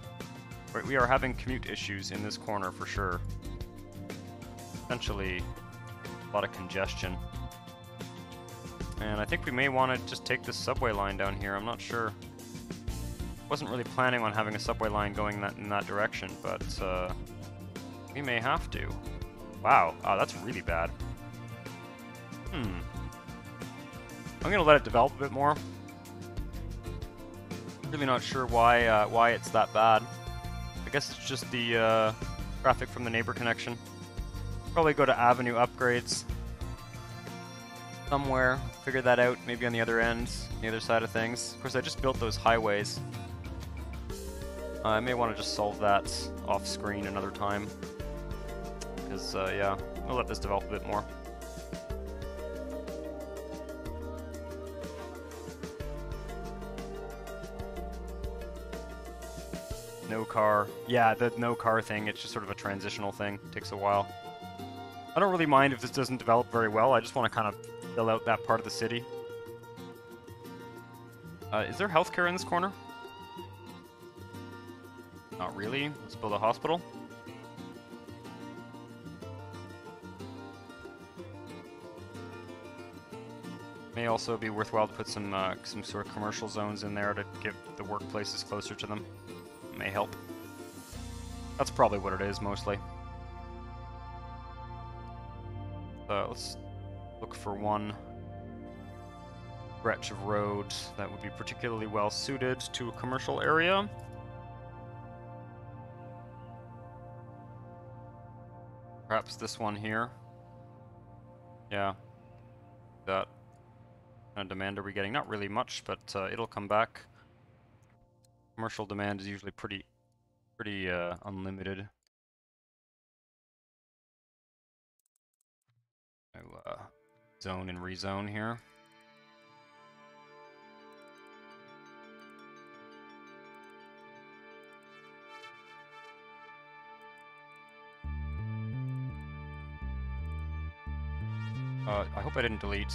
Right, we are having commute issues in this corner for sure. Essentially, a lot of congestion. And I think we may want to just take this subway line down here. I'm not sure. Wasn't really planning on having a subway line going in that direction, but we may have to. Wow, that's really bad. I'm gonna let it develop a bit more. Really not sure why it's that bad. I guess it's just the traffic from the neighbor connection. Probably go to avenue upgrades somewhere, figure that out, maybe on the other end, the other side of things. Of course, I just built those highways. I may want to just solve that off screen another time. Because, yeah, I'll let this develop a bit more. No car. Yeah, the no car thing, it's just sort of a transitional thing. It takes a while. I don't really mind if this doesn't develop very well. I just want to kind of fill out that part of the city. Is there healthcare in this corner? Not really. Let's build a hospital. May also be worthwhile to put some sort of commercial zones in there to get the workplaces closer to them. It may help. That's probably what it is, mostly. Let's look for one stretch of road that would be particularly well suited to a commercial area. Perhaps this one here. Yeah. That kind of demand are we getting? Not really much, but it'll come back. Commercial demand is usually pretty unlimited. I'll zone and rezone here. I hope I didn't delete.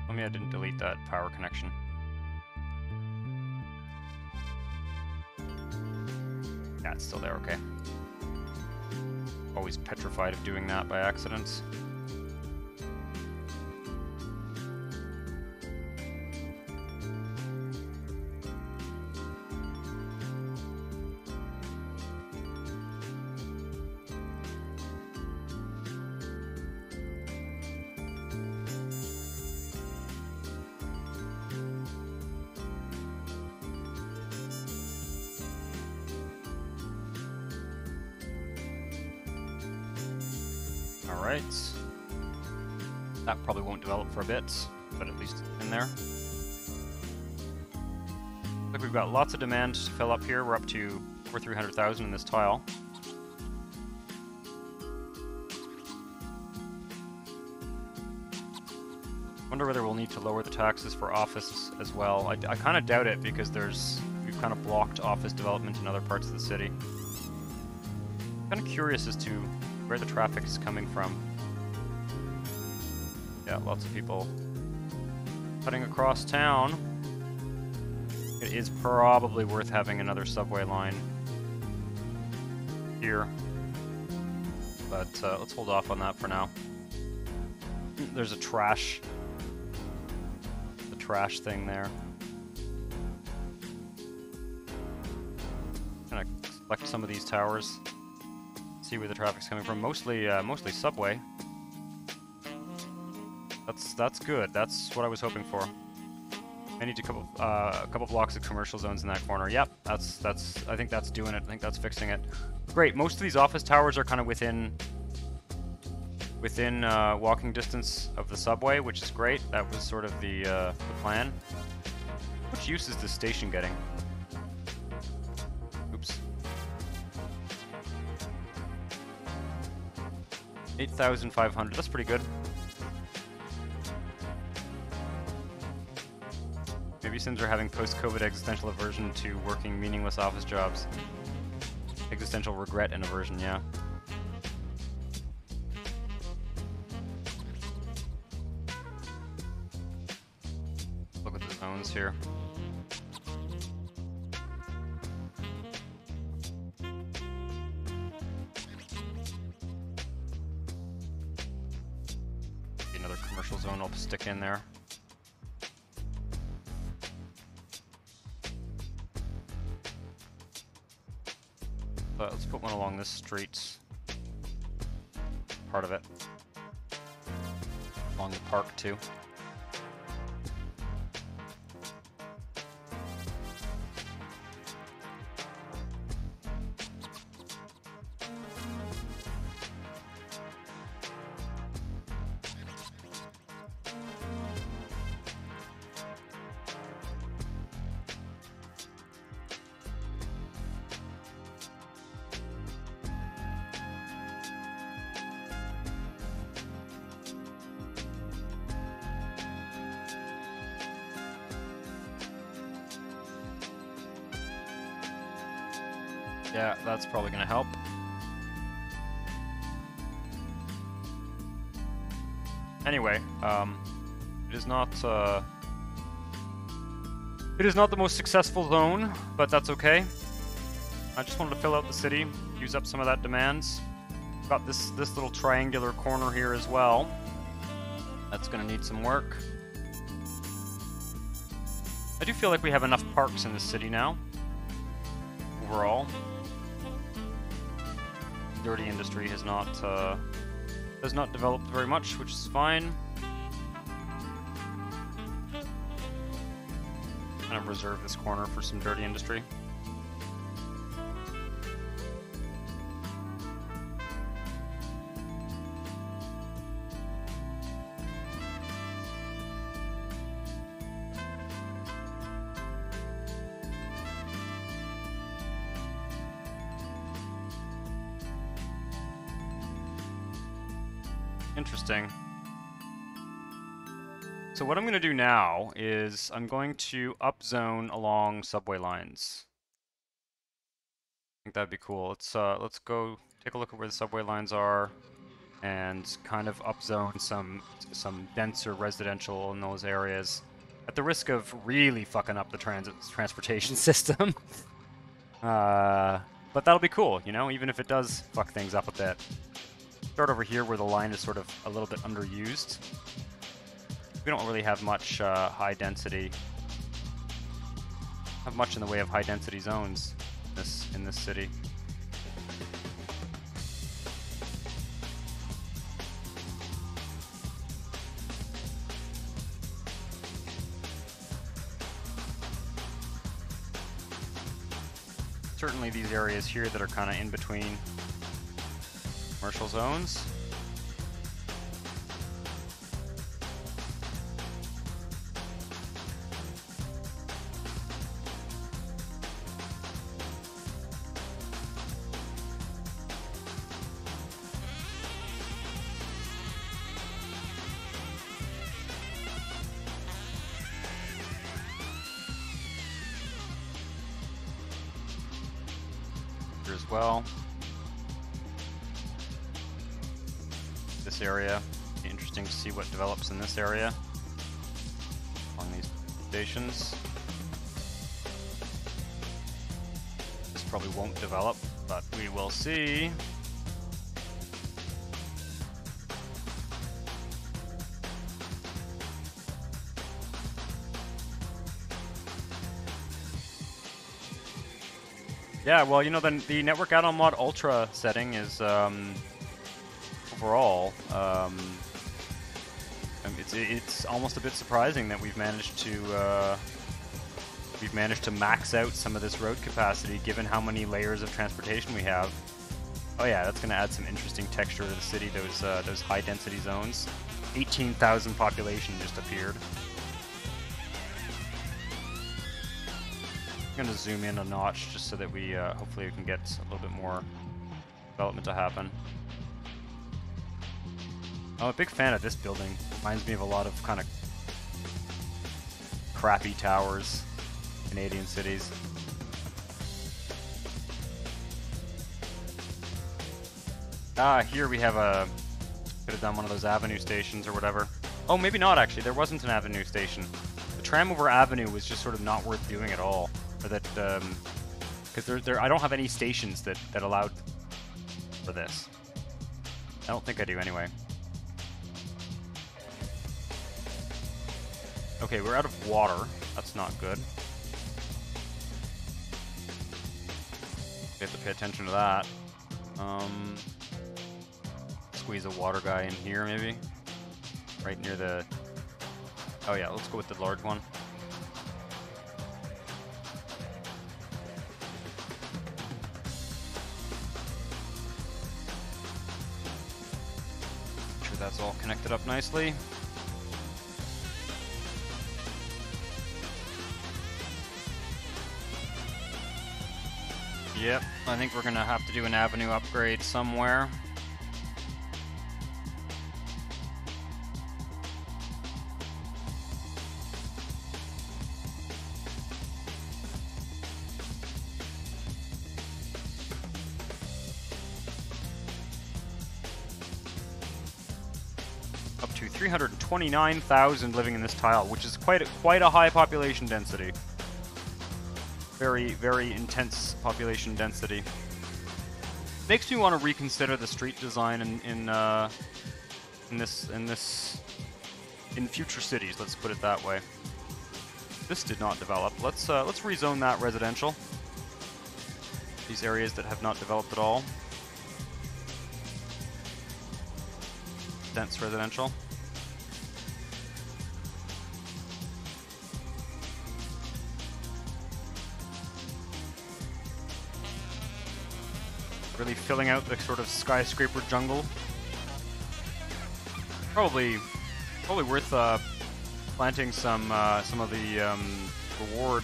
I mean, I didn't delete that power connection. Yeah, it's still there, okay. Always petrified of doing that by accident. Alright. That probably won't develop for a bit, but at least it's in there. Looks like we've got lots of demand to fill up here. We're up to over 300,000 in this tile. wonder whether we'll need to lower the taxes for office as well. I kind of doubt it because we've kind of blocked office development in other parts of the city. I'm kind of curious as to where the traffic is coming from. Yeah, lots of people cutting across town. It is probably worth having another subway line here. But let's hold off on that for now. There's the trash thing there. Gonna select some of these towers. See where the traffic's coming from. Mostly subway. That's good. That's what I was hoping for. I need a couple blocks of commercial zones in that corner. Yep, that's. I think that's doing it. I think that's fixing it. Great. Most of these office towers are kind of within walking distance of the subway, which is great. That was sort of the plan. Which use is this station getting? Oops. 8,500. That's pretty good. Maybe since we're having post-COVID existential aversion to working meaningless office jobs. Existential regret and aversion, yeah. Look at the zones here. Another commercial zone I'll stick in there. Let's put one along this street. Part of it. Along the park, too. Yeah, that's probably gonna help. Anyway, it is not the most successful zone, but that's okay. I just wanted to fill out the city, use up some of that demands. Got this little triangular corner here as well. That's gonna need some work. I do feel like we have enough parks in the city now. Overall. Dirty industry has not developed very much, which is fine. Kind of reserve this corner for some dirty industry. Interesting. So what I'm going to do now is I'm going to upzone along subway lines. I think that'd be cool. Let's go take a look at where the subway lines are and kind of upzone some denser residential in those areas at the risk of really fucking up the transportation system. But that'll be cool, you know, even if it does fuck things up a bit. Start over here where the line is sort of a little bit underused. We don't really have much high density. Have much in the way of high density zones in this city. Certainly these areas here that are kind of in between commercial zones. here as well. This area. Be interesting to see what develops in this area along these stations. This probably won't develop, but we will see. Yeah, well, you know, the network add-on mod ultra setting is overall, it's almost a bit surprising that we've managed to max out some of this road capacity given how many layers of transportation we have. Oh yeah, that's going to add some interesting texture to the city. Those high density zones. 18,000 population just appeared. I'm going to zoom in a notch just so that we hopefully we can get a little bit more development to happen. I'm a big fan of this building. Reminds me of a lot of kind of crappy towers in Canadian cities. Here we have a... Could have done one of those avenue stations or whatever. Oh, maybe not actually. There wasn't an avenue station. The tram over avenue was just sort of not worth doing at all. Or that, because I don't have any stations that allowed for this. I don't think I do anyway. Okay, we're out of water. That's not good. We have to pay attention to that. Squeeze a water guy in here, maybe? Right near the... Oh yeah, let's go with the large one. Make sure that's all connected up nicely. Yep, I think we're gonna have to do an avenue upgrade somewhere. Up to 329,000 living in this tile, which is quite a high population density. Very, very intense population density. Makes me want to reconsider the street design in future cities. Let's put it that way. This did not develop. Let's rezone that residential. These areas that have not developed at all. Dense residential. Really filling out the sort of skyscraper jungle. Probably worth planting some of the reward.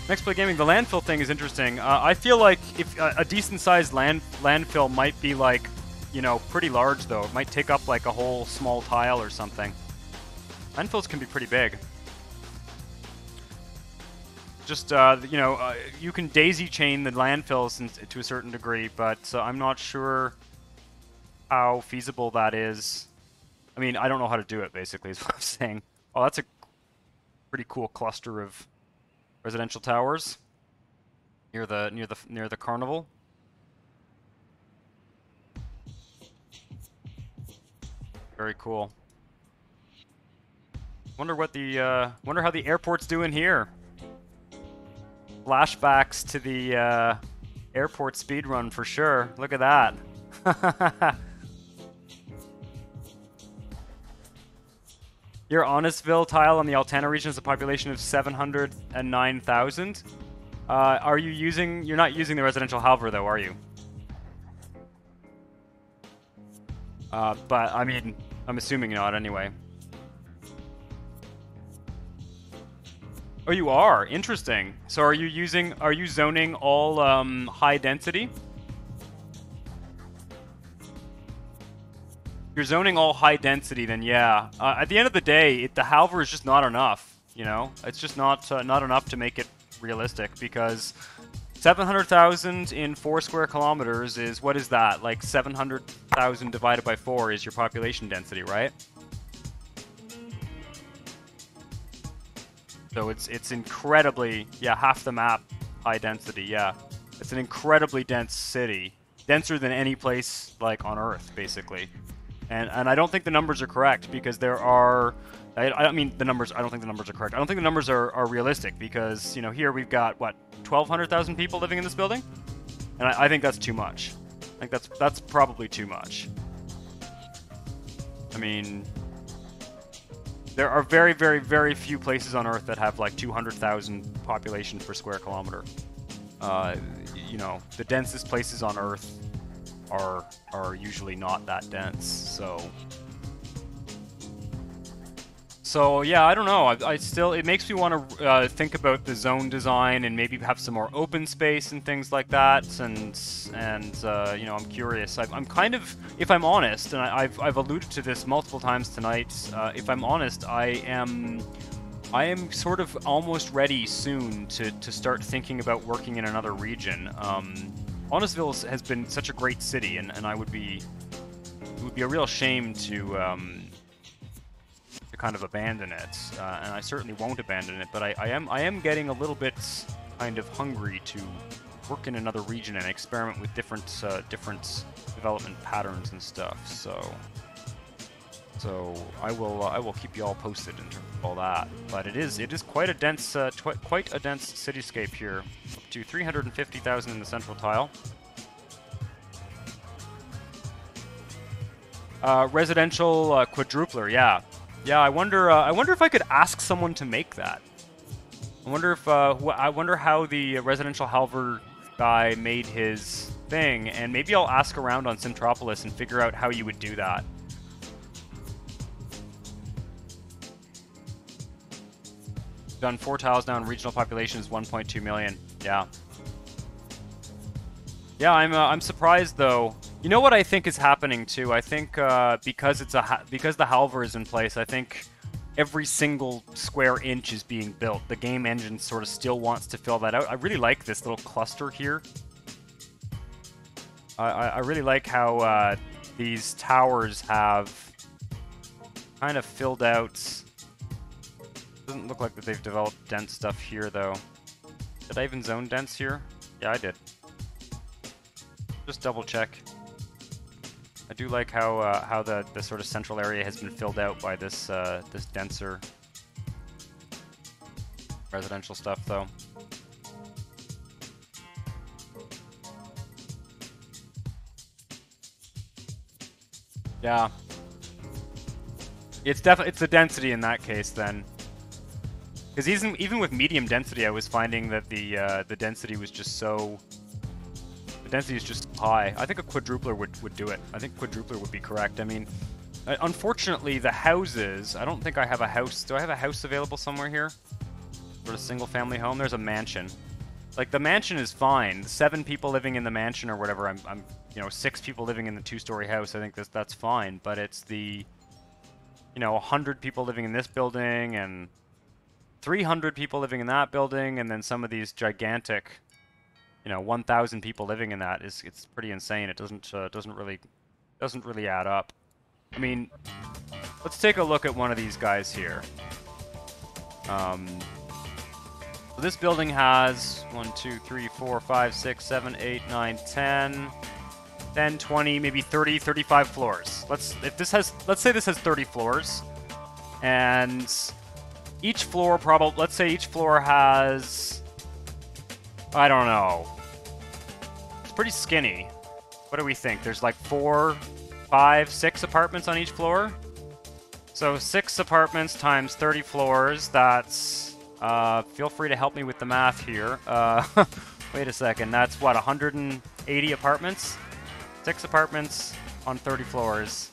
Next Play Gaming, the landfill thing is interesting. I feel like if a decent-sized landfill might be like, you know, pretty large though. It might take up like a whole small tile or something. Landfills can be pretty big. Just you know, you can daisy chain the landfills to a certain degree, but I'm not sure how feasible that is. I mean, I don't know how to do it. Basically, is what I'm saying. Oh, that's a pretty cool cluster of residential towers near the carnival. Very cool. Wonder how the airport's doing here. Flashbacks to the airport speedrun for sure. Look at that. Your Honestville tile on the Altana region has a population of 709,000. Are you using... You're not using the residential Halver, though, are you? But, I mean, I'm assuming not, anyway. Oh, you are? Interesting. So are you zoning all high density? you're zoning all high density, then yeah. At the end of the day, the halver is just not enough. You know, it's just not enough to make it realistic, because 700,000 in 4 square kilometers is, what is that? Like 700,000 divided by 4 is your population density, right? So it's incredibly, yeah, half the map high density, yeah. It's an incredibly dense city, denser than any place like on Earth, basically. And I don't think the numbers are correct, because there are, I mean the numbers, I don't think the numbers are correct. I don't think the numbers are realistic, because, you know, here we've got, what, 1,200,000 people living in this building? And I think that's too much. I think that's probably too much. I mean, there are very, very, very few places on Earth that have like 200,000 population per square kilometer. You know, the densest places on Earth are usually not that dense, so yeah, I don't know. I still, it makes me want to think about the zone design and maybe have some more open space and things like that. And you know, I'm curious. I'm kind of, if I'm honest, and I've alluded to this multiple times tonight. If I'm honest, I am sort of almost ready soon to start thinking about working in another region. Honestville has been such a great city, and it would be a real shame to kind of abandon it, and I certainly won't abandon it. But I am getting a little bit kind of hungry to work in another region and experiment with different development patterns and stuff. So I will keep you all posted in terms of all that. But it is quite a dense quite a dense cityscape here, up to 350,000 in the central tile. Residential quadrupler, yeah. Yeah, I wonder if I could ask someone to make that. I wonder if I wonder how the residential halver guy made his thing, and maybe I'll ask around on Simtropolis and figure out how you would do that. Done 4 tiles now, and regional population is 1.2 million. Yeah. Yeah, I'm surprised though. You know what I think is happening too? I think because because the halver is in place, I think every single square inch is being built. The game engine sort of still wants to fill that out. I really like this little cluster here. I really like how these towers have kind of filled out. Doesn't look like that they've developed dense stuff here though. Did I even zone dense here? Yeah, I did. Just double check. I do like how the sort of central area has been filled out by this this denser residential stuff, though. Yeah, it's the density in that case then, because even with medium density, I was finding that the density was just so. The density is just high. I think a quadrupler would do it. I think quadrupler would be correct. I mean, unfortunately, the houses... I don't think I have a house. Do I have a house available somewhere here? Sort of single-family home? There's a mansion. Like, the mansion is fine. 7 people living in the mansion or whatever. I'm you know, 6 people living in the 2-story house. I think that's fine. But it's the... You know, 100 people living in this building and 300 people living in that building, and then some of these gigantic... You know, 1,000 people living in that it's pretty insane. It doesn't really add up. I mean, let's take a look at one of these guys here. So this building has 1, 2, 3, 4, 5, 6, 7, 8, 9, 10, 20, maybe 30, 35 floors. Let's say this has 30 floors, and each floor let's say each floor has, I don't know. It's pretty skinny. What do we think? There's like 4, 5, 6 apartments on each floor? So 6 apartments times 30 floors, that's... feel free to help me with the math here. Wait a second, that's what, 180 apartments? 6 apartments on 30 floors.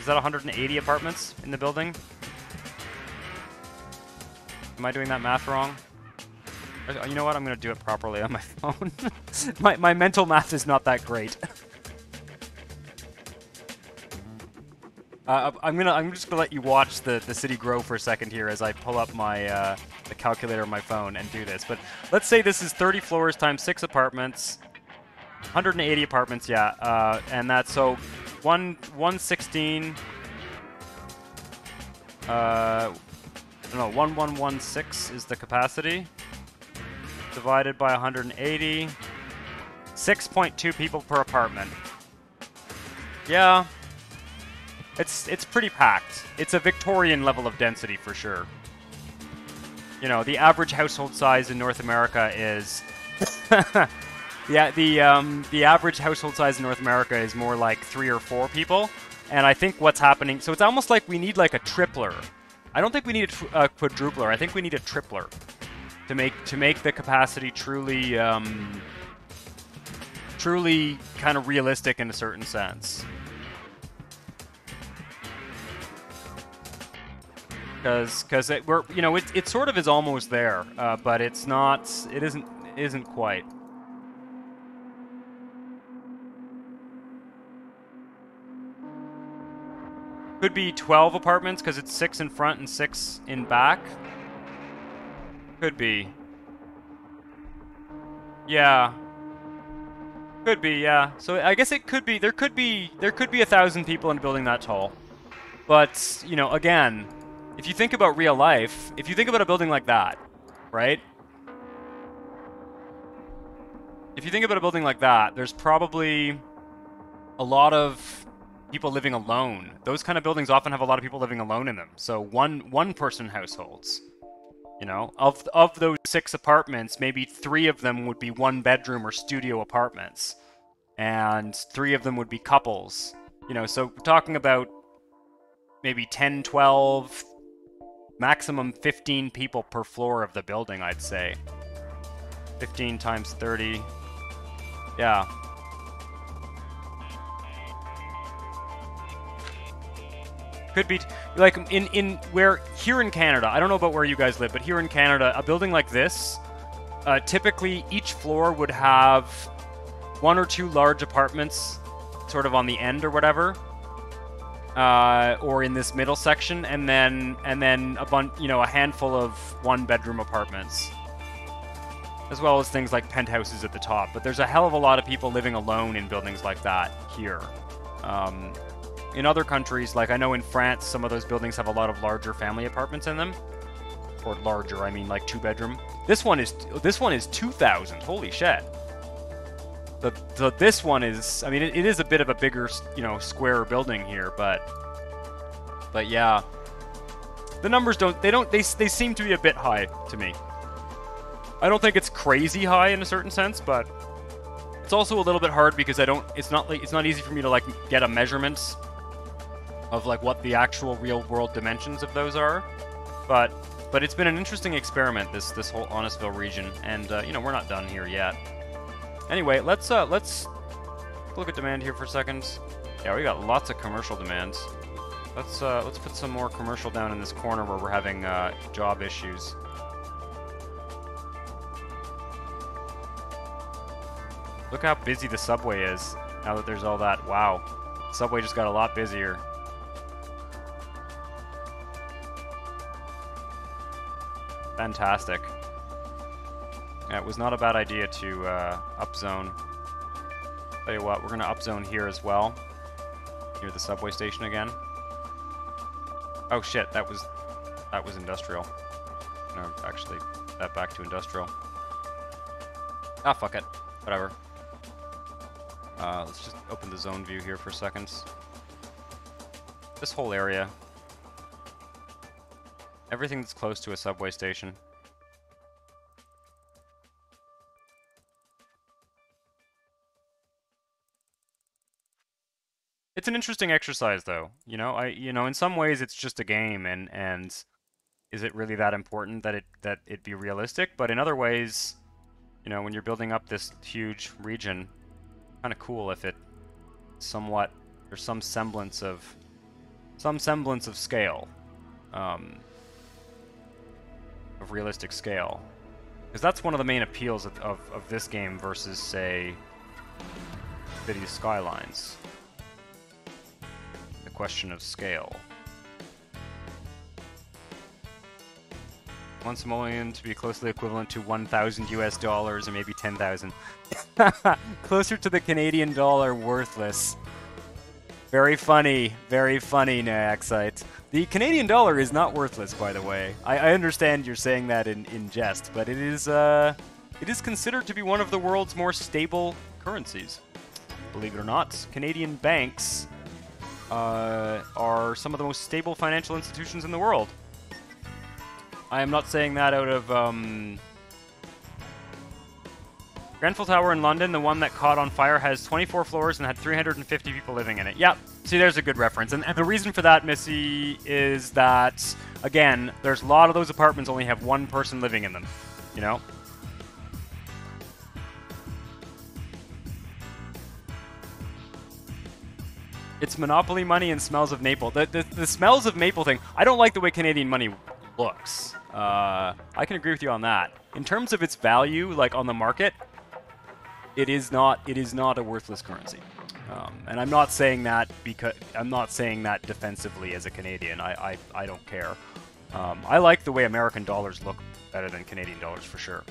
Is that 180 apartments in the building? Am I doing that math wrong? You know what? I'm going to do it properly on my phone. my mental math is not that great. I'm just gonna let you watch the city grow for a second here as I pull up my the calculator on my phone and do this. But let's say this is 30 floors times 6 apartments, 180 apartments, yeah, and that's so 116. No, 1116 is the capacity divided by 180. 6.2 people per apartment. Yeah. It's pretty packed. It's a Victorian level of density for sure. You know, the average household size in North America is yeah, the average household size in North America is more like 3 or 4 people. And I think what's happening, so it's almost like we need like a tripler. I don't think we need a quadrupler. I think we need a tripler to make the capacity truly truly kind of realistic in a certain sense. Because we're, you know, it sort of is almost there, but it's not. It isn't quite. Could be 12 apartments because it's 6 in front and 6 in back. Could be. Yeah. Could be, yeah. So I guess it could be. There could be 1,000 people in a building that tall. But you know, again, if you think about real life, if you think about a building like that, right? If you think about a building like that, there's probably a lot of people living alone. Those kind of buildings often have a lot of people living alone in them. So one person households. You know, of those 6 apartments, maybe 3 of them would be 1-bedroom or studio apartments, and 3 of them would be couples. You know, so we're talking about maybe 10, 12, maximum 15 people per floor of the building, I'd say. 15 times 30. Yeah. Could be, like, here in Canada, I don't know about where you guys live, but here in Canada, a building like this, typically each floor would have 1 or 2 large apartments sort of on the end or whatever, or in this middle section, and then a handful of 1-bedroom apartments, as well as things like penthouses at the top. But there's a hell of a lot of people living alone in buildings like that here. In other countries, like I know in France, some of those buildings have a lot of larger family apartments in them. Or larger, I mean like 2-bedroom. This one is 2,000. Holy shit. So this one is, I mean, it is a bit of a bigger, you know, square building here, but yeah. The numbers they seem to be a bit high to me. I don't think it's crazy high in a certain sense, but it's also a little bit hard because it's not easy for me to like get a measurement of like what the actual real world dimensions of those are, but it's been an interesting experiment, this whole Honestville region, and you know, we're not done here yet. Anyway, let's look at demand here for a second. Yeah, we got lots of commercial demands. Let's put some more commercial down in this corner where we're having job issues. Look how busy the subway is now that there's all that. Wow, the subway just got a lot busier. Fantastic. Yeah, it was not a bad idea to upzone. Tell you what, we're gonna upzone here as well, near the subway station again. Oh shit, that was industrial. No, actually, that back to industrial. Ah, fuck it. Whatever. Let's just open the zone view here for a second. This whole area. Everything that's close to a subway station. It's an interesting exercise, though. You know, in some ways it's just a game, and is it really that important that it be realistic? But in other ways, you know, when you're building up this huge region, kind of cool if it somewhat, there's some semblance of scale, of realistic scale, because that's one of the main appeals of this game versus, say, Cities Skylines. The question of scale. One simoleon to be closely equivalent to 1,000 US dollars or maybe 10,000. Closer to the Canadian dollar, worthless. Very funny, Nyaxite. The Canadian dollar is not worthless, by the way. I understand you're saying that in jest, but it is considered to be one of the world's more stable currencies. Believe it or not, Canadian banks are some of the most stable financial institutions in the world. I am not saying that out of Grenfell Tower in London, the one that caught on fire, has 24 floors and had 350 people living in it. Yep. See, there's a good reference. And the reason for that, Missy, is that, again, there's a lot of those apartments only have one person living in them, you know? It's monopoly money and smells of maple. The smells of maple thing, I don't like the way Canadian money looks. I can agree with you on that. In terms of its value, like on the market, it is not a worthless currency. And I'm not saying that because I'm not saying that defensively as a Canadian. I don't care. I like the way American dollars look better than Canadian dollars for sure.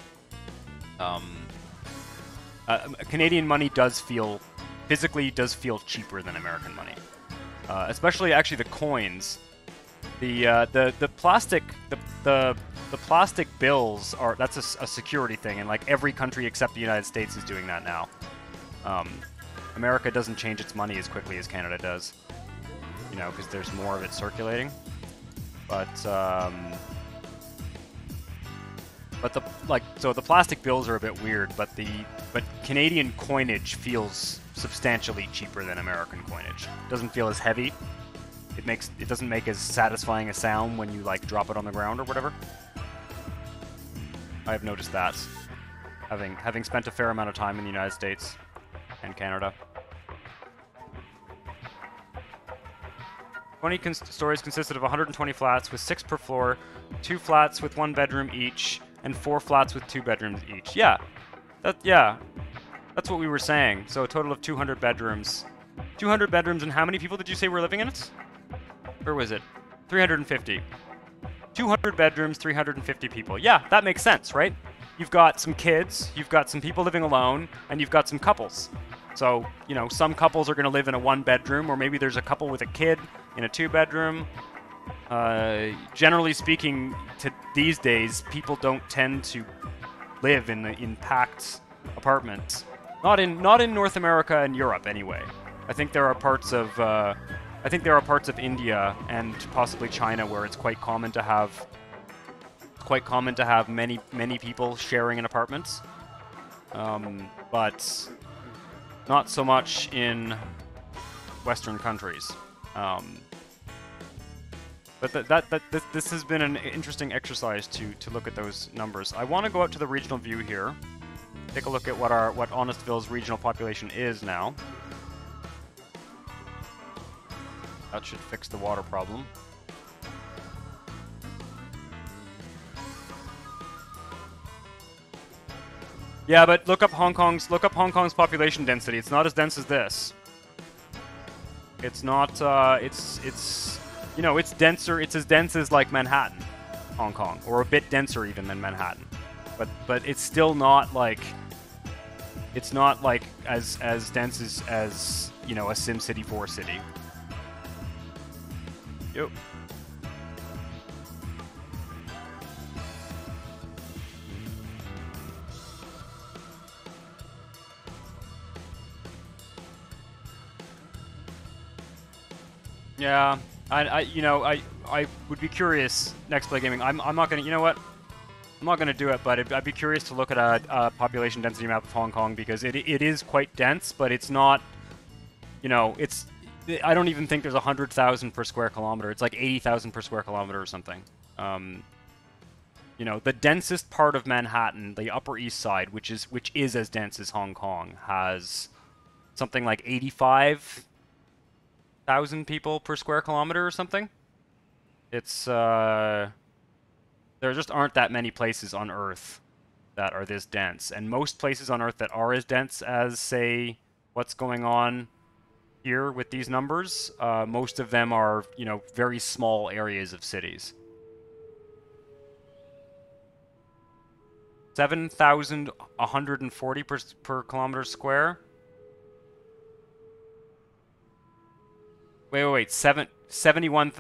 Canadian money physically does feel cheaper than American money. Especially actually the coins. The plastic bills that's a security thing, and like every country except the United States is doing that now. America doesn't change its money as quickly as Canada does, you know, because there's more of it circulating. But the plastic bills are a bit weird, but Canadian coinage feels substantially cheaper than American coinage. It doesn't feel as heavy. It doesn't make as satisfying a sound when you like drop it on the ground or whatever. I've noticed that, having spent a fair amount of time in the United States and Canada. 20 stories consisted of 120 flats with 6 per floor, 2 flats with 1 bedroom each, and 4 flats with 2 bedrooms each. Yeah, that's what we were saying. So a total of 200 bedrooms. 200 bedrooms, and how many people did you say were living in it? Or was it 350? 200 bedrooms, 350 people. Yeah, that makes sense, right? You've got some kids, you've got some people living alone, and you've got some couples. So, you know, some couples are going to live in a 1-bedroom, or maybe there's a couple with a kid in a 2-bedroom. Generally speaking, these days, people don't tend to live in packed apartments. Not in North America and Europe, anyway. I think there are parts of India and possibly China where it's quite common to have many people sharing an apartment, but not so much in Western countries. But this has been an interesting exercise to look at those numbers. I want to go out to the regional view here, take a look at what Honestville's regional population is now. That should fix the water problem. Yeah, but look up Hong Kong's population density. It's not as dense as this. It's not. It's you know, it's denser. It's as dense as like Manhattan, Hong Kong, or a bit denser even than Manhattan. But it's still not like. It's not like as dense as you know, a SimCity 4 city. Yep. Yeah, I would be curious next Play Gaming. I'm not gonna, you know what? I'm not gonna do it, but I'd be curious to look at a population density map of Hong Kong because it is quite dense, but it's not, you know, I don't even think there's 100,000 per square kilometer. It's like 80,000 per square kilometer or something. You know, the densest part of Manhattan, the Upper East Side, which is as dense as Hong Kong, has something like 85,000 people per square kilometer or something. It's there just aren't that many places on Earth that are this dense, and most places on Earth that are as dense as, say, what's going on here with these numbers, most of them are, you know, very small areas of cities. 7,140 per kilometer square. Wait. 71.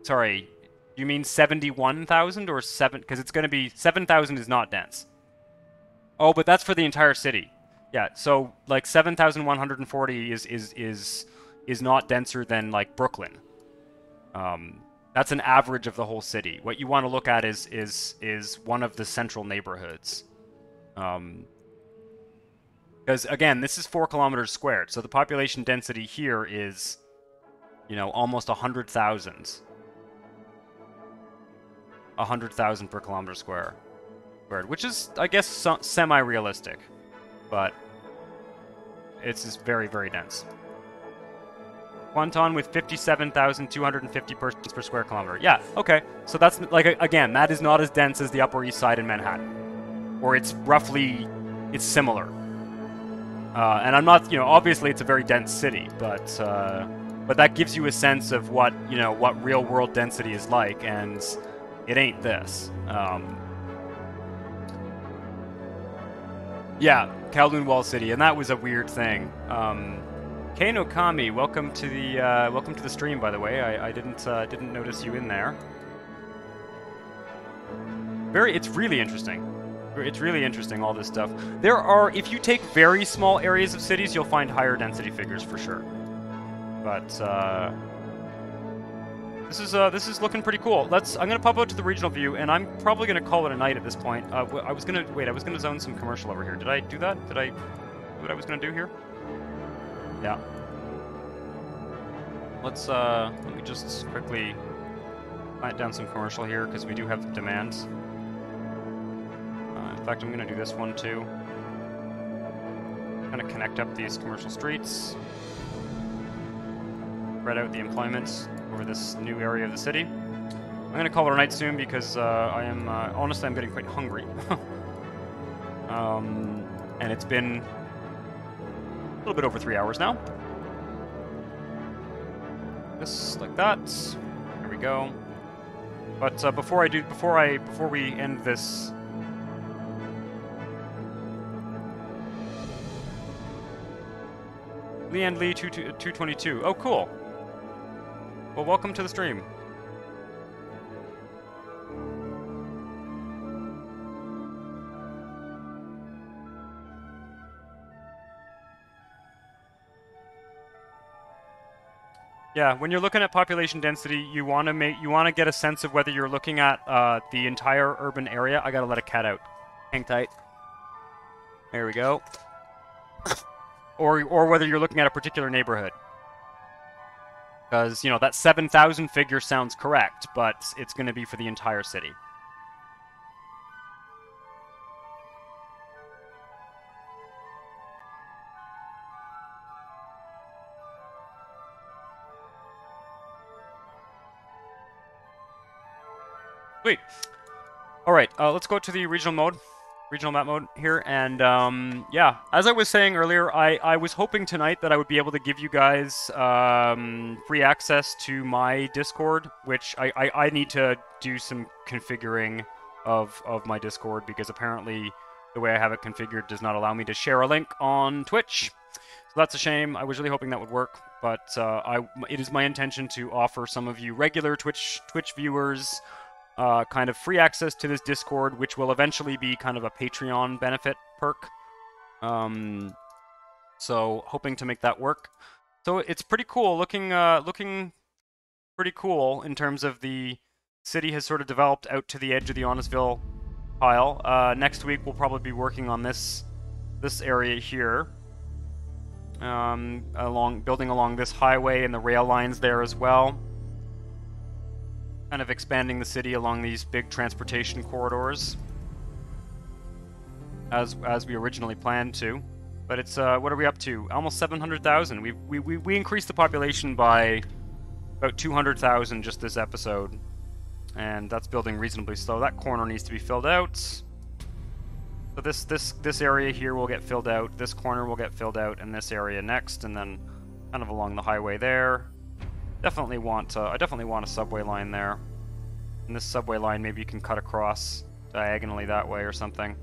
Sorry, you mean 71,000 or 7? Because it's going to be 7,000 is not dense. Oh, but that's for the entire city. Yeah, so like 7,140 is not denser than like Brooklyn. That's an average of the whole city. What you want to look at is one of the central neighborhoods. Because again, this is 4 kilometers squared, so the population density here is, you know, almost 100,000. 100,000 per kilometer squared, which is, I guess, semi-realistic, but it's just very, very dense. Quanton with 57,250 persons per square kilometer. Yeah, okay. So that's, like, again, that is not as dense as the Upper East Side in Manhattan. Or it's roughly, it's similar. And I'm not, you know, obviously it's a very dense city, but that gives you a sense of what, you know, what real-world density is like, and it ain't this. Yeah, Kowloon Wall City, and that was a weird thing. Kano Kami, welcome to the stream. By the way, I didn't notice you in there. It's really interesting. It's really interesting, all this stuff. There are, if you take very small areas of cities, you'll find higher density figures for sure. But this is looking pretty cool. I'm gonna pop out to the regional view, and I'm probably gonna call it a night at this point. I was gonna zone some commercial over here. Did I do that? Did I do what I was gonna do here? Yeah. Let me just quickly plant down some commercial here, because we do have demands. In fact, I'm going to do this one too. Kind of connect up these commercial streets. Spread out the employment over this new area of the city. I'm going to call it a night soon, because honestly, I'm getting quite hungry. And it's been a little bit over 3 hours now. Just like that. There we go. But before we end this, Leanne Lee 222. Oh, cool. Well, welcome to the stream. Yeah, when you're looking at population density, you want to get a sense of whether you're looking at the entire urban area. I gotta let a cat out. Hang tight. There we go. Or whether you're looking at a particular neighborhood. Because, you know, that 7,000 figure sounds correct, but it's going to be for the entire city. Sweet. Alright, let's go to the regional map mode here, and yeah, as I was saying earlier, I was hoping tonight that I would be able to give you guys free access to my Discord, which I need to do some configuring of my Discord, because apparently the way I have it configured does not allow me to share a link on Twitch. So that's a shame. I was really hoping that would work, but it is my intention to offer some of you regular Twitch viewers kind of free access to this Discord, which will eventually be kind of a Patreon benefit perk. So hoping to make that work. So it's pretty cool, looking pretty cool in terms of the city has sort of developed out to the edge of the Honestville pile. Next week we'll probably be working on this area here, building along this highway and the rail lines there as well. Kind of expanding the city along these big transportation corridors, as we originally planned to. But it's what are we up to? Almost 700,000. We increased the population by about 200,000 just this episode, and that's building reasonably slow. That corner needs to be filled out. So this area here will get filled out. This corner will get filled out, and this area next, and then kind of along the highway there. I definitely want a subway line there. And this subway line, maybe you can cut across diagonally that way or something.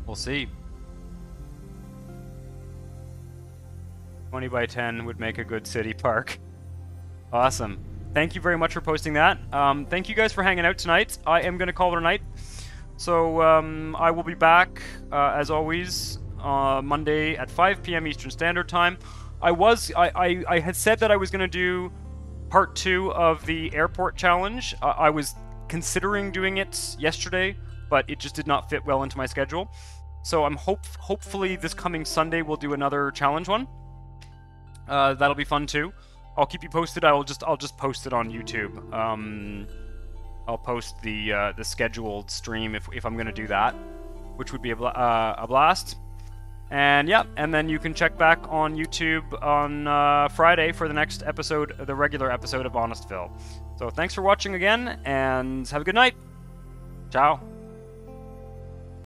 We'll see. 20 by 10 would make a good city park. Awesome. Thank you very much for posting that. Thank you guys for hanging out tonight. I am going to call it a night. So I will be back, as always, Monday at 5 p.m. Eastern Standard Time. I had said that I was going to do part 2 of the airport challenge. I was considering doing it yesterday, but it just did not fit well into my schedule. So I'm hopefully this coming Sunday we'll do another challenge one. That'll be fun too. I'll keep you posted. I'll just post it on YouTube. I'll post the scheduled stream if I'm gonna do that, which would be a blast. And yeah, and then you can check back on YouTube on Friday for the next episode, the regular episode of Honestville. So thanks for watching again, and have a good night. Ciao.